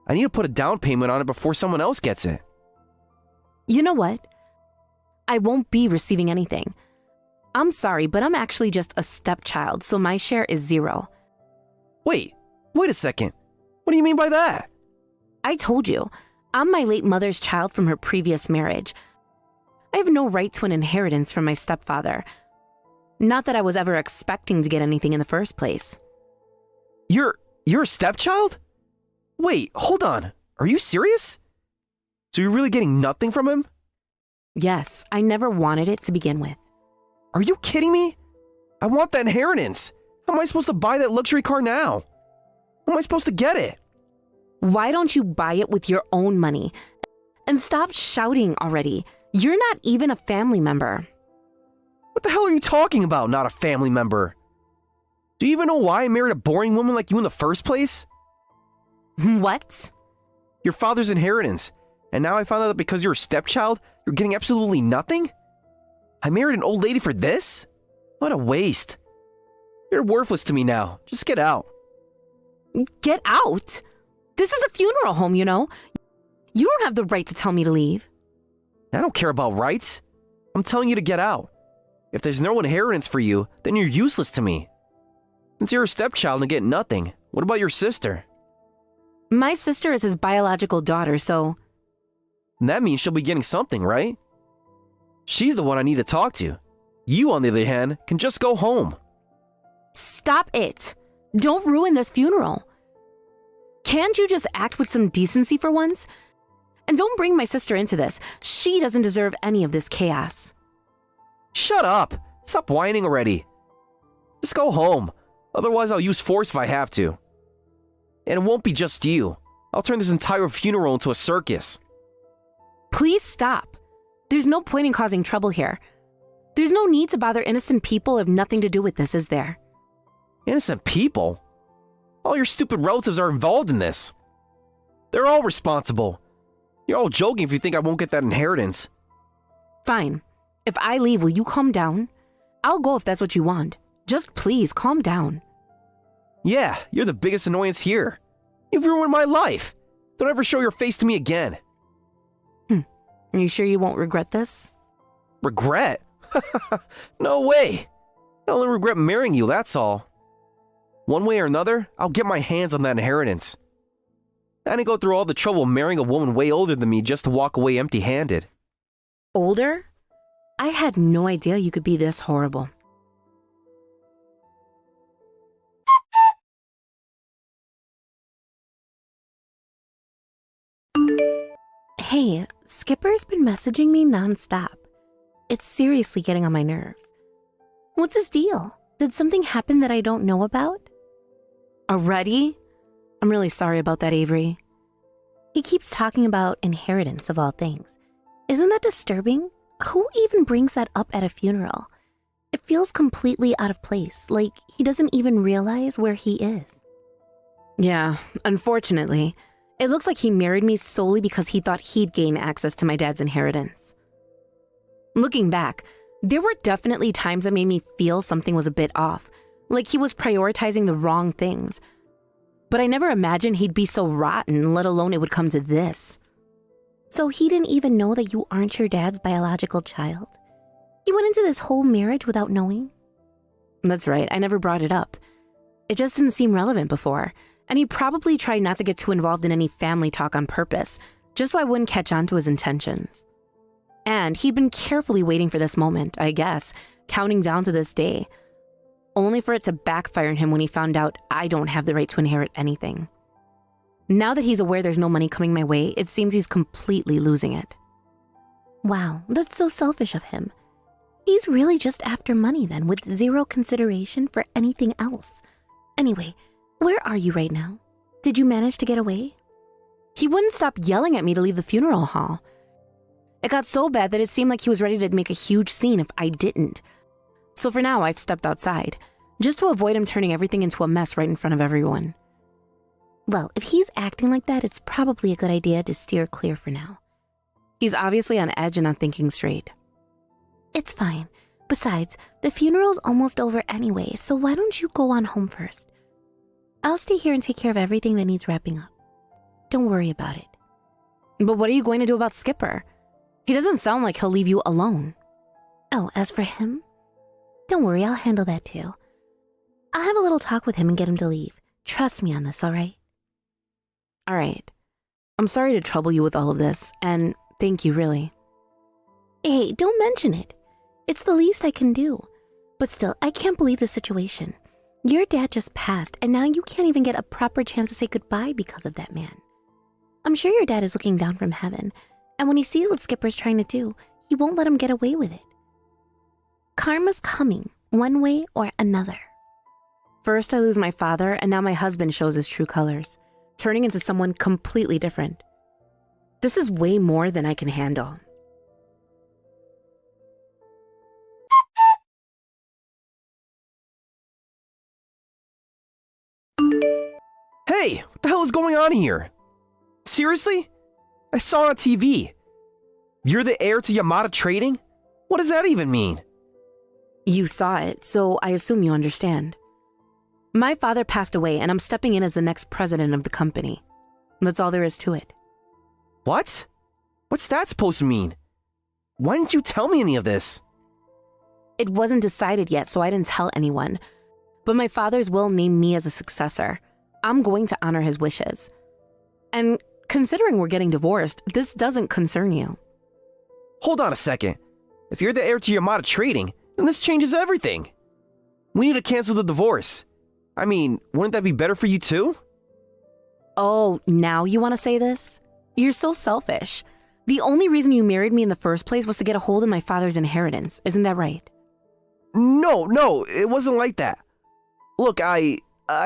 I need to put a down payment on it before someone else gets it. You know what? I won't be receiving anything. I'm sorry, but I'm actually just a stepchild, so my share is 0. Wait a second. What do you mean by that? I told you, I'm my late mother's child from her previous marriage. I have no right to an inheritance from my stepfather. Not that I was ever expecting to get anything in the first place. You're a stepchild? Wait, hold on. Are you serious? So you're really getting nothing from him? Yes, I never wanted it to begin with. Are you kidding me? I want that inheritance. How am I supposed to buy that luxury car now? How am I supposed to get it? Why don't you buy it with your own money? And stop shouting already. You're not even a family member. What the hell are you talking about, not a family member? Do you even know why I married a boring woman like you in the first place? What? Your father's inheritance. And now I found out that because you're a stepchild, you're getting absolutely nothing? I married an old lady for this? What a waste. You're worthless to me now. Just get out. Get out? This is a funeral home, you know. You don't have the right to tell me to leave. I don't care about rights. I'm telling you to get out. If there's no inheritance for you, then you're useless to me. Since you're a stepchild and get nothing, what about your sister? My sister is his biological daughter, so... And that means she'll be getting something, right? She's the one I need to talk to. You, on the other hand, can just go home. Stop it. Don't ruin this funeral. Can't you just act with some decency for once? And don't bring my sister into this. She doesn't deserve any of this chaos. Shut up! Stop whining already. Just go home. Otherwise, I'll use force if I have to. And it won't be just you. I'll turn this entire funeral into a circus. Please stop. There's no point in causing trouble here. There's no need to bother innocent people who have nothing to do with this, is there? Innocent people? All your stupid relatives are involved in this. They're all responsible. You're all joking if you think I won't get that inheritance. Fine. If I leave, will you calm down? I'll go if that's what you want. Just please calm down. Yeah, you're the biggest annoyance here. You've ruined my life. Don't ever show your face to me again. Are you sure you won't regret this? Regret? No way. I only regret marrying you, that's all. One way or another, I'll get my hands on that inheritance. I didn't go through all the trouble of marrying a woman way older than me just to walk away empty-handed. Older? I had no idea you could be this horrible. Hey, Skipper's been messaging me nonstop. It's seriously getting on my nerves. What's his deal? Did something happen that I don't know about? Already? I'm really sorry about that, Avery. He keeps talking about inheritance of all things. Isn't that disturbing? Who even brings that up at a funeral? It feels completely out of place, like he doesn't even realize where he is. Yeah, unfortunately, it looks like he married me solely because he thought he'd gain access to my dad's inheritance. Looking back, there were definitely times that made me feel something was a bit off, like he was prioritizing the wrong things. But I never imagined he'd be so rotten, let alone it would come to this. So he didn't even know that you aren't your dad's biological child? He went into this whole marriage without knowing? That's right, I never brought it up. It just didn't seem relevant before, and he probably tried not to get too involved in any family talk on purpose, just so I wouldn't catch on to his intentions. And he'd been carefully waiting for this moment, I guess, counting down to this day, only for it to backfire on him when he found out I don't have the right to inherit anything. Now that he's aware there's no money coming my way, it seems he's completely losing it. Wow, that's so selfish of him. He's really just after money then, with zero consideration for anything else. Anyway, where are you right now? Did you manage to get away? He wouldn't stop yelling at me to leave the funeral hall. It got so bad that it seemed like he was ready to make a huge scene if I didn't. So for now, I've stepped outside, just to avoid him turning everything into a mess right in front of everyone. Well, if he's acting like that, it's probably a good idea to steer clear for now. He's obviously on edge and not thinking straight. It's fine. Besides, the funeral's almost over anyway, so why don't you go on home first? I'll stay here and take care of everything that needs wrapping up. Don't worry about it. But what are you going to do about Skipper? He doesn't sound like he'll leave you alone. Oh, as for him? Don't worry, I'll handle that too. I'll have a little talk with him and get him to leave. Trust me on this, all right? All right. I'm sorry to trouble you with all of this, and thank you, really. Hey, don't mention it. It's the least I can do. But still, I can't believe the situation. Your dad just passed, and now you can't even get a proper chance to say goodbye because of that man. I'm sure your dad is looking down from heaven, and when he sees what Skipper's trying to do, he won't let him get away with it. Karma's coming, one way or another. First, I lose my father, and now my husband shows his true colors, turning into someone completely different. This is way more than I can handle. Hey, what the hell is going on here? Seriously? I saw it on TV. You're the heir to Yamada Trading? What does that even mean? You saw it, so I assume you understand. My father passed away, and I'm stepping in as the next president of the company. That's all there is to it. What? What's that supposed to mean? Why didn't you tell me any of this? It wasn't decided yet, so I didn't tell anyone. But my father's will named me as a successor. I'm going to honor his wishes. And considering we're getting divorced, this doesn't concern you. Hold on a second. If you're the heir to Yamada Trading, then this changes everything. We need to cancel the divorce. I mean, wouldn't that be better for you too? Oh, now you want to say this? You're so selfish. The only reason you married me in the first place was to get a hold of my father's inheritance. Isn't that right? No, it wasn't like that. Look, I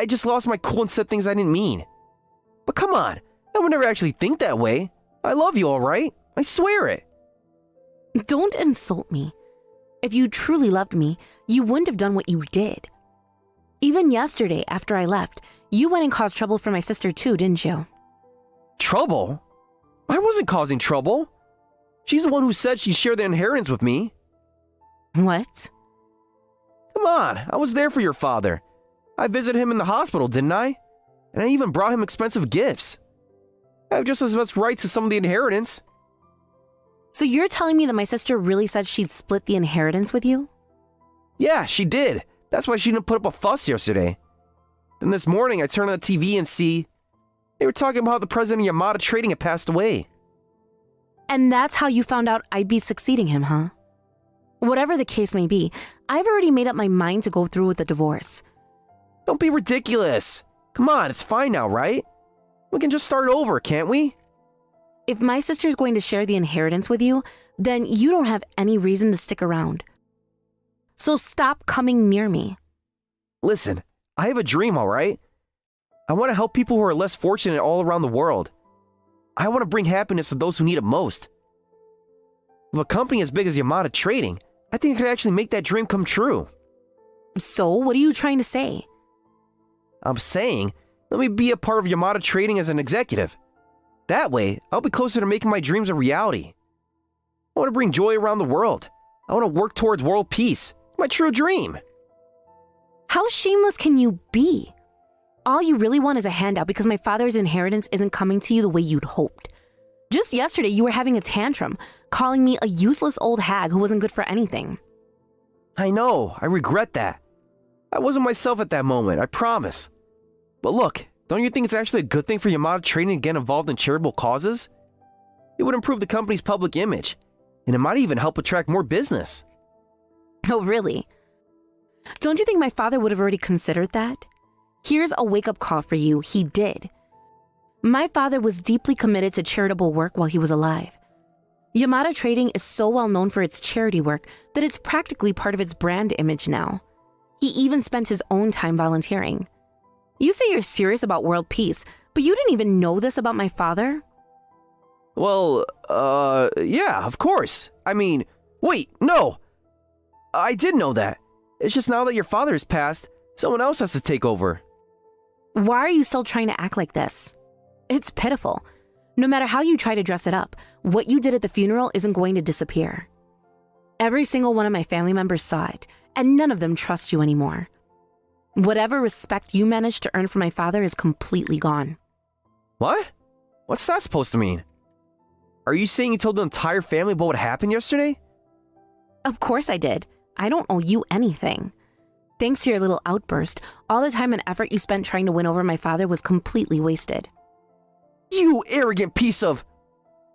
just lost my cool and said things I didn't mean. But come on, I would never actually think that way. I love you, all right? I swear it. Don't insult me. If you truly loved me, you wouldn't have done what you did. Even yesterday, after I left, you went and caused trouble for my sister too, didn't you? Trouble? I wasn't causing trouble. She's the one who said she'd share the inheritance with me. What? Come on, I was there for your father. I visited him in the hospital, didn't I? And I even brought him expensive gifts. I have just as much rights as some of the inheritance. So you're telling me that my sister really said she'd split the inheritance with you? Yeah, she did. That's why she didn't put up a fuss yesterday. Then this morning I turned on the TV and see they were talking about how the president of Yamada Trading had passed away. And that's how you found out I'd be succeeding him, huh? Whatever the case may be, I've already made up my mind to go through with the divorce. Don't be ridiculous. Come on, it's fine now, right? We can just start over, can't we? If my sister's going to share the inheritance with you, then you don't have any reason to stick around. So stop coming near me. Listen, I have a dream, all right? I want to help people who are less fortunate all around the world. I want to bring happiness to those who need it most. With a company as big as Yamada Trading, I think I could actually make that dream come true. So, what are you trying to say? I'm saying, let me be a part of Yamada Trading as an executive. That way, I'll be closer to making my dreams a reality. I want to bring joy around the world. I want to work towards world peace. It's my true dream. How shameless can you be? All you really want is a handout because my father's inheritance isn't coming to you the way you'd hoped. Just yesterday, you were having a tantrum, calling me a useless old hag who wasn't good for anything. I know, I regret that. I wasn't myself at that moment, I promise. But look, don't you think it's actually a good thing for Yamada Trading to get involved in charitable causes? It would improve the company's public image, and it might even help attract more business. Oh, really? Don't you think my father would have already considered that? Here's a wake-up call for you. He did. My father was deeply committed to charitable work while he was alive. Yamada Trading is so well known for its charity work that it's practically part of its brand image now. He even spent his own time volunteering. You say you're serious about world peace, but you didn't even know this about my father? Well, yeah, of course. I mean, wait, no. I did know that. It's just now that your father has passed, someone else has to take over. Why are you still trying to act like this? It's pitiful. No matter how you try to dress it up, what you did at the funeral isn't going to disappear. Every single one of my family members saw it, and none of them trust you anymore. Whatever respect you managed to earn from my father is completely gone. What? What's that supposed to mean? Are you saying you told the entire family about what happened yesterday? Of course I did. I don't owe you anything. Thanks to your little outburst, all the time and effort you spent trying to win over my father was completely wasted. You arrogant piece of...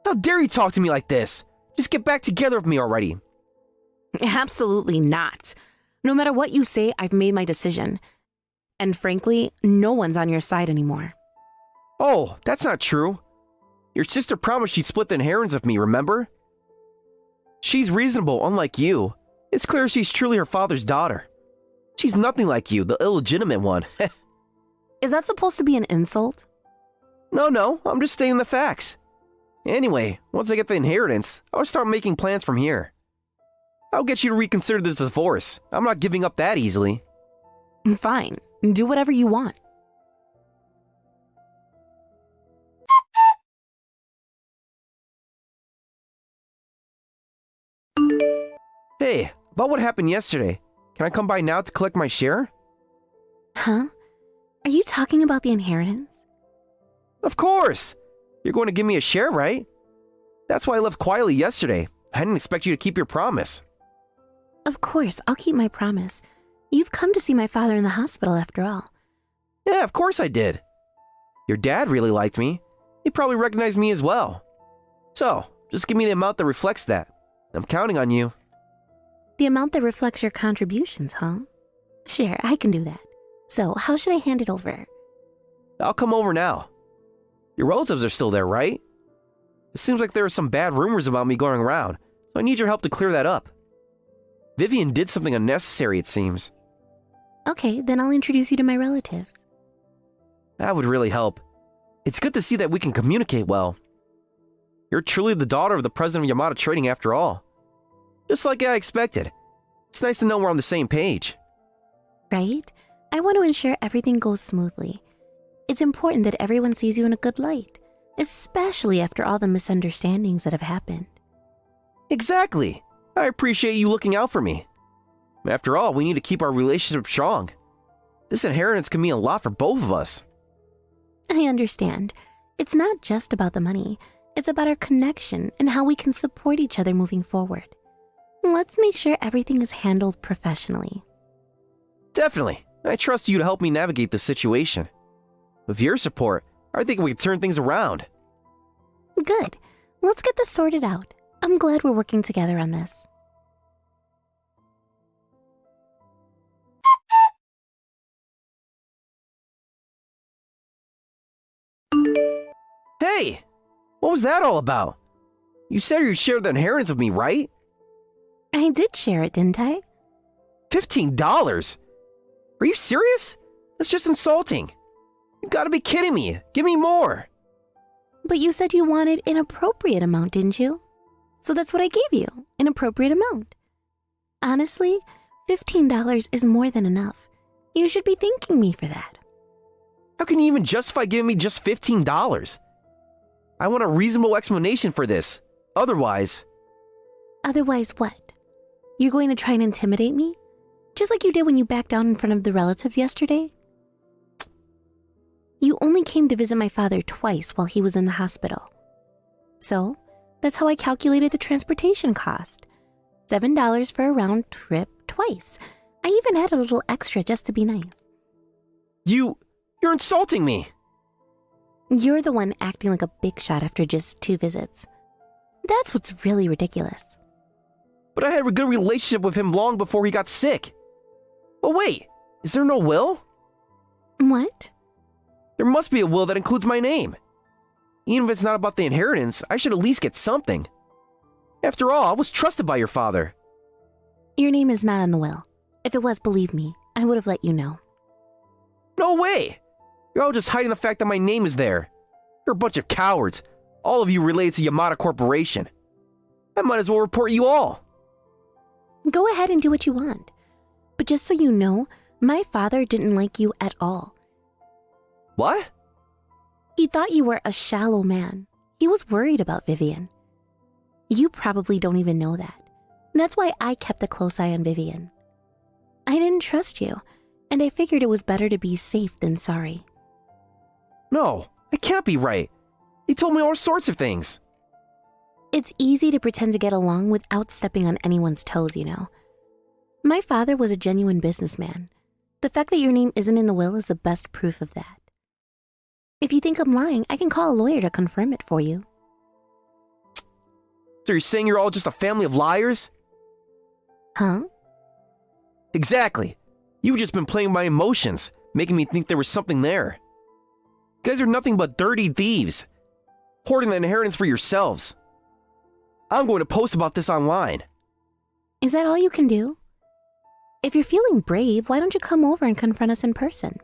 How dare you talk to me like this? Just get back together with me already. Absolutely not. No matter what you say, I've made my decision. And frankly, no one's on your side anymore. Oh, that's not true. Your sister promised she'd split the inheritance with me, remember? She's reasonable, unlike you. It's clear she's truly her father's daughter. She's nothing like you, the illegitimate one. Is that supposed to be an insult? No, I'm just stating the facts. Anyway, once I get the inheritance, I'll start making plans from here. I'll get you to reconsider this divorce. I'm not giving up that easily. Fine. Do whatever you want. Hey, about what happened yesterday. Can I come by now to collect my share? Huh? Are you talking about the inheritance? Of course! You're going to give me a share, right? That's why I left quietly yesterday. I didn't expect you to keep your promise. Of course, I'll keep my promise. You've come to see my father in the hospital after all. Yeah, of course I did. Your dad really liked me. He probably recognized me as well. So, just give me the amount that reflects that. I'm counting on you. The amount that reflects your contributions, huh? Sure, I can do that. So, how should I hand it over? I'll come over now. Your relatives are still there, right? It seems like there are some bad rumors about me going around, so I need your help to clear that up. Vivian did something unnecessary, it seems. Okay, then I'll introduce you to my relatives. That would really help. It's good to see that we can communicate well. You're truly the daughter of the president of Yamada Trading after all. Just like I expected. It's nice to know we're on the same page. Right? I want to ensure everything goes smoothly. It's important that everyone sees you in a good light, especially after all the misunderstandings that have happened. Exactly. I appreciate you looking out for me. After all, we need to keep our relationship strong. This inheritance can mean a lot for both of us. I understand. It's not just about the money. It's about our connection and how we can support each other moving forward. Let's make sure everything is handled professionally. Definitely. I trust you to help me navigate this situation. With your support, I think we can turn things around. Good. Let's get this sorted out. I'm glad we're working together on this. Hey! What was that all about? You said you'd share the inheritance with me, right? I did share it, didn't I? $15? Are you serious? That's just insulting. You gotta be kidding me. Give me more. But you said you wanted an appropriate amount, didn't you? So that's what I gave you, an appropriate amount. Honestly, $15 is more than enough. You should be thanking me for that. How can you even justify giving me just $15? I want a reasonable explanation for this. Otherwise... Otherwise what? You're going to try and intimidate me? Just like you did when you backed down in front of the relatives yesterday? You only came to visit my father twice while he was in the hospital. So, that's how I calculated the transportation cost. $7 for a round trip twice. I even had a little extra just to be nice. You're insulting me. You're the one acting like a big shot after just 2 visits. That's what's really ridiculous. But I had a good relationship with him long before he got sick. But wait, is there no will? What? There must be a will that includes my name. Even if it's not about the inheritance, I should at least get something. After all, I was trusted by your father. Your name is not on the will. If it was, believe me, I would have let you know. No way! You're all just hiding the fact that my name is there. You're a bunch of cowards. All of you related to Yamada Corporation. I might as well report you all. Go ahead and do what you want. But just so you know, my father didn't like you at all. What? He thought you were a shallow man. He was worried about Vivian. You probably don't even know that. That's why I kept a close eye on Vivian. I didn't trust you, and I figured it was better to be safe than sorry. No, it can't be right. He told me all sorts of things. It's easy to pretend to get along without stepping on anyone's toes, you know. My father was a genuine businessman. The fact that your name isn't in the will is the best proof of that. If you think I'm lying, I can call a lawyer to confirm it for you. So you're saying you're all just a family of liars? Huh? Exactly. You've just been playing my emotions, making me think there was something there. You guys are nothing but dirty thieves, hoarding the inheritance for yourselves. I'm going to post about this online. Is that all you can do? If you're feeling brave, why don't you come over and confront us in person?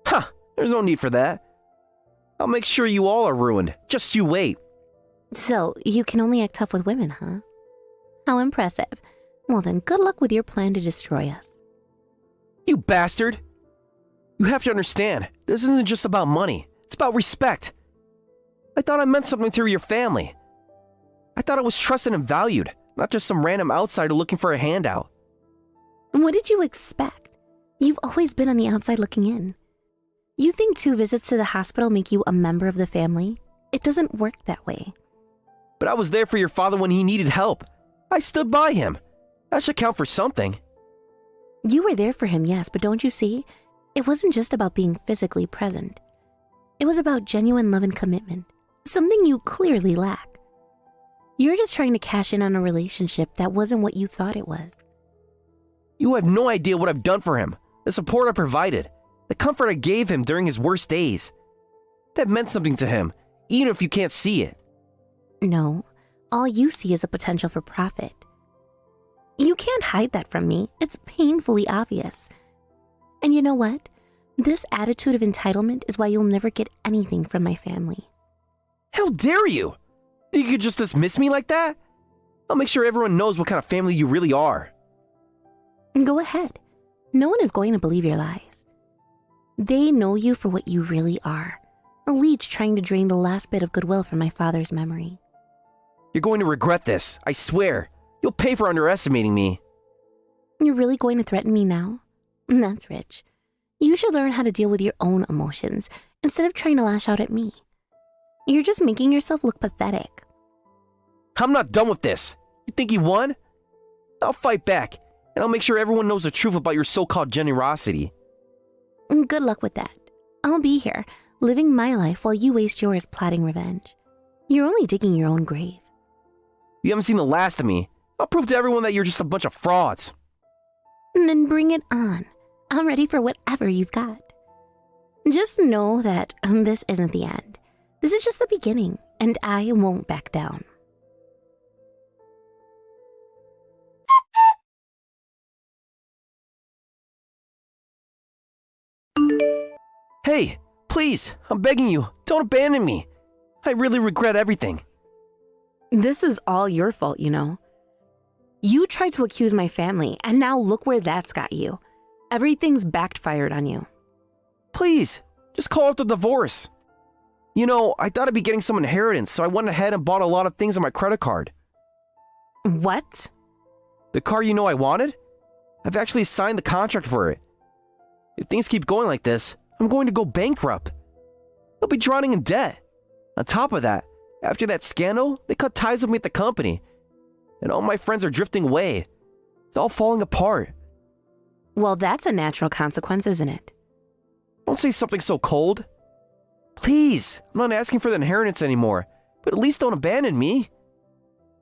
Huh, there's no need for that. I'll make sure you all are ruined. Just you wait. So, you can only act tough with women, huh? How impressive. Well then, good luck with your plan to destroy us. You bastard! You have to understand, this isn't just about money. It's about respect. I thought I meant something to your family. I thought I was trusted and valued, not just some random outsider looking for a handout. What did you expect? You've always been on the outside looking in. You think 2 visits to the hospital make you a member of the family? It doesn't work that way. But I was there for your father when he needed help. I stood by him. That should count for something. You were there for him, yes, but don't you see? It wasn't just about being physically present. It was about genuine love and commitment, something you clearly lack. You're just trying to cash in on a relationship that wasn't what you thought it was. You have no idea what I've done for him, the support I provided, the comfort I gave him during his worst days. That meant something to him, even if you can't see it. No, all you see is a potential for profit. You can't hide that from me. It's painfully obvious. And you know what? This attitude of entitlement is why you'll never get anything from my family. How dare you? Think you could just dismiss me like that? I'll make sure everyone knows what kind of family you really are. Go ahead. No one is going to believe your lies. They know you for what you really are. A leech trying to drain the last bit of goodwill from my father's memory. You're going to regret this, I swear. You'll pay for underestimating me. You're really going to threaten me now? That's rich. You should learn how to deal with your own emotions instead of trying to lash out at me. You're just making yourself look pathetic. I'm not done with this. You think you won? I'll fight back, and I'll make sure everyone knows the truth about your so-called generosity. Good luck with that. I'll be here, living my life while you waste yours plotting revenge. You're only digging your own grave. You haven't seen the last of me. I'll prove to everyone that you're just a bunch of frauds. Then bring it on. I'm ready for whatever you've got. Just know that this isn't the end. This is just the beginning, and I won't back down. Hey, please, I'm begging you, don't abandon me. I really regret everything. This is all your fault, you know. You tried to accuse my family, and now look where that's got you. Everything's backfired on you. Please, just call off the divorce. You know, I thought I'd be getting some inheritance, so I went ahead and bought a lot of things on my credit card. What? The car you know I wanted? I've actually signed the contract for it. If things keep going like this, I'm going to go bankrupt. I'll be drowning in debt. On top of that, after that scandal, they cut ties with me at the company. And all my friends are drifting away. It's all falling apart. Well, that's a natural consequence, isn't it? Don't say something so cold. Please, I'm not asking for the inheritance anymore, but at least don't abandon me.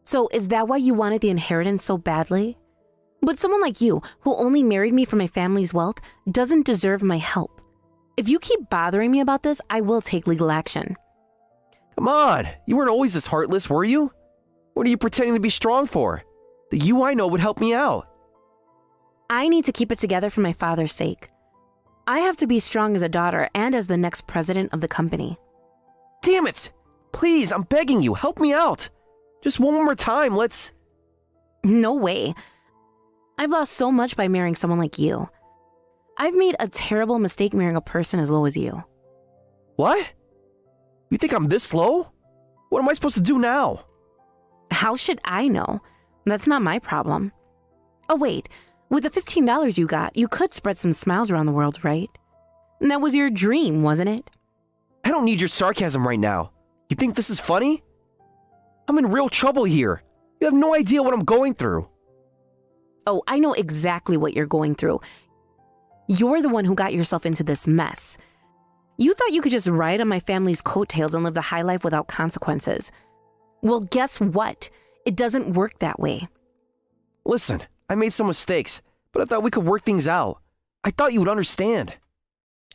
So is that why you wanted the inheritance so badly? But someone like you, who only married me for my family's wealth, doesn't deserve my help. If you keep bothering me about this, I will take legal action. Come on, you weren't always this heartless, were you? What are you pretending to be strong for? The you I know would help me out. I need to keep it together for my father's sake. I have to be strong as a daughter and as the next president of the company. Damn it! Please, I'm begging you, help me out. Just one more time, let's... No way. I've lost so much by marrying someone like you. I've made a terrible mistake marrying a person as low as you. What? You think I'm this slow? What am I supposed to do now? How should I know? That's not my problem. Oh wait, with the $15 you got, you could spread some smiles around the world, right? That was your dream, wasn't it? I don't need your sarcasm right now. You think this is funny? I'm in real trouble here. You have no idea what I'm going through. Oh, I know exactly what you're going through. You're the one who got yourself into this mess. You thought you could just ride on my family's coattails and live the high life without consequences. Well, guess what? It doesn't work that way. Listen, I made some mistakes, but I thought we could work things out. I thought you would understand.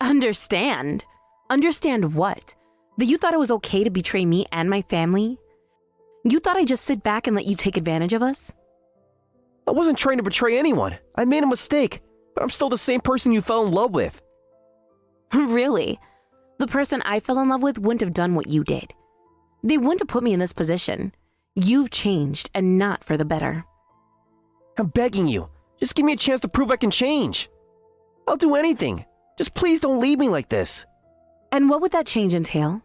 Understand? Understand what? That you thought it was okay to betray me and my family? You thought I'd just sit back and let you take advantage of us? I wasn't trying to betray anyone. I made a mistake, but I'm still the same person you fell in love with. Really? The person I fell in love with wouldn't have done what you did. They wouldn't have put me in this position. You've changed, and not for the better. I'm begging you. Just give me a chance to prove I can change. I'll do anything. Just please don't leave me like this. And what would that change entail?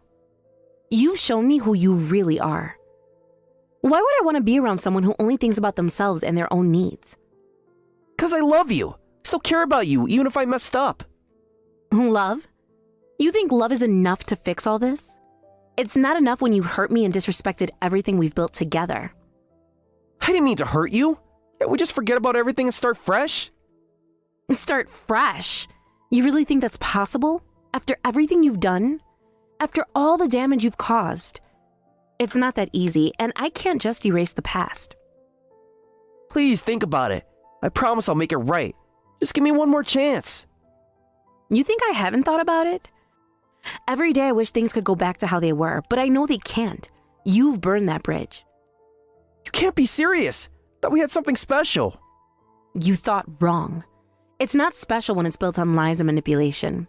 You've shown me who you really are. Why would I want to be around someone who only thinks about themselves and their own needs? 'Cause I love you. I still care about you, even if I messed up. Love? You think love is enough to fix all this? It's not enough when you hurt me and disrespected everything we've built together. I didn't mean to hurt you. Can't we just forget about everything and start fresh? Start fresh? You really think that's possible? After everything you've done? After all the damage you've caused? It's not that easy, and I can't just erase the past. Please think about it. I promise I'll make it right. Just give me one more chance. You think I haven't thought about it? Every day I wish things could go back to how they were, but I know they can't. You've burned that bridge. You can't be serious. Thought we had something special. You thought wrong. It's not special when it's built on lies and manipulation.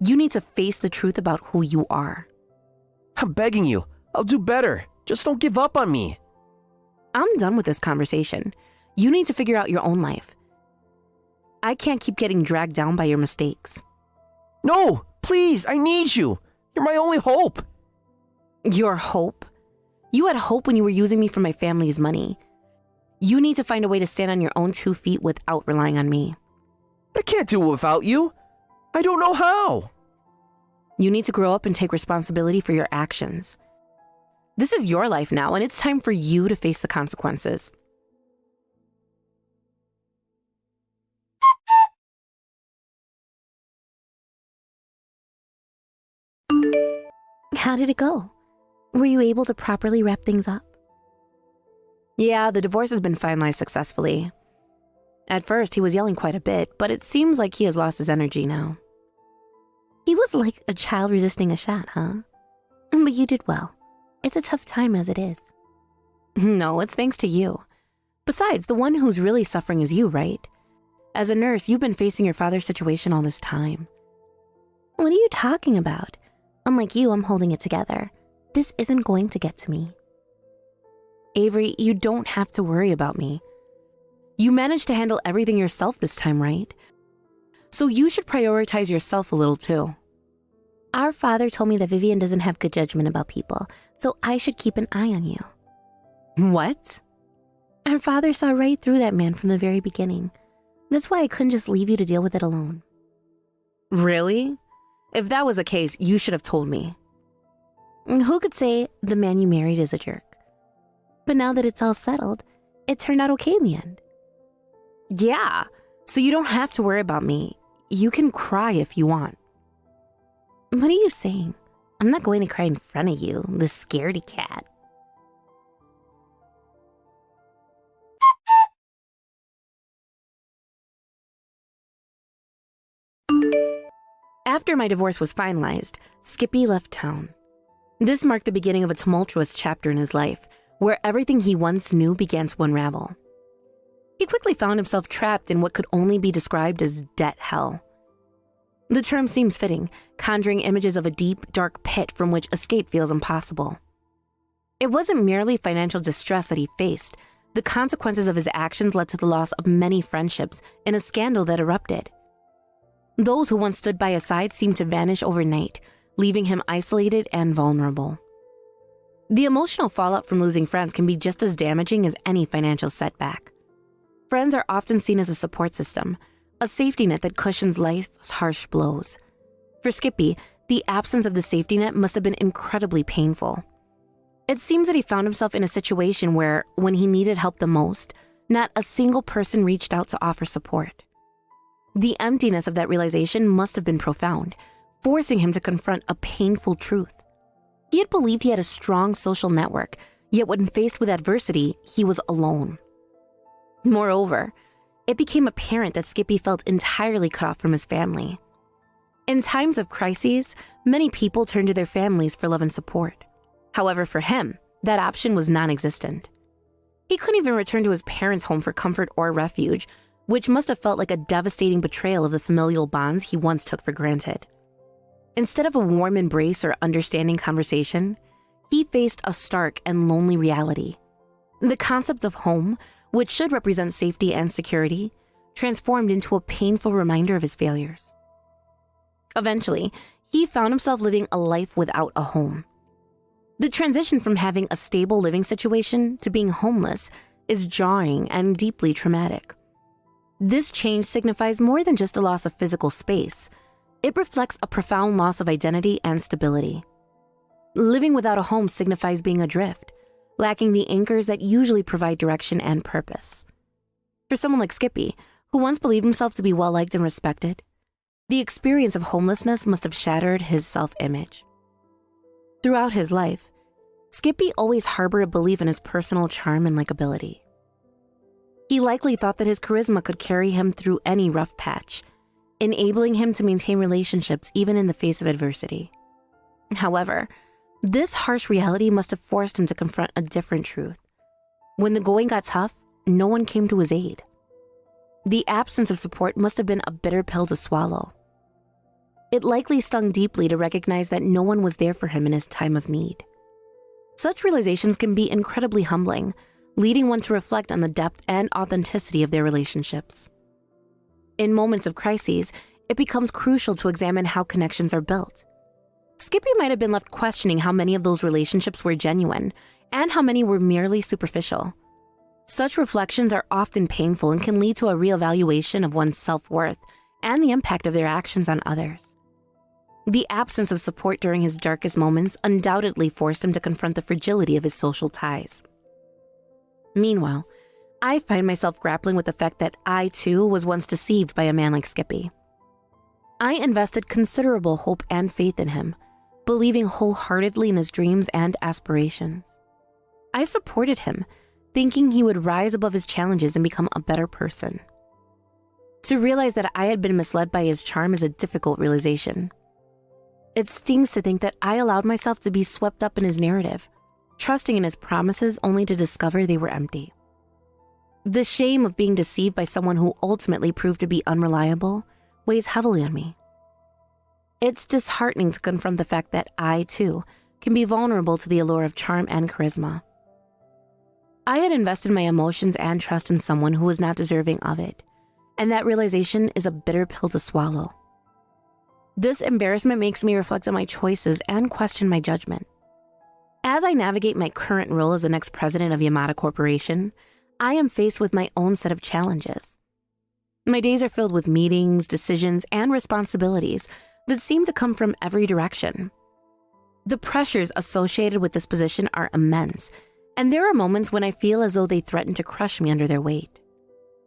You need to face the truth about who you are. I'm begging you. I'll do better. Just don't give up on me. I'm done with this conversation. You need to figure out your own life. I can't keep getting dragged down by your mistakes. No, please, I need you. You're my only hope. Your hope? You had hope when you were using me for my family's money. You need to find a way to stand on your own 2 feet without relying on me. I can't do it without you. I don't know how. You need to grow up and take responsibility for your actions. This is your life now, and it's time for you to face the consequences. How did it go? Were you able to properly wrap things up? Yeah, the divorce has been finalized successfully. At first, he was yelling quite a bit, but it seems like he has lost his energy now. He was like a child resisting a shot, huh? But you did well. It's a tough time as it is. No, it's thanks to you. Besides, the one who's really suffering is you, right? As a nurse, you've been facing your father's situation all this time. What are you talking about? Unlike you, I'm holding it together. This isn't going to get to me. Avery, you don't have to worry about me. You managed to handle everything yourself this time, right? So you should prioritize yourself a little too. Our father told me that Vivian doesn't have good judgment about people, so I should keep an eye on you. What? Our father saw right through that man from the very beginning. That's why I couldn't just leave you to deal with it alone. Really? If that was the case, you should have told me. Who could say the man you married is a jerk? But now that it's all settled, it turned out okay in the end. Yeah, so you don't have to worry about me. You can cry if you want. What are you saying? I'm not going to cry in front of you, the scaredy cat. After my divorce was finalized, Skippy left town. This marked the beginning of a tumultuous chapter in his life, where everything he once knew began to unravel. He quickly found himself trapped in what could only be described as debt hell. The term seems fitting, conjuring images of a deep, dark pit from which escape feels impossible. It wasn't merely financial distress that he faced. The consequences of his actions led to the loss of many friendships in a scandal that erupted. Those who once stood by his side seemed to vanish overnight, leaving him isolated and vulnerable. The emotional fallout from losing friends can be just as damaging as any financial setback. Friends are often seen as a support system, a safety net that cushions life's harsh blows. For Skippy, the absence of the safety net must have been incredibly painful. It seems that he found himself in a situation where, when he needed help the most, not a single person reached out to offer support. The emptiness of that realization must have been profound, forcing him to confront a painful truth. He had believed he had a strong social network, yet when faced with adversity, he was alone. Moreover, it became apparent that Skippy felt entirely cut off from his family. In times of crises, many people turn to their families for love and support. However, for him, that option was non-existent. He couldn't even return to his parents' home for comfort or refuge, which must have felt like a devastating betrayal of the familial bonds he once took for granted. Instead of a warm embrace or understanding conversation, he faced a stark and lonely reality. The concept of home, which should represent safety and security, transformed into a painful reminder of his failures. Eventually, he found himself living a life without a home. The transition from having a stable living situation to being homeless is jarring and deeply traumatic. This change signifies more than just a loss of physical space. It reflects a profound loss of identity and stability. Living without a home signifies being adrift, lacking the anchors that usually provide direction and purpose. For someone like Skippy, who once believed himself to be well-liked and respected, the experience of homelessness must have shattered his self-image. Throughout his life, Skippy always harbored a belief in his personal charm and likability. He likely thought that his charisma could carry him through any rough patch, enabling him to maintain relationships even in the face of adversity. However, this harsh reality must have forced him to confront a different truth. When the going got tough, no one came to his aid. The absence of support must have been a bitter pill to swallow. It likely stung deeply to recognize that no one was there for him in his time of need. Such realizations can be incredibly humbling, leading one to reflect on the depth and authenticity of their relationships. In moments of crises, it becomes crucial to examine how connections are built. Skippy might have been left questioning how many of those relationships were genuine and how many were merely superficial. Such reflections are often painful and can lead to a reevaluation of one's self-worth and the impact of their actions on others. The absence of support during his darkest moments undoubtedly forced him to confront the fragility of his social ties. Meanwhile, I find myself grappling with the fact that I, too, was once deceived by a man like Skippy. I invested considerable hope and faith in him, believing wholeheartedly in his dreams and aspirations. I supported him, thinking he would rise above his challenges and become a better person. To realize that I had been misled by his charm is a difficult realization. It stings to think that I allowed myself to be swept up in his narrative, trusting in his promises only to discover they were empty. The shame of being deceived by someone who ultimately proved to be unreliable weighs heavily on me. It's disheartening to confront the fact that I, too, can be vulnerable to the allure of charm and charisma. I had invested my emotions and trust in someone who was not deserving of it, and that realization is a bitter pill to swallow. This embarrassment makes me reflect on my choices and question my judgment. As I navigate my current role as the next president of Yamada Corporation, I am faced with my own set of challenges. My days are filled with meetings, decisions, and responsibilities that seem to come from every direction. The pressures associated with this position are immense, and there are moments when I feel as though they threaten to crush me under their weight.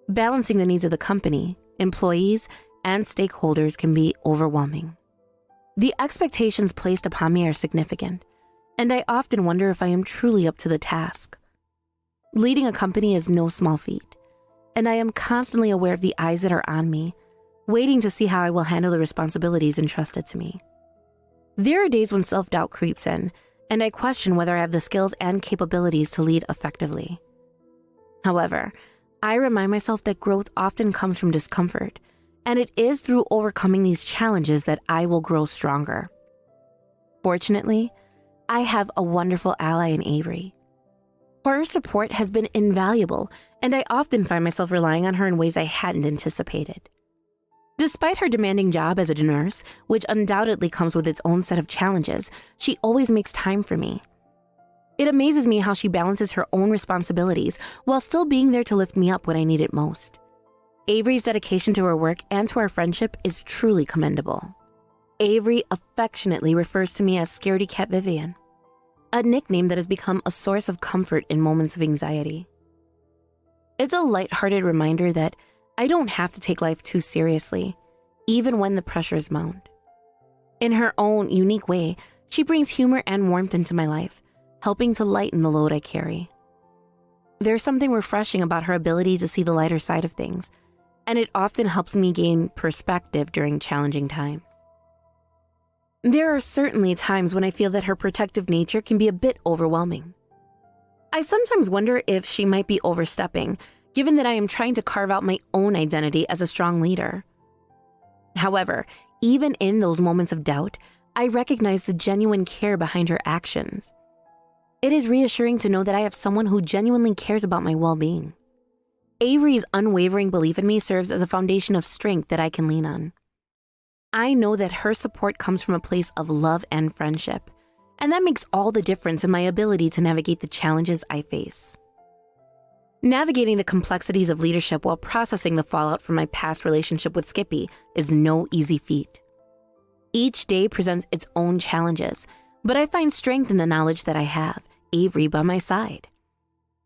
Balancing the needs of the company, employees, and stakeholders can be overwhelming. The expectations placed upon me are significant, and I often wonder if I am truly up to the task. Leading a company is no small feat, and I am constantly aware of the eyes that are on me, waiting to see how I will handle the responsibilities entrusted to me. There are days when self-doubt creeps in, and I question whether I have the skills and capabilities to lead effectively. However, I remind myself that growth often comes from discomfort, and it is through overcoming these challenges that I will grow stronger. Fortunately, I have a wonderful ally in Avery. Her support has been invaluable, and I often find myself relying on her in ways I hadn't anticipated. Despite her demanding job as a nurse, which undoubtedly comes with its own set of challenges, she always makes time for me. It amazes me how she balances her own responsibilities while still being there to lift me up when I need it most. Avery's dedication to her work and to our friendship is truly commendable. Avery affectionately refers to me as Scaredy Cat Vivian, a nickname that has become a source of comfort in moments of anxiety. It's a lighthearted reminder that I don't have to take life too seriously, even when the pressures mount. In her own unique way, she brings humor and warmth into my life, helping to lighten the load I carry. There's something refreshing about her ability to see the lighter side of things, and it often helps me gain perspective during challenging times. There are certainly times when I feel that her protective nature can be a bit overwhelming. I sometimes wonder if she might be overstepping, given that I am trying to carve out my own identity as a strong leader. However, even in those moments of doubt, I recognize the genuine care behind her actions. It is reassuring to know that I have someone who genuinely cares about my well-being. Avery's unwavering belief in me serves as a foundation of strength that I can lean on. I know that her support comes from a place of love and friendship, and that makes all the difference in my ability to navigate the challenges I face. Navigating the complexities of leadership while processing the fallout from my past relationship with Skippy is no easy feat. Each day presents its own challenges, but I find strength in the knowledge that I have Avery by my side.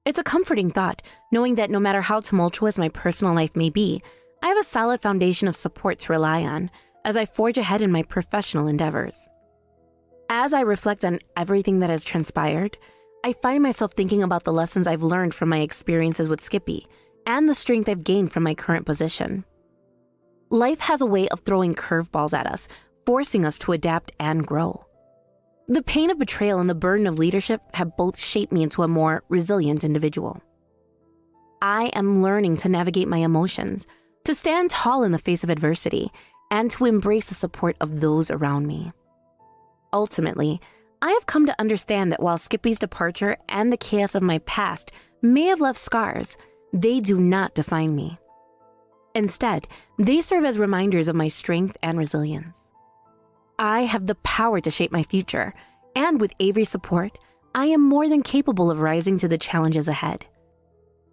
It's a comforting thought, knowing that no matter how tumultuous my personal life may be, I have a solid foundation of support to rely on as I forge ahead in my professional endeavors. As I reflect on everything that has transpired, I find myself thinking about the lessons I've learned from my experiences with Skippy and the strength I've gained from my current position. Life has a way of throwing curveballs at us, forcing us to adapt and grow. The pain of betrayal and the burden of leadership have both shaped me into a more resilient individual. I am learning to navigate my emotions, to stand tall in the face of adversity, and to embrace the support of those around me. Ultimately, I have come to understand that while Skippy's departure and the chaos of my past may have left scars, they do not define me. Instead, they serve as reminders of my strength and resilience. I have the power to shape my future, and with Avery's support, I am more than capable of rising to the challenges ahead.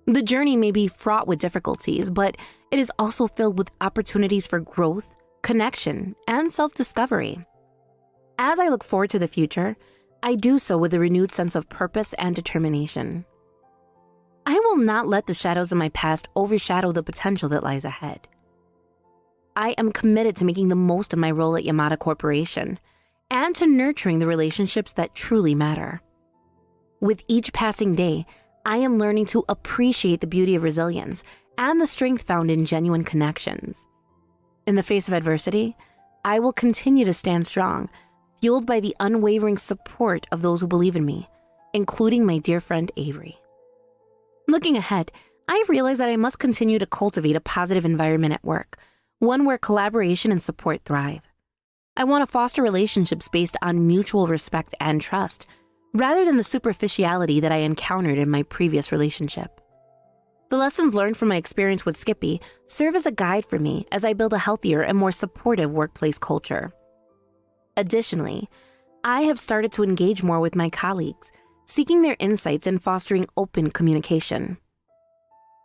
The journey may be fraught with difficulties, but it is also filled with opportunities for growth, connection, and self-discovery. As I look forward to the future, I do so with a renewed sense of purpose and determination. I will not let the shadows of my past overshadow the potential that lies ahead. I am committed to making the most of my role at Yamada Corporation and to nurturing the relationships that truly matter. With each passing day, I am learning to appreciate the beauty of resilience and the strength found in genuine connections. In the face of adversity, I will continue to stand strong, fueled by the unwavering support of those who believe in me, including my dear friend Avery. Looking ahead, I realize that I must continue to cultivate a positive environment at work, one where collaboration and support thrive. I want to foster relationships based on mutual respect and trust, rather than the superficiality that I encountered in my previous relationship. The lessons learned from my experience with Skippy serve as a guide for me as I build a healthier and more supportive workplace culture. Additionally, I have started to engage more with my colleagues, seeking their insights and fostering open communication.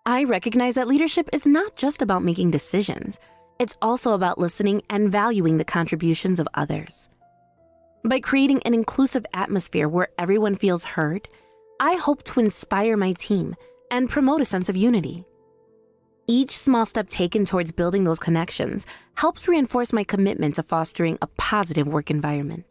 I recognize that leadership is not just about making decisions, it's also about listening and valuing the contributions of others. By creating an inclusive atmosphere where everyone feels heard, I hope to inspire my team and promote a sense of unity. Each small step taken towards building those connections helps reinforce my commitment to fostering a positive work environment.